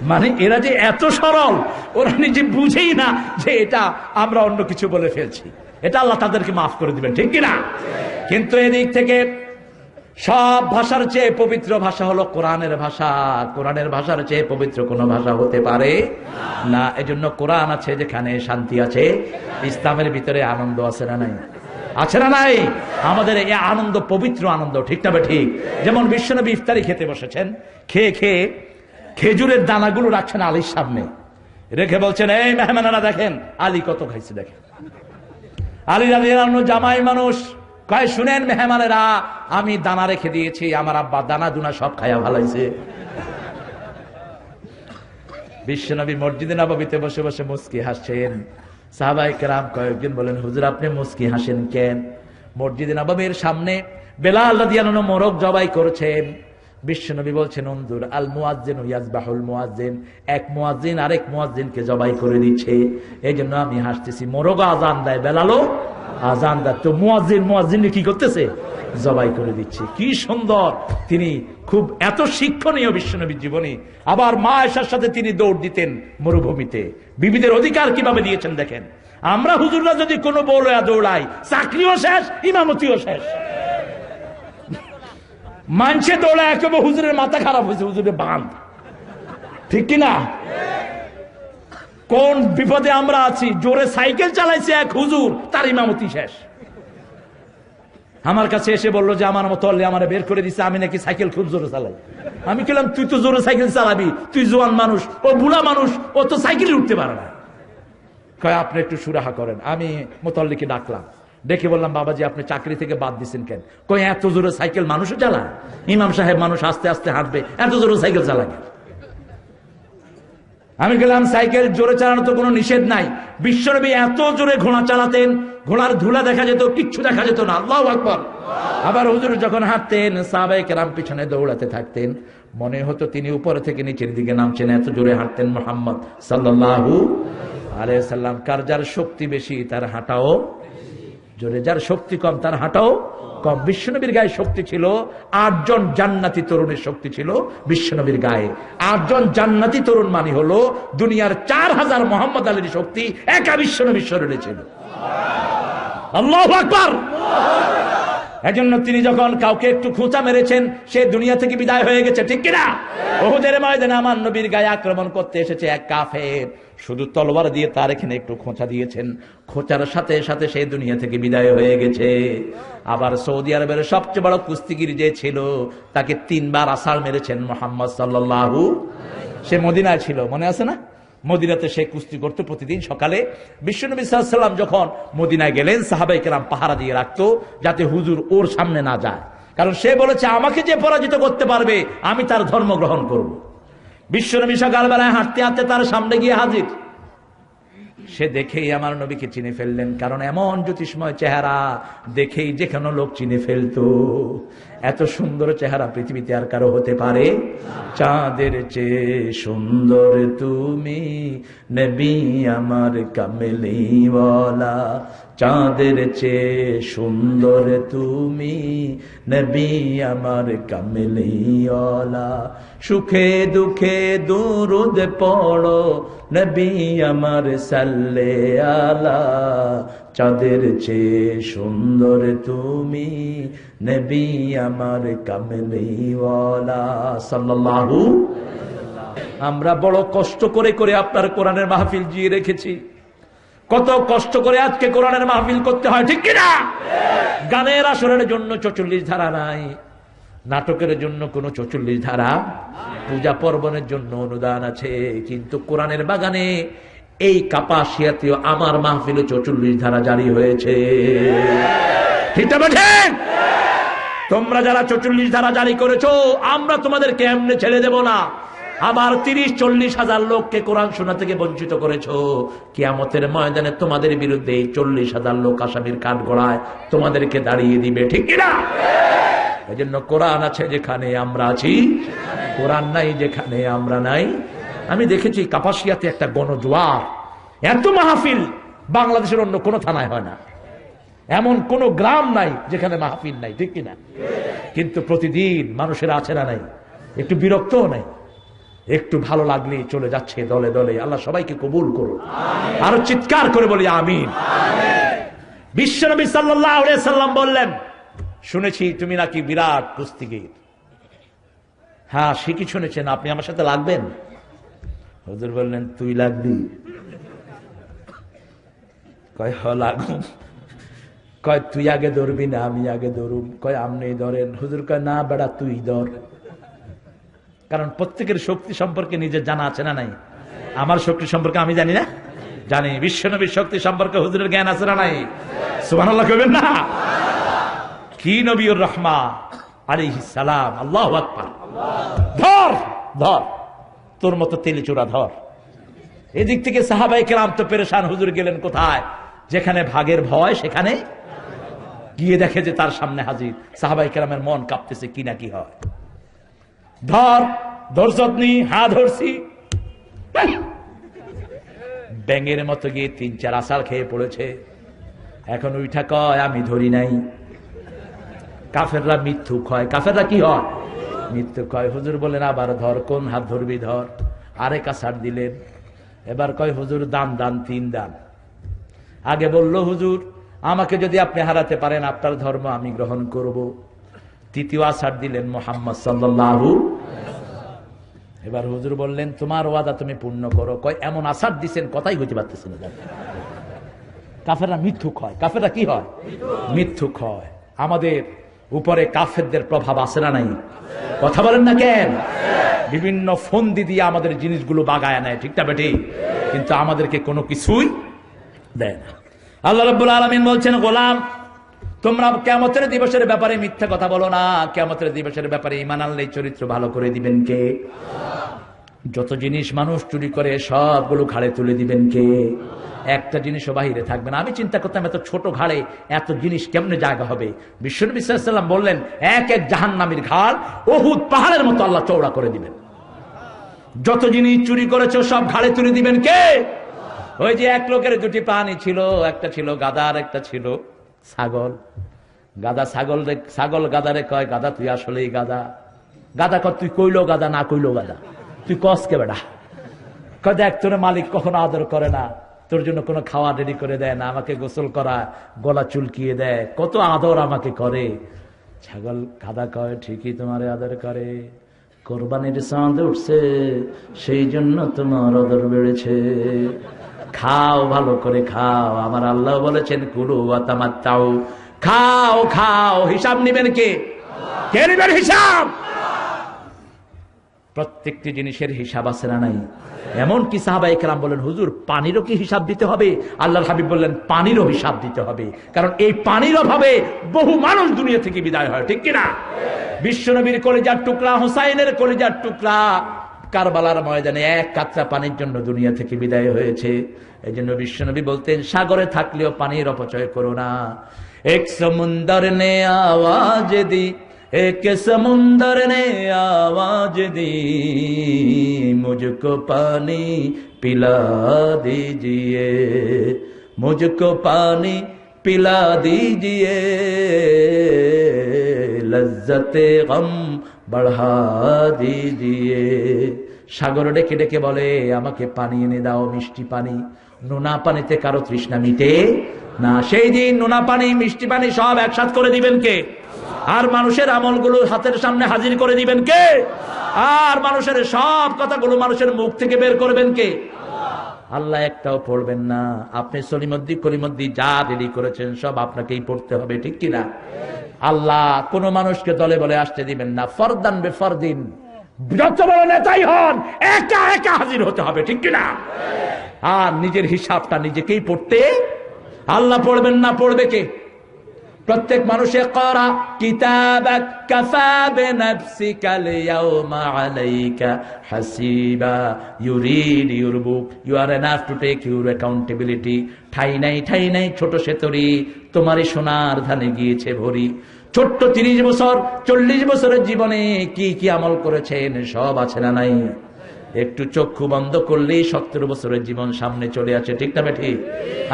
মানে এরা যে এত সরল, ওরা নিজে বুঝেই না যে এটা আমরা অন্য কিছু বলে ফেলছি। এটা আল্লাহ তাদেরকে মাফ করে দিবেন, ঠিক কিনা? কিন্তু এদিক থেকে সব ভাষার চেয়ে পবিত্র ভাষা হলো কোরআনের ভাষা। কোরআনের ভাষার চেয়ে পবিত্র কোনো ভাষা হতে পারে না। এজন্য কোরআন আছে যেখানে শান্তি আছে, ইসলামের ভিতরে আনন্দ আছে না নাই? আছে না নাই? আমাদের এই আনন্দ পবিত্র আনন্দ, ঠিক না ঠিক? যেমন বিশ্বনবী ইফতারি খেতে বসেছেন, খেয়ে খেয়ে খেজুরের দানাগুলো রাখছেন আলীর সামনে, রেখে বলছেন, এই মেহমানেরা দেখেন আলী কত খাইছে দেখেন। আলী রাদিয়াল্লাহু আনহু জামাই মানুষ, কয় শুনেন মেহমানেরা, আমি দানা রেখে দিয়েছি, আমার আব্বা দানা দুনা সব খায়া ভালাইছে। বিশ্বনবী মসজিদে নববীতে বসে বসে মুস্কি হাসছেন। সাহাবায়ে কেরাম কয়েকজন বলেন, হুজুর আপনি মুস্কি হাসেন কেন? মসজিদে নববীর সামনে বেলাল রাদিয়াল্লাহু আনহু মোরগ জবাই করেছেন। বিশ্বনবী বলছেন, উনজুর আল মুয়াজ্জিনু ইয়াজবাহুল মুয়াজ্জিন, এক মুয়াজ্জিন আরেক মুয়াজ্জিনকে জবাই করে দিচ্ছে, এই জন্য আমি হাসতেছি। মোরগ আজান দেয়, বেলালও আজান দেয়, তো মুয়াজ্জিন কি করতেছে? জবাই করে দিচ্ছে। কি সুন্দর! তিনি খুব এত শিক্ষণীয় বিশ্বনবীর জীবনী। আবার মা আয়েশার সাথে তিনি দৌড় দিতেন মরুভূমিতে, বিবিদের অধিকার কিভাবে দিয়েছেন দেখেন। আমরা হুজুররা যদি কোনো বউলয়া দৌড়াই, চাকরিও শেষ, ইমামতিও শেষ। মানছে দৌড়ায় একেবারে হুজুরের মাথা খারাপ হয়েছে, হুজুরের বাঁধ, ঠিক কিনা? কোন বিপদে আমরা আছি! জোরে সাইকেল চালাইছে এক হুজুর, তার ইমামতি শেষ। আমার কাছে এসে বললো যে আমার মতো আমার বের করে দিচ্ছে, আমি নাকি সাইকেল খুব জোরে চালাই। আমি বললাম, তুই তো জোরে সাইকেল চালাবি, তুই জোয়ান মানুষ, ও বুড়া মানুষ, ও তো সাইকেলে উঠতে পারে না। কয় আপনি একটু সুরাহা করেন। আমি মুতাল্লিকে ডাকলাম, ডেকে বললাম, বাবাজি আপনি চাকরি থেকে বাদ দিচ্ছেন কেন? কয় এত জোরে সাইকেল মানুষও চালায়? ইমাম সাহেব মানুষ আস্তে আস্তে হাঁটবে, এত জোরে সাইকেল চালায়? আমি গেলাম, সাইকেল জোরে চালানো তো কোনো নিষেধ নাই। বিশ্বনবী এত জোরে ঘোড়া চালাতেন, ঘোড়ার ধুলা দেখা যেত, কিচ্ছু দেখা যেত না। আল্লাহু আকবার। আবার হুজুর যখন হাঁটতেন, সাহাবায়ে কেরাম পিছনে দৌড়াতে থাকতেন, মনে হতো তিনি উপরে থেকে নিচের দিকে নামছেন, এত জোরে হাঁটতেন মুহাম্মদ সাল্লাল্লাহু আলাইহি সাল্লাম। কার যার শক্তি বেশি তার হাঁটাও জোরে, যার শক্তি কম তার হাঁটাও কম। বিশ্বনবীর গায়ে শক্তি ছিল, 8 জন জান্নাতি তরুণের শক্তি ছিল বিশ্বনবীর গায়ে। 8 জন জান্নাতি তরুণ মানে হলো দুনিয়ার 4000 মোহাম্মদ আলীর শক্তি একা বিশ্বনবীর শরীরে ছিল। আল্লাহু আকবার। এজন্য তিনি যখন কাউকে একটু খোঁচা মেরেছেন, সে দুনিয়া থেকে বিদায় হয়ে গেছে, ঠিক কিনা? উহুদের ময়দানে আমার নবীর গায়ে আক্রমণ করতে এসেছে এক কাফের, শুধু তলোয়ার দিয়ে তার এখানে একটু খোঁচা দিয়েছেন, খোঁচার সাথে সাথে সেই দুনিয়া থেকে বিদায় হয়ে গেছে। আবার সৌদি আরবের সবচেয়ে বড় কুস্তিগির যে ছিল, তাকে 3 বার আছাড় মেরেছেন মুহাম্মদ সাল্লাল্লাহু। সে মদিনায় ছিল, মনে আছে না? মদিনাতে সে কুস্তি করতো প্রতিদিন সকালে। বিশ্বনবী সাল্লাল্লাহু আলাইহি ওয়াসাল্লাম যখন মদিনায় গেলেন, সাহাবায়ে কেরাম পাহারা দিয়ে রাখতো যাতে হুজুর ওর সামনে না যায়, কারণ সে বলেছে আমাকে যে পরাজিত করতে পারবে আমি তার ধর্ম গ্রহণ করব। বিশ্বনবী সকালবেলায় হাঁটতে হাঁটতে তার সামনে গিয়ে হাজির। সে দেখেই আমার নবীকে চিনে ফেললেন, কারণ এমন জ্যোতিষময় চেহারা দেখেই যে কোনো লোক চিনে ফেলতো। এত সুন্দর চেহারা পৃথিবীতে আর কারো হতে পারে? চাঁদের চেয়ে সুন্দর তুমি নবী আমার কামলিওয়ালা, চাঁদের চেয়ে সুন্দর তুমি নবী আমার কামলিওয়ালা, সুখে দুঃখে দুরুদ পড়ো নবী আমার সাল্লে আলা, চাঁদের চেয়ে সুন্দর তুমি নবী আমার কামলিওয়ালা সাল্লাল্লাহু। আমরা বড় কষ্ট করে করে আপনার কোরআনের মাহফিল জিয়ে রেখেছি, কত কষ্ট করে আজকে কোরআনের মাহফিল করতে হয়, ঠিক কিনা? গানের আসরের জন্য 44 ধারা নাই, নাটকের জন্য কোনো 44 ধারা, পূজা পার্বণের জন্য অনুদান আছে, কিন্তু কোরআনের বাগানে এই কাপাসিয়াতেও আমার মাহফিলে 44 ধারা জারি হয়েছে, ঠিক না? তোমরা যারা 44 ধারা জারি করেছো, আমরা তোমাদেরকে এমনি ছেড়ে দেব না। আবার 30-40 হাজার লোককে কোরআন শোনা থেকে বঞ্চিত করেছো, কিয়ামতের ময়দানে তোমাদের বিরুদ্ধে 40 হাজার লোক আসামির কাঠগড়ায় তোমাদেরকে দাঁড়িয়ে দিবে, ঠিক কিনা? এই জন্য কোরআন আছে যেখানে আমরা আছি, কোরআন নাই যেখানে আমরা নাই। আমি দেখেছি কাপাসিয়াতে একটা গণজোয়ার, এত মাহফিল বাংলাদেশের অন্য কোন থানায় হয় না, এমন কোন গ্রাম নাই যেখানে মাহফিল নাই, ঠিক কিনা? কিন্তু প্রতিদিন মানুষের আছে না নাই, একটু বিরক্তও নাই, একটু ভালো লাগলেই চলে যাচ্ছে দলে দলে। আল্লাহ সবাইকে কবুল করুন, আরো চিৎকার করে বলি আমিন। বিশ্বনবী সাল্লাল্লাহু আলাইহি সাল্লাম বললেন, শুনেছি তুমি নাকি বিরাট কুস্তিগীর। হ্যাঁ ঠিকই শুনেছেন, আপনি আমার সাথে লাগবেন? হুজুর বললেন, তুই লাগবি? কয় হ লাগুম। কয় তুই আগে ধরবি না আমি আগে ধরুম? কয় আপনি ধরেন। হুজুর কয় না বেড়া তুই ধর। কারণ প্রত্যেকের শক্তি সম্পর্কে নিজের জানা আছে না নাই? আমার শক্তি সম্পর্কে আমি জানি না? জানি। বিশ্বনবীর শক্তি সম্পর্কে হুজুরের জ্ঞান আছে না নাই? সুবহানাল্লাহ কইবেন না? কি নবীর রহমা আলাইহিস সালাম। আল্লাহু আকবার। ধর ধর, তোর মতো তেলিচোরা ধর। এদিক থেকে সাহাবায়ে কেরাম তো পেরেশান। হুজুর গেলেন কোথায়? যেখানে ভাগের ভয় সেখানে গিয়ে দেখে যে তার সামনে হাজির। সাহাবায়ে কেরামের মন কাঁপতেছে, কি না কি হয়। ধর ধরছনি? হ্যাঁ ধরছি। ব্যাঙের মতো গিয়ে 3-4 আছাড় খেয়ে পড়েছে। এখন উইঠা কয় আমি ধরি নাই। কাফেররা মিথ্যুক হয়। কাফেররা কি হয়? মিথ্যুক হয়। হুজুর বলেন আবার ধর। কোন হাত ধরবি? ধর। আরেক আছাড় দিলেন। এবার কয় হুজুর দান দান 3 দান। আগে বলল হুজুর আমাকে যদি আপনি হারাতে পারেন আপনার ধর্ম আমি গ্রহণ করব। তৃতীয় আছাড় দিলেন মুহাম্মদ সাল্লাল্লাহু। এবার হুজুর বললেন তোমার ওয়াদা তুমি পূর্ণ করো। কয় এমন আছাড় দিচ্ছেন কথাই হইতে পারতেছে না। কাফেররা মিথ্যুক হয়। কাফেররা কি হয়? মিথ্যুক হয়। আমাদের উপরে কাফেরদের প্রভাব আছে না নাই? কথা বলেন না কেন? বিভিন্ন ফন্দি দিয়ে আমাদের জিনিসগুলো বাগায় নেয়, ঠিক না বেটি? কিন্তু আমাদেরকে কোনো কিছুই দেয় না। আল্লাহ রাব্বুল আলামিন বলছেন গোলাম তোমরা কিয়ামতের দিবসের ব্যাপারে মিথ্যা কথা বলো না। কিয়ামতের দিবসের ব্যাপারে ঈমান আনলে চরিত্র ভালো করে দিবেন কে? যত জিনিস মানুষ চুরি করে সবগুলো ঘাড়ে তুলে দিবেন কে? একটা জিনিসও বাহিরে থাকবে না। আমি চিন্তা করতাম এত ছোট ঘাড়ে এত জিনিস কেমনে জায়গা হবে। বিশ্বনবী সাল্লাল্লাহু আলাইহি ওয়াসাল্লাম বললেন এক এক জাহান্নামীর ঘাড় উহুদ পাহাড়ের মতো আল্লাহ চওড়া করে দিবেন। যত জিনিস চুরি করেছো সব ঘাড়ে তুলে দিবেন কে? ওই যে এক লোকের 2টি প্রাণী ছিল, একটা ছিল গাধা আর একটা ছিল ছাগল। গাধা ছাগল গাধারে কয় গাধা তুই আসলেই গাধা। গাধা কয় তুই কইলো গাধা না কইলো গাধা, তুই কস কে বেড়া? কয় দেখ তোর মালিক কখনো আদর করে না, তোর জন্য কোনো খাওয়া রেডি করে দেয় না, আমাকে গোসল করা, গলা চুলকিয়ে দেয়, কত আদর আমাকে করে। ছাগল গাধা কয় ঠিকই তোমারে আদর করে, কোরবানির চাঁদ উঠছে সেই জন্য তোমার আদর বেড়েছে। খাও ভালো করে খাও, আমার আল্লাহ বলেছেন কুলু ওয়া তামাত্তাউ, খাও খাও। হিসাব নিবেন কে? কে নিবেন হিসাব? প্রত্যেকটি জিনিসের হিসাব আছে না নাই? এমনকি সাহাবায়ে কেরাম বলেন হুজুর পানিরও কি হিসাব দিতে হবে? আল্লাহর হাবিব বললেন পানিরও হিসাব দিতে হবে, কারণ এই পানির অভাবে বহু মানুষ দুনিয়া থেকে বিদায় হয়, ঠিক কিনা? বিশ্বনবীর কলিজার টুকরা হুসাইনের কলিজার টুকরা কারবালার ময়দানে 1 কাতরা পানির জন্য দুনিয়া থেকে বিদায় হয়েছে। এই জন্য বিশ্বনবী বলতেন সাগরে থাকলেও পানির অপচয় করো না। এক সমুন্দর নে আওয়াজ দি, एक समुंदर ने आवाज दी, मुझको पानी पिला दीजिए, मुझको पानी पिला दीजिए, लज्जते गम बढ़ा दीजिए। সাগর ডেকে ডেকে বলে আমাকে পানি এনে দাও, মিষ্টি পানি। নোনা পানিতে কারো তৃষ্ণা মিটে না। সেই দিন নোনা পানি মিষ্টি পানি সব একসাথ করে দিবেন কে? আর মানুষের আমলগুলো হাতের সামনে হাজির করে দিবেন কে? আর মানুষের সব কথাগুলো মানুষের মুখ থেকে বের করবেন কে? আল্লাহ একটাও পড়বেন না। আপনি সলিমদ্দি কলিমদ্দি যা রেডি করেছেন সব আপনাকেই পড়তে হবে, ঠিক কিনা? আল্লাহ কোন মানুষকে দলে বলে আসতে দিবেন না। ফরদান বেফরদিন, যত বড় নেতাই হন একা একা হাজির হতে হবে, ঠিক কিনা? আর নিজের হিসাবটা নিজেকেই পড়তে, আল্লাহ পড়বেন না, পড়বে কে? প্রত্যেক মানুষের করা কিতাবাক কাফা বিনাফসিকাল ইয়াউমা আলাইকা হাসিবা, you read your book, you are enough to take your accountability. ঠাই নাই ছোট সেতরি, তোমারই সোনার ধানে গিয়েছে ভরি। ছোট্ট 30 বছর 40 বছরের জীবনে কি কি আমল করেছেন সব আছে না নাই? একটু চক্ষু বন্ধ করলেই 70 বছরের জীবন সামনে চলে আছে, ঠিক না বেঠি?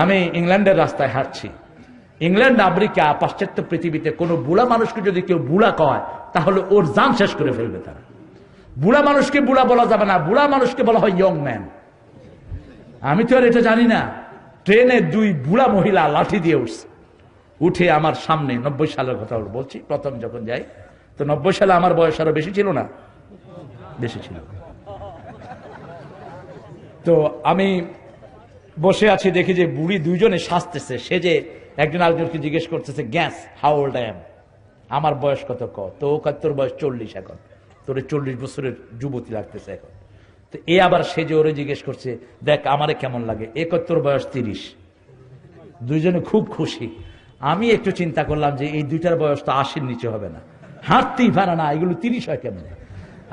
আমি ইংল্যান্ডের রাস্তায় হাঁটছি। ইংল্যান্ড, আমেরিকা, পাশ্চাত্য পৃথিবীতে কোন বুড়া মানুষকে যদি কেউ বুড়া কয় তাহলে ওর জান শেষ করে ফেলবে তারা। বুড়া মানুষকে বুড়া বলা যাবে না, বুড়া মানুষকে বলা হয় ইয়ং ম্যান। আমি তো আর এটা জানি না। ট্রেনে 2 বুড়া মহিলা লাঠি দিয়ে উঠে আমার সামনে, 90 সালের কথা বলছি, প্রথম যখন যাই, তো 90 সালে আমার বয়স আরো বেশি ছিল না, বেশি ছিল। তো আমি বসে আছি, দেখি যে বুড়ি দুইজনে সাজতেছে, সে যে একজন আরেকজনকে জিজ্ঞেস করতেছে, gas how old I am, আমার বয়স কত, তো তোর বয়স 40, এখন তোর 40 বছরের যুবতী লাগতেছে এখন। তো এ আবার সে যে ওরে জিজ্ঞেস করছে, দেখ আমারে কেমন লাগে, তোর বয়স 30। দুইজনে খুব খুশি। আমি একটু চিন্তা করলাম যে এই দুইটার বয়স তো 80-র নিচে হবে না, হাঁটতেই পারে না, এগুলো 30 হয় কেমন।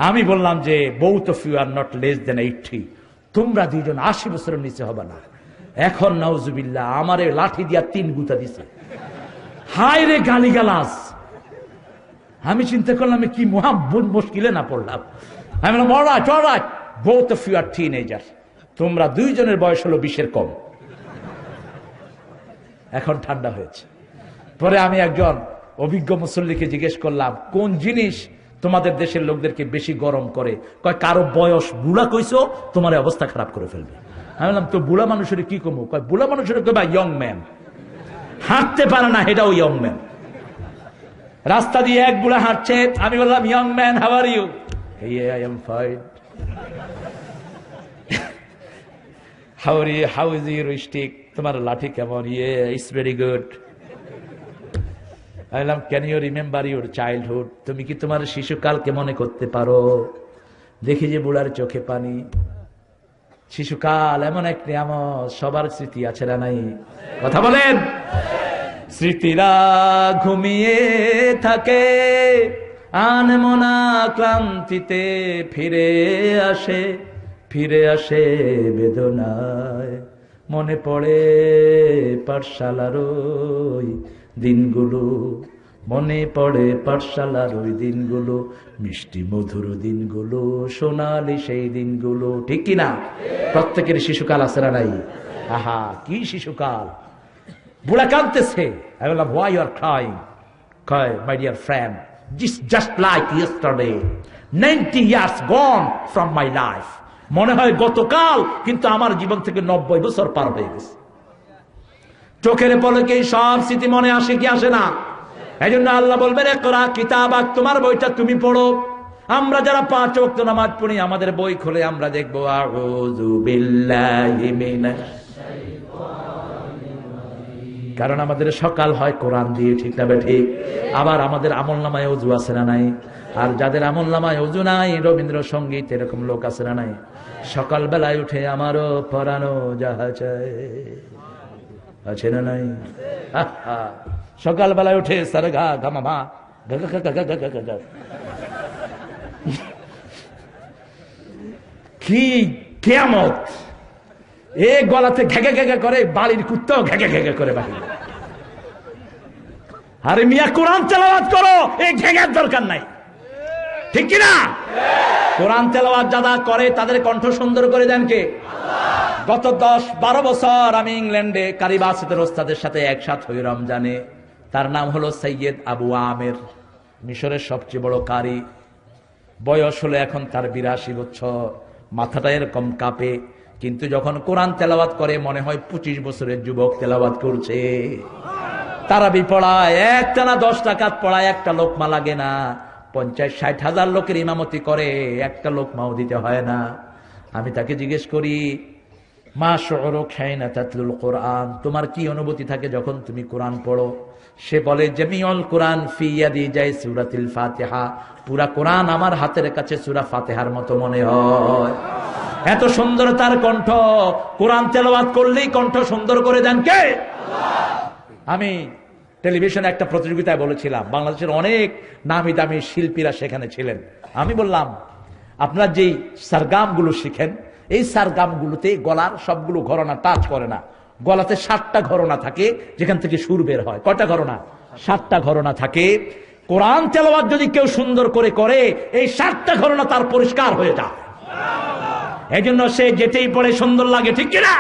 আমি বললাম যে both of you are not less than 80, তোমরা দুইজন 80 বছরের নিচে হবে না। এখন নাউজুবিল্লাহ আমারে লাঠি দিয়া 3 গুতা দিছে, হায় রে গালিগালাজ। আমি চিন্তা করলাম কি মহাব্বত মুশকিলে না পড়লাম। আমি বললাম alright, both of you are teenagers, তোমরা দুইজনের বয়স হলো 20-এর কম। এখন ঠান্ডা হয়েছে। পরে আমি একজন অভিজ্ঞ মুসল্লিকে জিজ্ঞেস করলাম, কোন জিনিস তোমাদের দেশের লোকদেরকে বেশি গরম করে? কয় কারো বয়স বুড়া কইছো, তোমার অবস্থা খারাপ করে ফেলবে। আমি বললাম তো বুড়া মানুষের কি কমু? কয় বুড়া মানুষের কইবা ইয়ং ম্যান, হাঁটতে পারে না এটাও ইয়ং ম্যান। রাস্তা দিয়ে এক বুড়া হাঁটছে, আমি বললাম young man how are you? I am fine. How is your stick? তোমার লাঠি কেমন? It's very good. বললাম can you remember your childhood? তুমি কি তোমার শিশুকালকে মনে করতে পারো? দেখি যে বুড়ার চোখে পানি। শিশুকাল এমন এক নিয়ামত, সবার স্মৃতি আছে না নাই? কথা বলেন। স্মৃতিরা ঘুমিয়ে থাকে, আনমনা ক্লান্তিতে ফিরে আসে বেদনায়। মনে পড়ে পাঠশালার ওই দিনগুলো, মনে পড়ে পাঠশালার ওই দিনগুলো, মিষ্টি মধুর দিনগুলো, সোনালি সেই দিনগুলো। ঠিক কিনা? প্রত্যেকের শিশুকাল আছে না নাই? আহা কি শিশুকাল। বুড়া কাঁদতেছে। আমি বললাম why you are crying? কয় my dear friend, just like yesterday, 90 years gone from my life. মনে হয় গতকাল, কিন্তু আমার জীবন থেকে 90 বছর পার হয়ে গেছে। চোখের পলকে সব স্মৃতি মনে আসে কি আসে না? এই জন্য আল্লাহ বলবেন ইকরা কিতাবাক, তোমার বইটা তুমি পড়ো। আমরা যারা 5 ওয়াক্ত নামাজ পড়ি, আমাদের বই খুলে আমরা দেখবো আউযু বিল্লাহি মিনাশ শাইতানির রাজিম। কারণ আমাদের সকাল হয় কোরআন দিয়ে, ঠিক না ঠিক? আবার আমাদের আমলনামায় ওযু আছে না নাই? আর যাদের আমলনামায় ওযু নাই, রবীন্দ্রসঙ্গীত এরকম লোক আছে না নাই? সকাল বেলায় উঠে আমারও পরানো যাহা চায়, আছে না নাই? সকাল বেলায় উঠে সারগা গামামা কি কিয়ামত। এ গলাতে ঘেগে ঘেগে করে, বাড়ির কুত্তাও ঘেগে ঘেগে করে বাড়ি। আরে মিয়া কোরআন তেলাওয়াত করো, এই ঘেগের দরকার নাই, ঠিক কিনা? কোরআন তেলাওয়াত যারা করে তাদের কণ্ঠ সুন্দর করে দেন কে? গত 10-12 বছর আমি ইংল্যান্ডে কারিবাসের ওস্তাদের সাথে একসাথে হই রমজানে। তার নাম হলো সৈয়দ আবু আমের, মিশরের সবচেয়ে বড় কারি। বয়স হলো এখন তার 82 বছর। মাথাটা এরকম কাঁপে, কিন্তু যখন কোরআন তেলাওয়াত করে মনে হয় 25 বছরের যুবক তেলাওয়াত করছে। তারাবি পড়ায়, একটানা 10 রাকাত পড়ায়, একটা লোকমা লাগে না। 50-60 হাজার লোকের ইমামতি করে, একটা লোকমাও দিতে হয় না। আমি তাকে জিজ্ঞেস করি মা শুউরুক হাইনা তাতলুল কোরআন, তোমার কি অনুভূতি থাকে যখন তুমি কোরআন পড়ো? সে বলে জামিউল কোরআন ফি ইয়াদি জাই সূরাতুল ফাতিহা, পুরা কোরআন আমার হাতের কাছে সূরা ফাতিহার মতো মনে হয়। এত সুন্দর তার কণ্ঠ, কোরআন তেলাওয়াত করলেই কণ্ঠ সুন্দর করে দেন কে? আল্লাহ। আমি টেলিভিশনে একটা প্রতিযোগিতায় বলেছিলাম, বাংলাদেশের অনেক নামি দামি শিল্পীরা সেখানে ছিলেন। আমি বললাম আপনারা যেই সারগামগুলো শিখেন, এই সারগামগুলোতে গলার সবগুলো ঘরনা টাচ করে না। গলাতে 7টা ঘরনা থাকে যেখান থেকে সুর বের হয়। কয়টা ঘরনা? 7টা ঘরনা থাকে। কোরআন তেলাওয়াত যদি কেউ সুন্দর করে করে, এই 7টা ঘরনা তার পরিষ্কার হয়ে যায়। এই জন্য সে যেতেই পড়ে সুন্দর লাগে, ঠিক কিনা?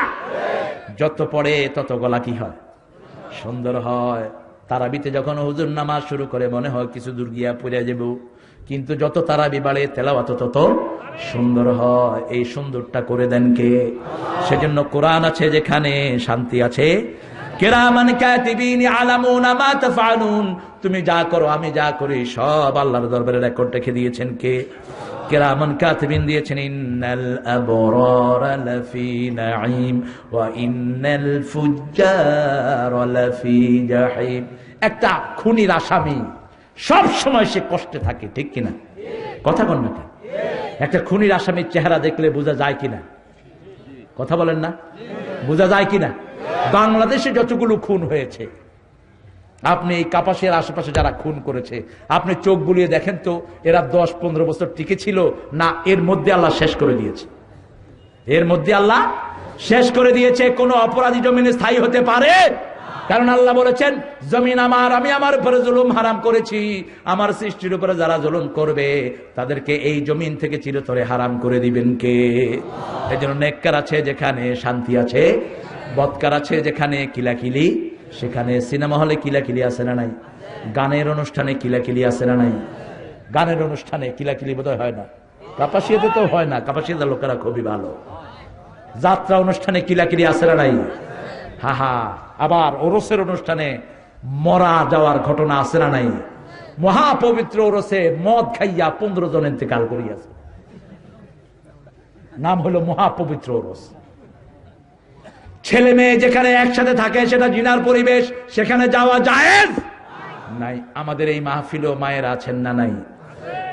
যত পড়ে তত গলা কি হয়? সুন্দর হয়। তারাবিতে যখন হুজুর নামাজ শুরু করে মনে হয় কিছু দূর গিয়া পড়ে যাব, কিন্তু যত তারাবি বাড়ে তেলাওয়াত তত সুন্দর হয়। এই সুন্দরটা করে দেন কে? সেজন্য কোরআন আছে যেখানে শান্তি আছে। কিরামান কাতিবিন ইয়ালামুনা মা তাফআলুন, তুমি যা করো আমি যা করি সব আল্লাহর দরবারে রেকর্ড রেখে দিয়েছেন কে? কিরামান কাতিবিন দিয়েছেন, ইন্নাল আবরারা লাফি নাঈম ওয়া ইন্নাল ফুজ্জারা লাফি জাহিম। একটা খুনির আসামি সব সময় সে কষ্টে থাকে, ঠিক কিনা? কথা বলেন না? একটা খুনির আসামির চেহারা দেখলে বোঝা যায় কিনা? কথা বলেন না? বোঝা যায় কিনা? বাংলাদেশে যতগুলো খুন হয়েছে, আপনি এই কাপাসের আশেপাশে যারা খুন করেছে, আপনি চোখ বুলিয়ে দেখেন তো এরা 10-15 বছর টিকে ছিল না? এর মধ্যে আল্লাহ শেষ করে দিয়েছে। এর মধ্যে আল্লাহ শেষ করে দিয়েছে। কোন অপরাধী জমিনে স্থায়ী হতে পারে? কারণ আল্লাহ বলেছেন, জমিন আমার, আমি আমার উপরে জুলুম হারাম করেছি। আমার সৃষ্টির উপরে যারা জুলুম করবে তাদেরকে এই জমিন থেকে চিরতরে হারাম করে দিবেন কে? এই জন্য নেককার আছে যেখানে শান্তি আছে, বদকার আছে যেখানে কিলাকিলি, সেখানে সিনেমা হলে কিলাকিলি আছে না নাই? গানের অনুষ্ঠানে কিলাকিলি আছে না নাই? গানের অনুষ্ঠানে কিলাকিলি বোধহয় হয় না, কাপাসিয়াতে তো হয় না, কাপাসিয়াতে লোকেরা খুবই ভালো। যাত্রা অনুষ্ঠানে কিলাকিলি আছে না নাই? হা হা। আবার ওরসের অনুষ্ঠানে মরা যাওয়ার ঘটনা আছে না নাই? মহাপবিত্র ওরসে মদ খাইয়া 15 জন ইন্তেকাল করিয়াছে, নাম হলো মহাপবিত্র ওরস। ছেলে মেয়ে যেখানে একসাথে থাকে সেটা জিনার পরিবেশ, সেখানে যাওয়া জায়েজ নাই। আমাদের এই মাহফিল মায়ের আছেন না নাই?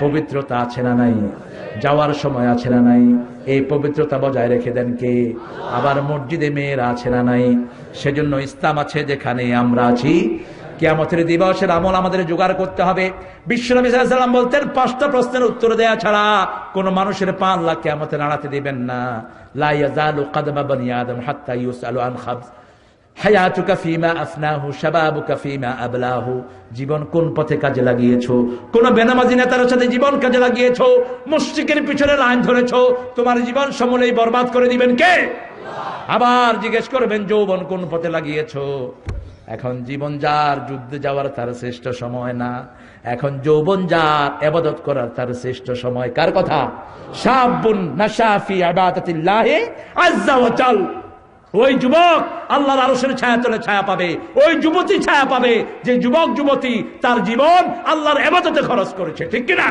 পবিত্রতা আছে না নাই? যাওয়ার সময় আছে না নাই? এই পবিত্রতা বজায় রেখে দেন কে? আবার মসজিদে মেয়েরা আছে না নাই? সেজন্য ইসলাম আছে যেখানে আমরা আছি। কিয়ামতের দিবসের আমল আমাদের জোগাড় করতে হবে। বিশ্বনবী সাল্লাল্লাহু আলাইহি ওয়াসাল্লাম বলতেন, 5টা প্রশ্নের উত্তর দেয়া ছাড়া কোন মানুষের পা আল্লাহ কিয়ামতে নাড়াতে দিবেন না। লা ইয়াজালু কদমা বনি আদম হাত্তা ইউসালু আন খামস, হায়াতুকা ফীমা আফনাহু, শাবাবুকা ফীমা আবলাহু। জীবন কোন পথে কাজে লাগিয়েছো? কোন বেনামাজি নেতার সাথে জীবন কাজে লাগিয়েছো, মুশরিকের পিছনে লাইন ধরেছো, তোমার জীবন সমূলেই বরবাদ করে দিবেন কে? আবার জিজ্ঞেস করবেন যৌবন কোন পথে লাগিয়েছো? এখন জীবন যার যুদ্ধে যাওয়ার তার শ্রেষ্ঠ সময় না, এখন যৌবন যার ইবাদত করার তার শ্রেষ্ঠ সময়। কার কথা? শাবুন নাশা ফি ইবাদাতিল্লাহি আযজা ওয়া জাল। ওই যুবক আল্লাহর আরশের ছায়া তলে ছায়া পাবে, ওই যুবতী ছায়া পাবে যে যুবক যুবতী তার জীবন আল্লাহর ইবাদতে খরচ করেছে, ঠিক কি না?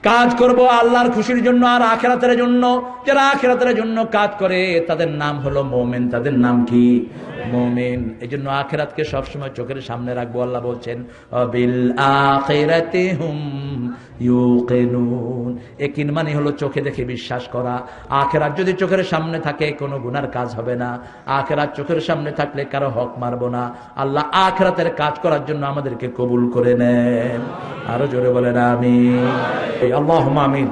কাজ করব আল্লাহর খুশির জন্য আর আখিরাতের জন্য। যারা আখিরাতের জন্য কাজ করে তাদের নাম হলো মুমিন। তাদের নাম কি? মুমিন। এজন্য আখিরাতকে সবসময় চোখের সামনে রাখবো। আল্লাহ বলছেন, বিল আখিরাতি হুম ইউকিনুন। ইয়াকিন মানে হলো চোখে দেখে বিশ্বাস করা। আখিরাত যদি চোখের সামনে থাকে কোনো গুনার কাজ হবে না। আখিরাত চোখের সামনে থাকলে কারো হক মারবো না। আল্লাহ আখিরাতের কাজ করার জন্য আমাদেরকে কবুল করে নেন। আরো জোরে বলেন আমিন। আল্লাহুম্মা আমিন।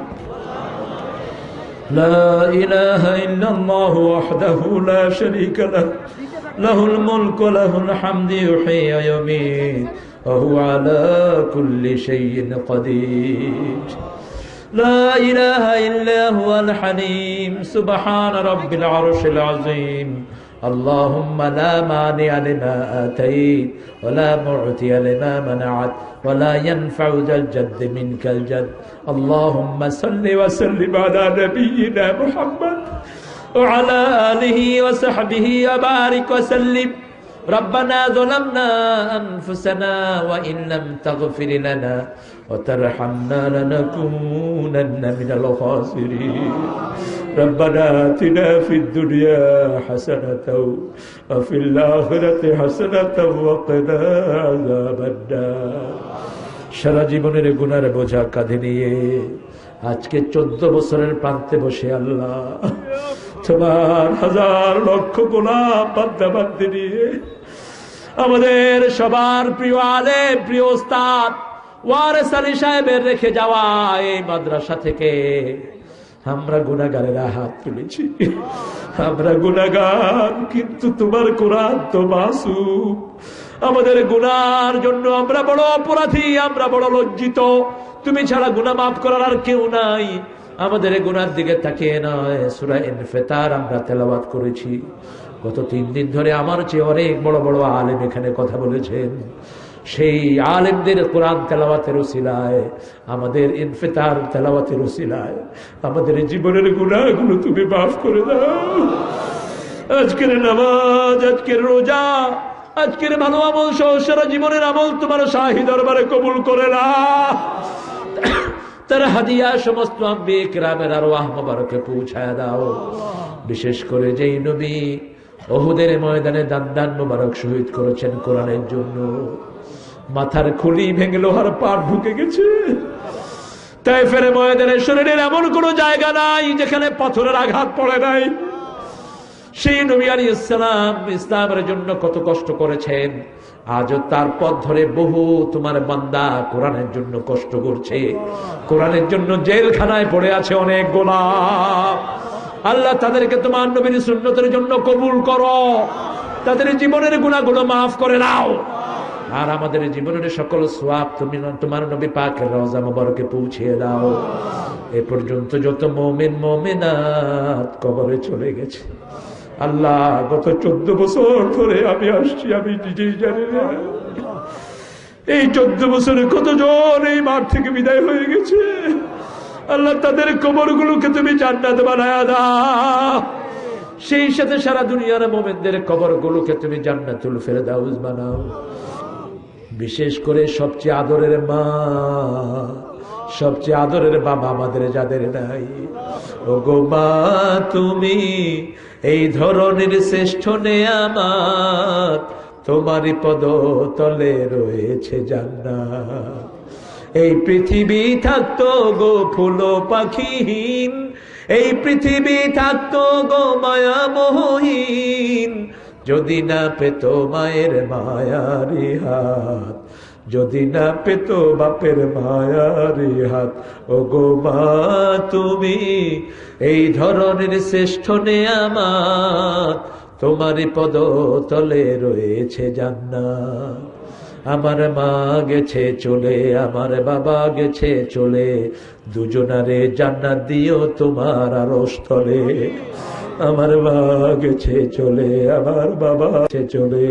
লা ইলাহা ইল্লাল্লাহু ওয়াহদাহু লা শারীকা লাহু, লাহুল মুলকু ওয়া লাহুল হামদু ইউহয়ী ওয়া ইউমীত ওয়া হুয়া আলা কুল্লি শাইইন কাদির। লা ইলাহা ইল্লা হুয়াল হালিম সুবহানা রাব্বিল আরশিল আযীম। اللهم لا مانع لما آتيت ولا معطي لما منعت ولا ينفع ذا الجد منك الجد. اللهم صل وسلم على نبينا محمد وعلى آله وصحبه وبارك وسلم. ربنا ظلمنا أنفسنا وإن لم تغفر لنا وترحمنا لنكونن من الخاسرين. ربنا آتنا في الدنيا حسنة وفي الآخرة حسنة وقنا عذاب النار. সারা জীবনের গুনার বোঝা কাঁধে নিয়ে আজকে 14 বছরের প্রান্তে বসে আল্লাহ তোমার হাজার লক্ষ গোলাম বান্দা বান্দি নিয়ে আমাদের সবার প্রিয় আলেম, প্রিয় ওস্তাদ ওয়ারেস আলী সাহেবের রেখে যাওয়া এই মাদ্রাসা থেকে আমরা গুনাহগারেরা হাত তুলেছি। আমরা গুনাহগার, কিন্তু তোমার কোরআন তো মাসুম। আমাদের গুনার জন্য আমরা বড় অপরাধী, আমরা বড় লজ্জিত। তুমি ছাড়া গুনাহ মাফ করার আর কেউ নাই। আমাদের গুনার দিকে তাকিয়ে নয় সূরা ইনফিতার আমরা তেলাওয়াত করেছি। গত 3 দিন ধরে আমার চেয়ে অনেক বড় বড় আলেম এখানে কথা বলেছেন। সেই আলেমদের কোরআন তেলাওয়াতের উসিলায়, আমাদের ইনফিতার তেলাওয়াতের উসিলায় আমাদের জীবনের গুনাহগুলো তুমি মাফ করে দাও। আজকের নামাজ, আজকের রোজা, আজকের ভালো আমল সহ সারা জীবনের আমল তোমার শাহী দরবারে কবুল করে নাও। তার হাদিয়া সমস্ত আম্বিয়ে কিরামের আরওয়াহ মুবারকে পৌঁছায় দাও। বিশেষ করে যেই নবী উহুদের ময়দানে দান মুবারক শহীদ করেছেন কোরআনের জন্য, মাথার খুলি ভেঙে লোহার পাট ঢুকে গেছে। তায়েফের ময়দানে শরীরের এমন কোন জায়গা নাই যেখানে পাথরের আঘাত পড়ে নাই। সেই নবী আলাইহিস সালাম ইসলামের জন্য কত কষ্ট করেছেন, আজও তার পথ ধরে বহু তোমার বান্দা কোরআনের জন্য কষ্ট করছে, কোরআনের জন্য জেলখানায় পড়ে আছে অনেক গোলাম। আল্লাহ তাদেরকে তোমার নবীর সুন্নতের জন্য কবুল করো, তাদের জীবনের গুনাহগুলো মাফ করে নাও, আর আমাদের জীবনের সকল সওয়াব তুমি তোমার নবী পাকের রওজা মুবারকে পৌঁছিয়ে দাও। এ পর্যন্ত যত মুমিন মুমিনাত কবরে চলে গেছে, আল্লাহ গত 14 বছর ধরে আমি আসছি, আমি নিজেই জানি না এই 14 বছরে কতজন এই মাঠ থেকে বিদায় হয়ে গেছে। আল্লাহ তাদের কবরগুলোকে তুমি জান্নাত বানায়া দাও, সেই সাথে সারা দুনিয়ার মুমিনদের কবরগুলোকে তুমি জান্নাতুল ফেরদাউস বানাও। বিশেষ করে সবচেয়ে আদরের মা, সবচেয়ে আদরের বাবা আমাদের যাদের নাই, ও গো মা তুমি এই ধরনের শ্রেষ্ঠ নেয়ামত, তোমারই পদ তলে রয়েছে জান্নাত। এই পৃথিবী থাকতো গো ফুল পাখিহীন, এই পৃথিবী থাকতো গো মায়া মোহহীন, যদি না পেত মায়ের মায়ারি হাত, যদি না পেত বাপের মায়ারি হাত। ও গো মা তুমি এই ধরনের শ্রেষ্ঠ নেয়ামত, তোমারই পদ তলে রয়েছে জান্নাত। আমার মা গেছে চলে, আমার বাবা গেছে চলে, দুজনারে জান্নাত দিও তোমার আরশ তলে। আমার মা গেছে চলে, আমার বাবা গেছে চলে,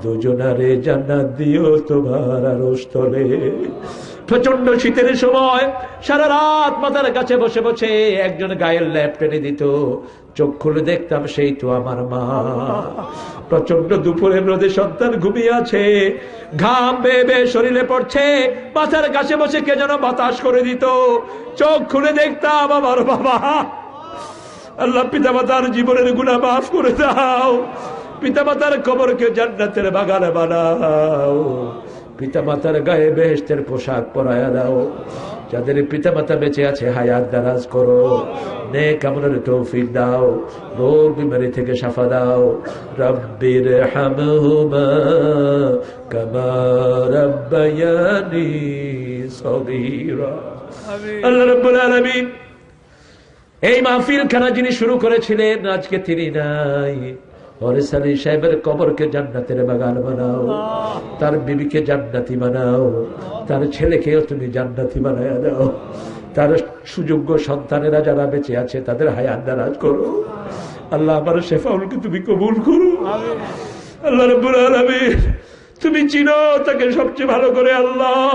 দুজনারে জান্নাত দিও তোমার আরশ তলে। প্রচন্ড শীতের সময় সারা রাত মাথার কাছে বসে বসে একজন গায়ের ল্যাপ টেনে দিত, চোখ খুলে দেখতাম সেই তো আমার মা। প্রচন্ড দুপুরের রোদে সন্তান ঘুমিয়ে আছে, ঘাম বেয়ে বেয়ে শরীরে পড়ছে, মাথার কাছে বসে কে যেন বাতাস করে দিত, চোখ খুলে দেখতাম আমার বাবা। আল্লাহ পিতা মাতার জীবনের গুনাহ মাফ করে দাও, পিতা মাতার কবরকে জান্নাতের বাগানে বানাও, পিতা মাতার গায়ে বেহেশতের পোশাক পরায়া দাও। যাদের পিতা মাতা বেঁচে আছে হায়াত দারাজ করো, নেক আমলের তৌফিক দাও, রোগ বিমারি থেকে শাফা দাও। রব্বির হামহুমা কামা রাব্বায়ানি সগীরা। আল্লাহ রাব্বুল আলামিন এই মাহফিল খানা যিনি শুরু করেছিলেন, আজকে তিনি নাই, ওয়ারিস আলী সাহেবের কবরকে জান্নাতের বাগান বানাও, তার বিবিকে জান্নাতি বানাও, তার ছেলেকেও তুমি জান্নাতি বানায়া দাও, তার সুযোগ্য সন্তানেরা যারা বেঁচে আছে তাদের হায়াত দারাজ করো। আল্লাহ আমার শেফাউলকে তুমি কবুল করো। আল্লাহ রাব্বুল আলামিন তুমি চিনো তাকে সবচেয়ে ভালো করে। আল্লাহ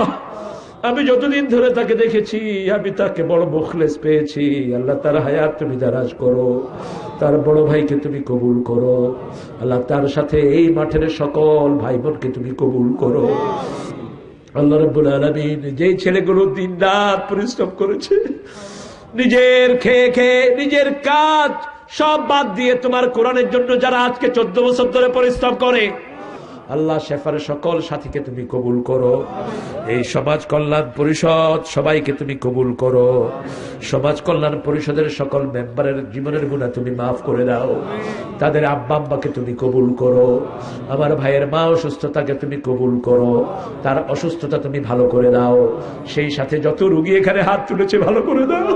আমি যতদিন ধরে তাকে দেখেছি আমি তাকে বড় মুখলেস পেয়েছি। আল্লাহ তার হায়াত তুমি দারাজ করো, তার বড় ভাইকে তুমি কবুল করো। আল্লাহ তার সাথে এই মাঠের সকল ভাই বোনকে তুমি কবুল করো। আল্লাহ রাব্বুল আলামিন যেই ছেলেগুলো দিন রাত পরিশ্রম করেছে, নিজের খেয়ে খেয়ে নিজের কাজ সব বাদ দিয়ে তোমার কোরআনের জন্য যারা আজকে 14 বছর ধরে পরিশ্রম করে, আল্লাহ শেফার সকল সাথীকে তুমি কবুল করো। এই সমাজ কল্যাণ পরিষদ সবাইকে তুমি কবুল করো। সমাজ কল্যাণ পরিষদের সকল মেম্বারের জীবনের গুনাহ তুমি মাফ করে দাও, তাদের আব্বা আম্মাকে তুমি কবুল করো। আমার ভাইয়ের মা অসুস্থতাকে তুমি কবুল করো, তার অসুস্থতা তুমি ভালো করে দাও। সেই সাথে যত রোগী এখানে হাত তুলেছে ভালো করে দাও।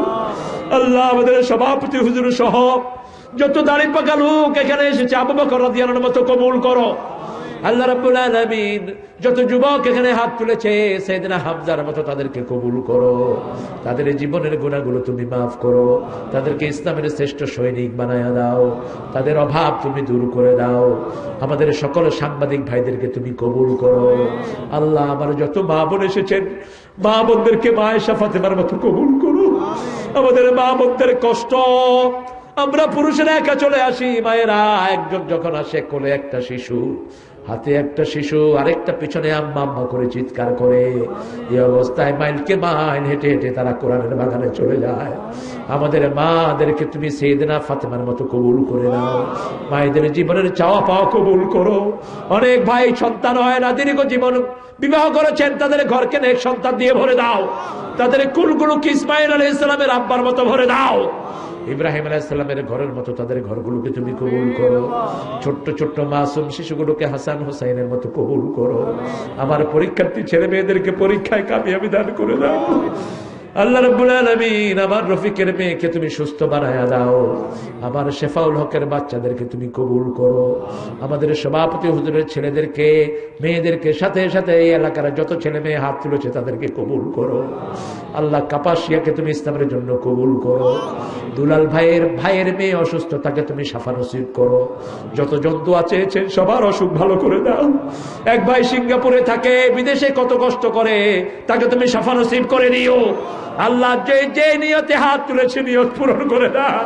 আল্লাহ আমাদের সভাপতি হুজুর সহ যত দাড়ি পাকা লোক এখানে এসেছে আবু বকর রাদিয়াল্লাহু আনহুর মতো কবুল করো। আল্লাহ রাব্বুল আলামিন যত যুবক এখানে হাত তুলেছে সাইয়েদনা হামজার মতো তাদেরকে কবুল করো, তাদের জীবনের গুনাহগুলো তুমি মাফ করো, তাদেরকে ইসলামের শ্রেষ্ঠ সৈনিক বানায়া দাও, তাদের অভাব তুমি দূর করে দাও। আমাদের সকল সাংবাদিক ভাইদেরকে তুমি কবুল করো। আল্লাহ আমার যত মা বোন এসেছেন মা বোনদেরকে মায়েশা ফাতেমার মতো কবুল করো। আমাদের মা বোনদের কষ্ট, আমরা পুরুষেরা একা চলে আসি, মায়েরা একজন যখন আসে কোলে একটা শিশু, হাতে একটা শিশু, আরেকটা পিছনে আম্মা আম্মা করে চিৎকার করে। এই অবস্থায় মাইলকে মাইল হেঁটে হেঁটে তারা কোরআনের বাগানে চলে যায়। আমাদের মাদেরকে তুমি সাইয়েদনা ফাতেমার মতো কবুল করে নাও। মায়েদের জীবনের চাওয়া পাওয়া কবুল করো। অনেক ভাই সন্তান হয় না, দীর্ঘ জীবন বিবাহ করেছেন, তাদের ঘরকে নেক সন্তান দিয়ে ভরে দাও। তাদের কুলগুলোকে ইসমাইল আলাইহিস সালামের আব্বার মতো ভরে দাও। ইব্রাহিম আলাইহিস সালামের ঘরের মতো তাদের ঘরগুলোকে তুমি কবুল করো। ছোট্ট ছোট্ট মাসুম শিশুগুলোকে হাসান হোসাইনের মতো কবুল করো। আমার পরীক্ষার্থী ছেলে মেয়েদেরকে পরীক্ষায় কামিয়াবি দান করে দাও। আল্লাহ রাব্বুল আলামিন, আমার রফিকের মেয়েকে তুমি সুস্থ বানায়া দাও। আমার শেফাউল হকের বাচ্চাদেরকে তুমি কবুল করো। আমাদের সভাপতি হুজুরের ছেলেদেরকে মেয়েদেরকে সাথে সাথে এই এলাকার যত ছেলে মেয়ে হাত তুলেছে তাদেরকে কবুল করো। আল্লাহ কাপাসিয়াকে তুমি ইসলামের জন্য কবুল করো। দুলাল ভাইয়ের মেয়ে অসুস্থ, তাকে তুমি শাফা নসিব করো। যত জন্তু আছে সবার অসুখ ভালো করে দাও। এক ভাই সিঙ্গাপুরে থাকে, বিদেশে কত কষ্ট করে, তাকে তুমি শাফা নসিব করে দিও। আল্লাহ যে নিয়তে হাত তুলেছে নিয়ত পূরণ করে দাও।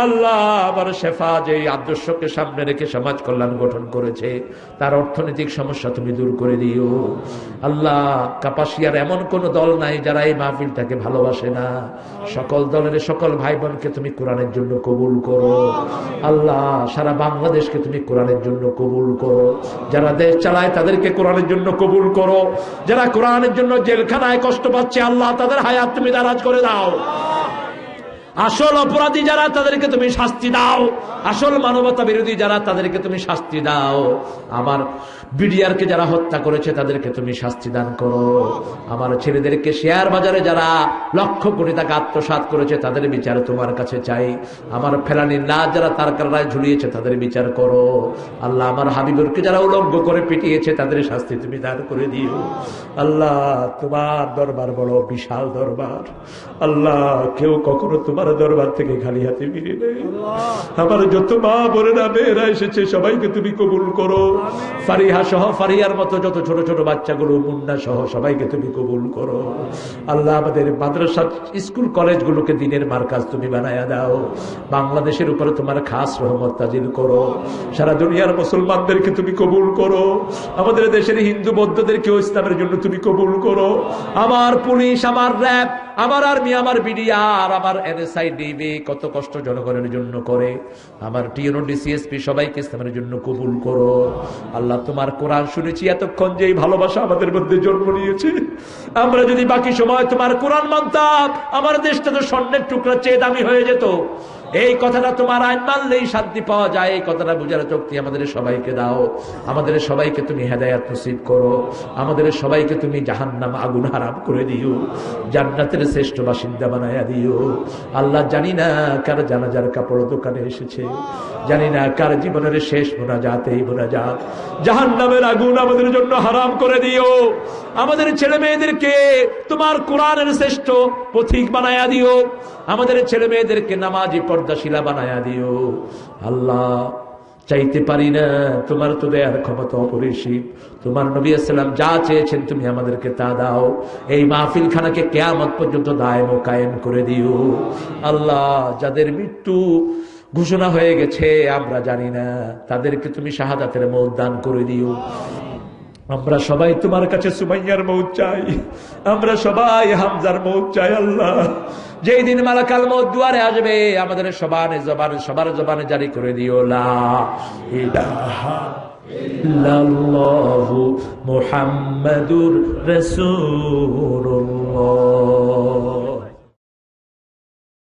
আল্লাহ আমার শেফা যে আদর্শকে সামনে রেখে সমাজ কল্যাণ গঠন করেছে, তার অর্থনৈতিক সমস্যা তুমি দূর করে দিও। আল্লাহ কাপাসিয়ার এমন কোন দল নাই যারা এই মাহফিলটাকে ভালোবাসে না। সকল দলের সকল ভাই বোনকে তুমি কোরআনের জন্য কবুল করো। আল্লাহ সারা বাংলাদেশকে তুমি কোরআনের জন্য কবুল করো। যারা দেশ চালায় তাদেরকে কোরআনের জন্য কবুল করো। যারা কোরআনের জন্য জেলখানায় কষ্ট পাচ্ছে, আল্লাহ তাদের হায়াত তুমি দারাজ করে দাও। আসল অপরাধী যারা তাদেরকে তুমি শাস্তি দাও। আসল মানবতা বিরোধী যারা তাদেরকে তুমি শাস্তি দাও। আমার বিডিআরকে যারা হত্যা করেছে তাদেরকে তুমি শাস্তি দান করো। আমার ছেলেদেরকে শেয়ার বাজারে যারা লক্ষ কোটি টাকা আত্মসাৎ করেছে তাদের বিচার তোমার কাছে চাই। আমার ফেলানির লাশ যারা তার কারণে ঝুলিয়েছে তাদের বিচার করো। আল্লাহ আমার হাবিবুরকে যারা উলঙ্গ করে পিটিয়েছে তাদের শাস্তি তুমি দান করে দিও। আল্লাহ তোমার দরবার বড় বিশাল দরবার। আল্লাহ কেউ কখনো তোমার দরবার থেকে খালি হাতে ফিরে নেই। আমার যত মা বোনেরা মেয়েরা এসেছে সবাইকে তুমি কবুল করো। ফারিহা সহ, ফারিয়ার মতো যত ছোট ছোট বাচ্চাগুলো, মুন্না সহ সবাইকে তুমি কবুল করো। আল্লাহ আমাদের মাদ্রাসা স্কুল কলেজগুলোকে দিনের মার্কাজ তুমি বানায়া দাও। বাংলাদেশের উপরে তোমার খাস রহমত নাজিল করো। সারা দুনিয়ার মুসলমানদেরকে তুমি কবুল করো। আমাদের দেশের হিন্দু বৌদ্ধদেরকেও ইসলামের জন্য তুমি কবুল করো। আমার পুলিশ, আমার র্যাব, আমার আর্মি, আমার বিডিআর, আমার এনএসআই, ডিবি কত কষ্ট জনগণের জন্য করে। আমার টিএনও, ডিসিএসপি সবাইকে ইসলামের জন্য কবুল করো। আল্লাহ তোমার কোরআন শুনেছি এতক্ষণ যে এই ভালোবাসা আমাদের মধ্যে জন্ম নিয়েছে। আমরা যদি বাকি সময় তোমার কোরআন মানতাম, আমার দেশটা তো স্বর্ণের টুকরা চেয়ে দামি হয়ে যেত। এই কথাটা তোমার আইন মানলেই শান্তি পাওয়া যায়, এই কথাটা বুঝার শক্তি আমাদের সবাইকে দাও। আমাদের সবাইকে তুমি হেদায়েত নসিব করো। আমাদের সবাইকে তুমি জাহান্নাম আগুন হারাম করে দিও, জান্নাতের শ্রেষ্ঠ বাসিন্দা বানায়া দিও। আল্লাহ জানি না কার জানাজার কাপড় দোকানে এসেছে, জানি না কার জীবনের শেষ মোনাজাত এই মোনাজাত। জাহান্নামের আগুন আমাদের জন্য হারাম করে দিও। আমাদের ছেলে মেয়েদেরকে তোমার কোরআনের শ্রেষ্ঠ পথিক বানায়া দিও। আমাদের ছেলে মেয়েদেরকে নামাজি পর্দাশীলা বানায়া দিও। আল্লাহ চাইতে পারি না, তোমার তো দেয়ার ক্ষমতা অপরিসীম। তোমার নবী সাল্লাল্লাহু আলাইহি ওয়াসাল্লাম যা চেয়েছেন তুমি আমাদেরকে তা দাও। এই মাহফিল খানাকে কিয়ামত পর্যন্ত দায়েম ও কায়েম করে দিও। আল্লাহ যাদের মৃত্যু ঘোষণা হয়ে গেছে আমরা জানি না, তাদেরকে তুমি শাহাদাতের মওত দান করে দিও। আমরা সবাই তোমার কাছে সুমাইয়ার মওত চাই, আমরা সবাই হামজার মওত চাই। আল্লাহ যেই দিন মালাকাল মওত দুয়ারে আসবে আমাদের সবার জবানে জারি করে দিও লা ইলাহা ইল্লাল্লাহু মুহাম্মাদুর রাসূলুল্লাহ।